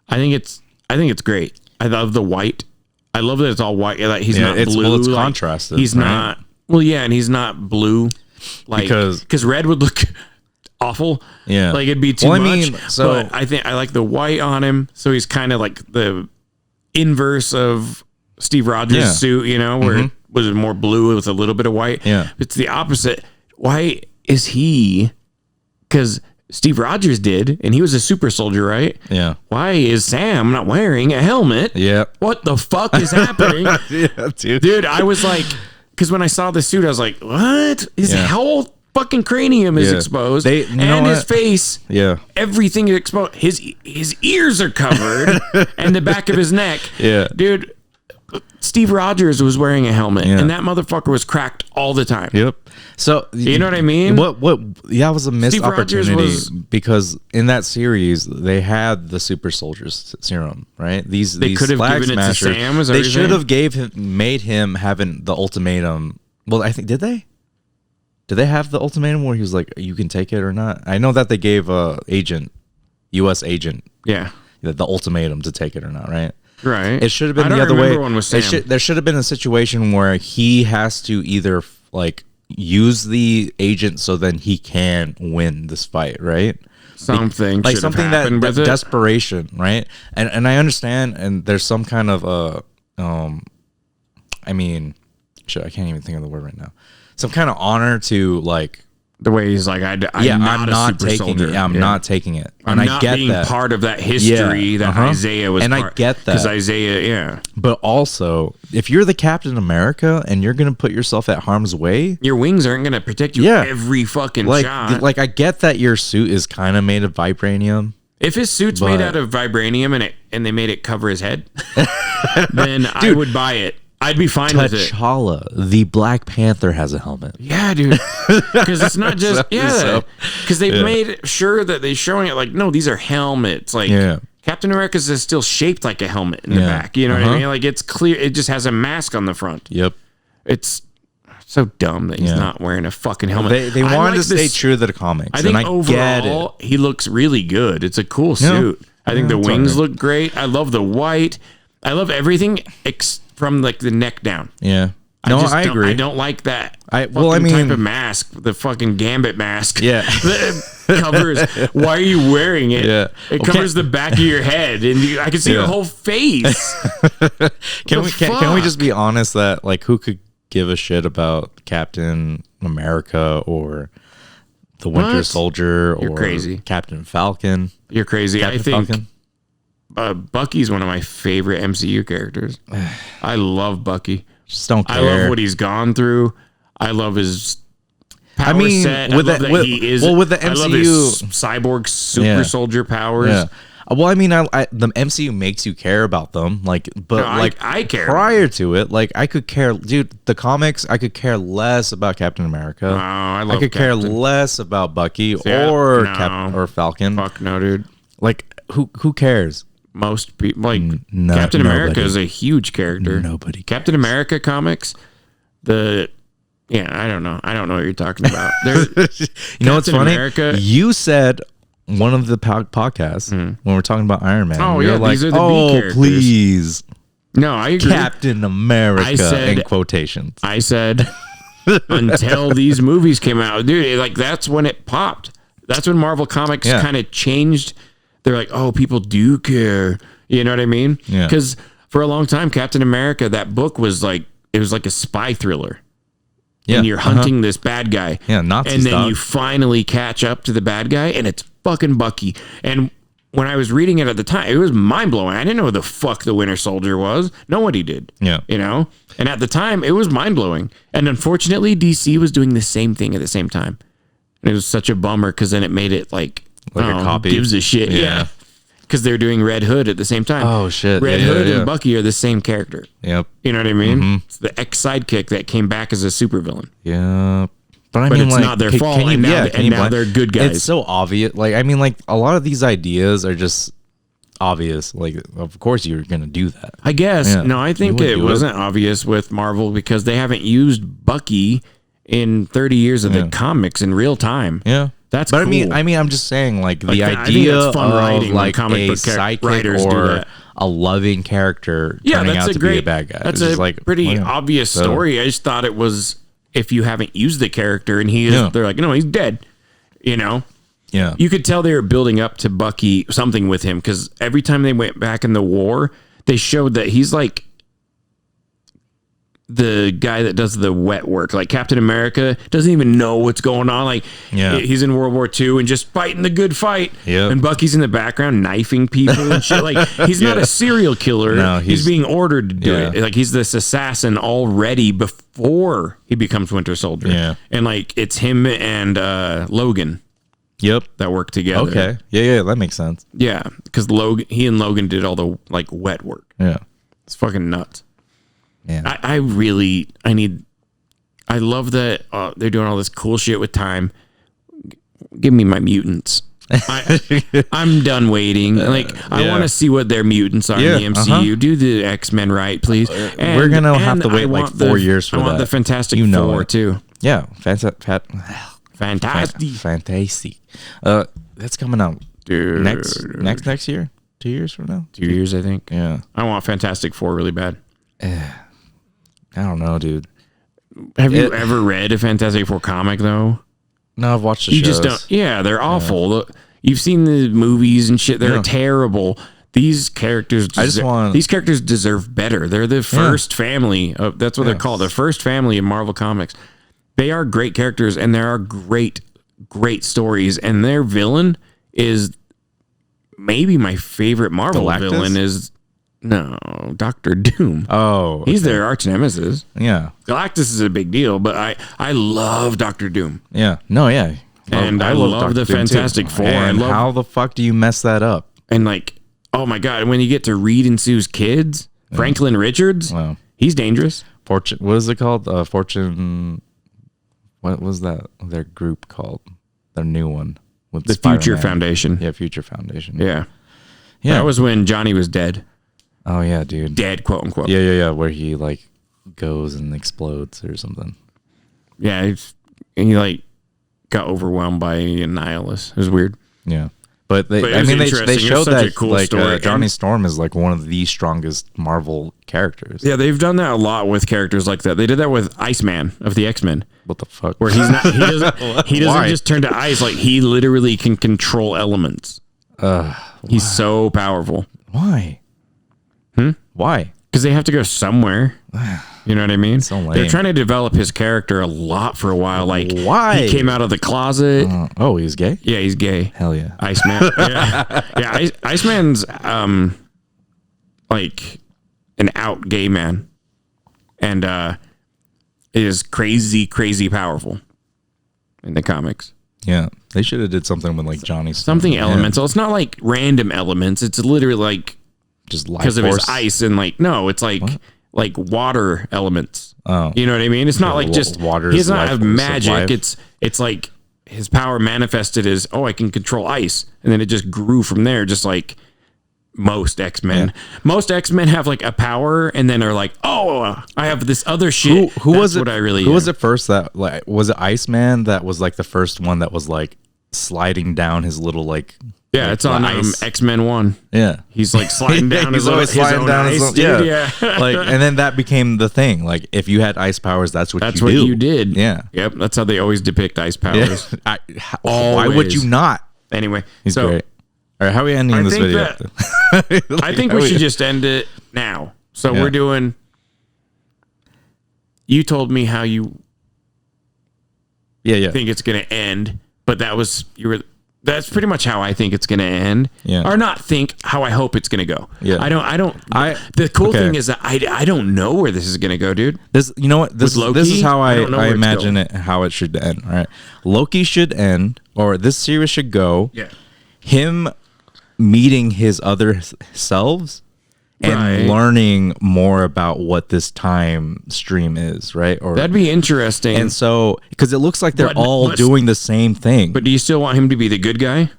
I think it's great. I love the white. I love that it's all white. Like he's not it's, blue. well, it's like, contrasted. He's right? not. Well, yeah, and he's not blue. Like because red would look awful. Yeah. like it'd be too Well, I much. mean, so- but I think I like the white on him. So he's kind of like the inverse of Steve Rogers' Yeah. suit. You know, where it was more blue with a little bit of white. Yeah. It's the opposite. Why is he? Because Steve Rogers did, and he was a super soldier, right? Yeah. Why is Sam not wearing a helmet? Yeah. What the fuck is happening? Yeah, dude. Dude, I was like, because when I saw the suit, I was like, what? His Yeah. whole fucking cranium is Yeah. exposed. You know and his what? face, Yeah. everything is exposed. His ears are covered and the back of his neck. Yeah. Dude, Steve Rogers was wearing a helmet, Yeah. and that motherfucker was cracked all the time. Yep. So You know what I mean? What? Yeah, it was a missed Steve Rogers opportunity because in that series they had the super soldiers serum, right? These could have flag given it to smashers, Sam, is that they what you're should saying? have made him having the ultimatum. Well, I think did they? Did they have the ultimatum where he was like, "You can take it or not"? I know that they gave U.S. agent, Yeah. the ultimatum to take it or not, right? Right. It should have been I the don't other way. remember one with Sam. There should have been a situation where he has to either like use the agent so then he can win this fight, right? Something Like should have something happened that with it. desperation, right? And I understand, and there's some kind of I mean, shit, I can't even think of the word right now. Some kind of honor to like. The way he's like, I'm not super taking soldier. it. I'm not taking it, I'm and I not get being that. part of that history that Isaiah was. And I get that because Isaiah, yeah. But also, if you're the Captain America and you're gonna put yourself at harm's way, Your wings aren't going to protect you Yeah. every fucking like shot. like I get that your suit is kind of made of vibranium. If his suit's But- made out of vibranium and they made it cover his head, then I would buy it. I'd be fine with it. T'Challa, the Black Panther, has a helmet. Yeah, dude. Because it's not just So- Because they've made sure that they're showing it like, no, these are helmets. Like Yeah. Captain America's is still shaped like a helmet in the Yeah. back. You know what I mean? Like it's clear. It just has a mask on the front. Yep. It's so dumb that he's Yeah. not wearing a fucking helmet. They I wanted like to stay this- true to the comics. I think and I get it. overall he looks really good. It's a cool suit. I think the it's wings alright. look great. I love the white. I love everything from like the neck down. Yeah. No, just I don't- agree. I don't like that. Well, I fucking type mean- of mask, the fucking Gambit mask. Yeah. that covers. Why are you wearing it? Yeah. It Okay. covers the back of your head, and I can see Yeah. your whole face. Can we fuck? just be honest that like who could give a shit about Captain America or the Winter What? Soldier or You're crazy. Captain Falcon? You're crazy. Captain I think Falcon? Bucky's one of my favorite MCU characters. I love Bucky. Just don't care. I love what he's gone through. I love his power I mean, set. with I love the- that with- he is. well, with the I love his MCU cyborg super Yeah. soldier powers. Yeah. Well, I mean, the MCU makes you care about them, like, but No, like I care. prior to it, like I could care, dude. The comics, I could care less about Captain America. Oh, I love could care Captain. less about Bucky Yeah, or no. or Falcon. Fuck no, dude. Like, who cares? Most people like no- Captain America nobody. is a huge character. Nobody Captain America comics. I don't know what you're talking about. There's You know what's Captain funny? America- You said one of the podcasts when we're talking about Iron Man. Oh, you're yeah, like, these are the B oh, characters." please, no, I agree. Captain America I said- in quotations. I said until these movies came out, dude. Like that's when it popped. That's when Marvel Comics Yeah. kind of changed. They're like, oh, people do care. You know what I mean? Yeah. Because for a long time, Captain America, that book was like a spy thriller. Yeah, And you're hunting this bad guy. Yeah, Nazis, And then dog. you finally catch up to the bad guy, and it's fucking Bucky. And when I was reading it at the time, it was mind blowing. I didn't know who the fuck the Winter Soldier was. Nobody did. Yeah. You know? And at the time, it was mind blowing. And unfortunately, DC was doing the same thing at the same time. And it was such a bummer because then it made it like Like a oh, who copy? gives a shit. Yeah. Yeah. Because they're doing Red Hood at the same time. Oh, shit. Red Yeah, Hood yeah. and Bucky are the same character. Yep. You know what I mean? It's the ex-sidekick that came back as a supervillain. Yeah. But I But mean, it's like, not their fault, and now they're good guys. It's so obvious. Like, I mean, like, a lot of these ideas are just obvious. Like, of course you're gonna do that. I guess. Yeah. No, I think You would it do it. wasn't obvious with Marvel because they haven't used Bucky in 30 years of the comics in real time. Yeah. That's But cool. I mean, I'm just saying, like, the Like, I think idea that's fun of writing when like comic a book writers sidekick do or that. a loving character Yeah, turning that's out a to great be a bad guy. That's It's a just like, pretty well, yeah. obvious So- story. I just thought it was if you haven't used the character and Yeah. they're like, no, he's dead. You know? Yeah. You could tell they were building up to Bucky something with him because every time they went back in the war, they showed that he's like the guy that does the wet work. Like Captain America doesn't even know what's going on. Like Yeah. he's in World War II and just fighting the good fight. Yep. And Bucky's in the background knifing people and shit. Like he's not a serial killer. No, he's being ordered to do Yeah. it. Like he's this assassin already before he becomes Winter Soldier. Yeah. And like it's him and Logan Yep. that work together. Okay. Yeah. That makes sense. Yeah, because he and Logan did all the like wet work. Yeah. It's fucking nuts. Yeah. I love that they're doing all this cool shit with time. Give me my mutants. I'm done waiting. I want to see what their mutants are in the MCU. Do the X-Men right, please. We're gonna have to wait like 4 years for that. I want the Fantastic Four too. Yeah, fantastic. That's coming out Dude. next year. 2 years from now. 2 years, I think. Yeah, I want Fantastic Four really bad. I don't know, dude. Have you ever read a Fantastic Four comic though? No, I've watched the You shows. just don't. Yeah, they're awful. Yeah. You've seen the movies and shit. They're terrible. These characters. These characters deserve better. They're the first family. That's what they're called. The first family in Marvel Comics. They are great characters, and there are great stories. And their villain is maybe my favorite Marvel villain. Is Dr. Doom. Oh, he's their arch nemesis. Yeah, Galactus is a big deal, but I love Dr. Doom. Yeah, no, yeah. And I love the Fantastic Four. And how the fuck do you mess that up? And oh my God, when you get to Reed and Sue's kids, Franklin Richards, he's dangerous. What is it called? Fortune. What was that? Their group called? Their new one. With the Spider-Man. Future Foundation. Yeah, Future Foundation. Yeah. That was when Johnny was dead. Oh yeah, dude. Dead, quote unquote. Yeah. Where he goes and explodes or something. Yeah, he got overwhelmed by a nihilist. It was weird. Yeah. But they showed that cool story. Johnny Storm is one of the strongest Marvel characters. Yeah, they've done that a lot with characters like that. They did that with Iceman of the X-Men. What the fuck? Where he doesn't just turn to ice. He literally can control elements. He's so powerful. Why? Why? Because they have to go somewhere. You know what I mean? So lame. They're trying to develop his character a lot for a while. Why? He came out of the closet. He's gay? Yeah, he's gay. Hell yeah. Iceman. yeah. Iceman's an out gay man. And is crazy powerful in the comics. Yeah. They should have did something with Johnny Storm. Something elemental. It's not random elements. It's literally just life because of his ice and it's water elements. Oh, you know what I mean? It's not just water. He does not have magic. It's his power manifested as I can control ice, and then it just grew from there. Just like most X-Men. Yeah. Most X-Men have a power, and then are I have this other shit. Who was it? Who was it first? That was it Iceman? That was the first one that was sliding down his little Yeah, it's on X-Men 1. Yeah. He's sliding down his own ice. Yeah. And then that became the thing. If you had ice powers, that's what you did. Yeah. Yep. That's how they always depict ice powers. Yeah. Why would you not? Anyway. He's great. All right, how are we ending this video? I think we should just end it now. So we're doing... You told me how you think it's going to end, but that's pretty much how I think it's going to end. Yeah. Or not think, how I hope it's going to go. Yeah. The cool thing is that I don't know where this is going to go, dude. You know what? This is how I imagine how it should end. All right. Loki should end, or this series should go. Yeah. Him meeting his other selves and learning more about what this time stream is, right? Or that'd be interesting. And so, because it looks like they're all doing the same thing. But do you still want him to be the good guy?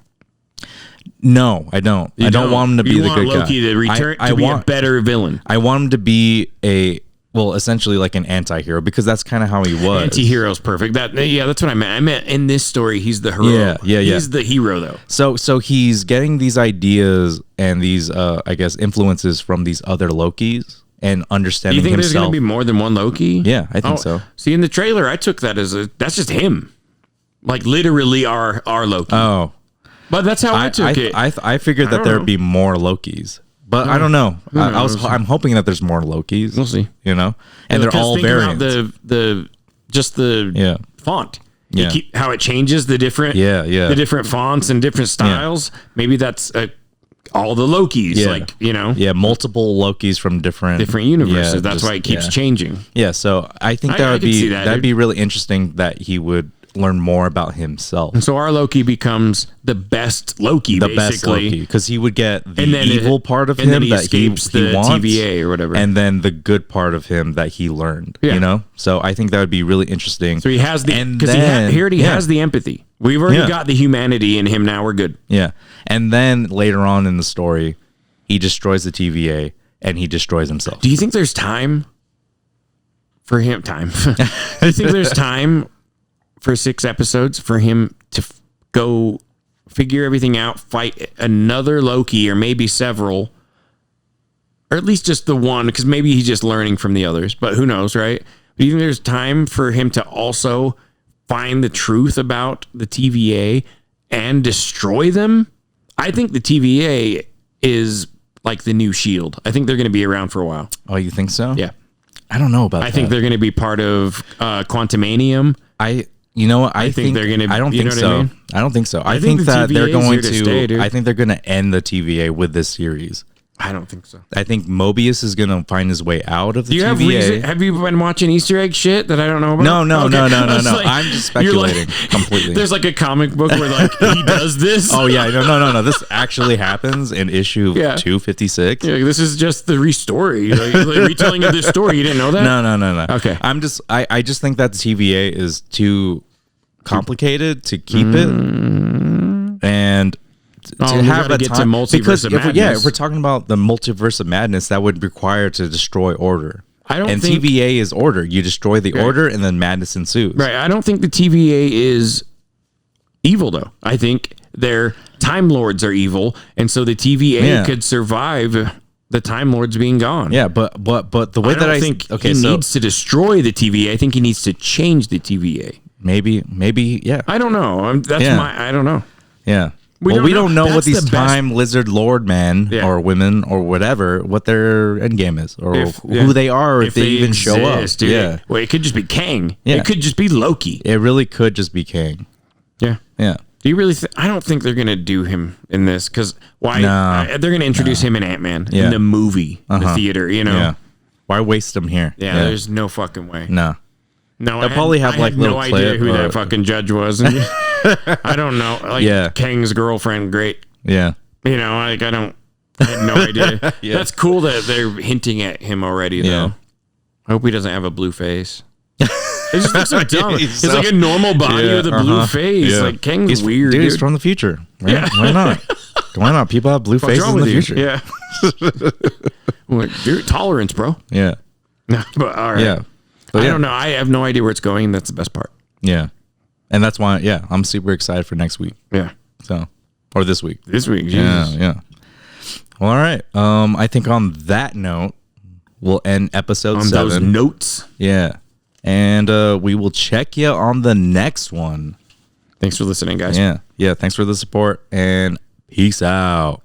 No, I don't. I don't want him to be the good guy. You want Loki to return to be a better villain. I want him to be essentially an anti-hero, because that's kind of how he was. Anti-hero's perfect. That's what I meant. I meant in this story, he's the hero. Yeah. He's the hero, though. So he's getting these ideas and these, influences from these other Lokis and understanding himself. Do you think there's going to be more than one Loki? Yeah, I think so. See, in the trailer, I took that as that's just him. Literally our Loki. Oh. But that's how I took it. I figured that there would be more Lokis. But I don't know. I'm hoping that there's more Lokis. We'll see. And they're all variants. The font. Yeah. How it changes the different the different fonts and different styles. Yeah. Maybe that's all the Lokis. Yeah, multiple Lokis from different universes. That's why it keeps changing. Yeah, so I think that'd be really interesting that he would learn more about himself. And so our Loki becomes the best Loki, The basically. best Loki, because he would get the And then evil part of and him then he that he escapes the wants, TVA or whatever. and then the good part of him that he learned. Yeah. You know, so I think that would be really interesting. So he has the and because then, he already has the empathy. We've already Yeah. got the humanity in him. Now we're good. Yeah, and then later on in the story, he destroys the TVA and he destroys himself. Do you think there's time for him? Do you think there's time for 6 episodes for him to go figure everything out, fight another Loki, or maybe several, or at least just the one? Because maybe he's just learning from the others. But who knows, right? Do you think there's time for him to also find the truth about the TVA and destroy them? I think the TVA is like the new Shield. I think they're going to be around for a while. Oh, you think so? Yeah. I don't know about that. I think they're going to be part of Quantumanium. You know what? I think they're gonna- I don't you think know what so. I mean? I don't think so. I think think the that they're TVA is going here to stay, dude. I think they're going to end the TVA with this series. I don't think so. I think Mobius is going to find his way out of the Do you TVA. have reason? Have you been watching Easter egg shit that I don't know about? No. Okay. I was like- I'm just you're like- speculating completely. There's like a comic book where like he does this. Oh yeah, no. This actually happens in issue Yeah. 256. Yeah, this is just the restory, like retelling of this story. You didn't know that? No. Okay. I just think that the TVA is too complicated to keep it, and to we have gotta a get to time multiverse of if madness. we're talking about the multiverse of madness, that would require to destroy order. I don't and think- TVA is order. You destroy the order, and then madness ensues. Right. I don't think the TVA is evil though. I think their Time Lords are evil, and so the TVA Yeah. could survive the Time Lords being gone. Yeah, but the way I that don't I think okay, he so needs to destroy the TVA. I think he needs to change the TVA. maybe yeah. I don't know. I don't know. Yeah. We We don't know what That's these the best- time lizard lord men Yeah. or women or whatever, what their end game is, or Yeah. who they are, or if they even show exist, up. dude. Yeah. Well, it could just be Kang. Yeah. It could just be Loki. It really could just be Kang. Yeah. Yeah. Do you really? I don't think they're gonna do him in this because why? No. They're gonna introduce him in Ant-Man Yeah. in the movie, the theater. You know. Yeah. Why waste them here? Yeah, there's no fucking way. no. No, They'll probably have, I like, had no little idea clip who or- that fucking judge was. I don't know. Like Yeah. Kang's girlfriend, great. Yeah. You know, like I had no idea. Yeah. That's cool that they're hinting at him already, though. Yeah. I hope he doesn't have a blue face. It just looks so dumb. He's It's so- like a normal body Yeah, with a blue uh-huh. face. Yeah. Like Kang's He's weird, dude. dude. He's from the future. Right? Yeah. Why not? Why not? People have blue What's faces wrong in the with you? future. Yeah. I'm like, dude, tolerance, bro. Yeah. No, but all right. Yeah. But I yeah. don't know. I have no idea where it's going. That's the best part. Yeah. And that's why, yeah, I'm super excited for next week. Yeah. So, or this week. This week, Yeah, Jesus. yeah. Well, all right. I think on that note, we'll end episode On 7. those notes. Yeah. And we will check you on the next one. Thanks for listening, guys. Yeah. Yeah. Thanks for the support and peace out.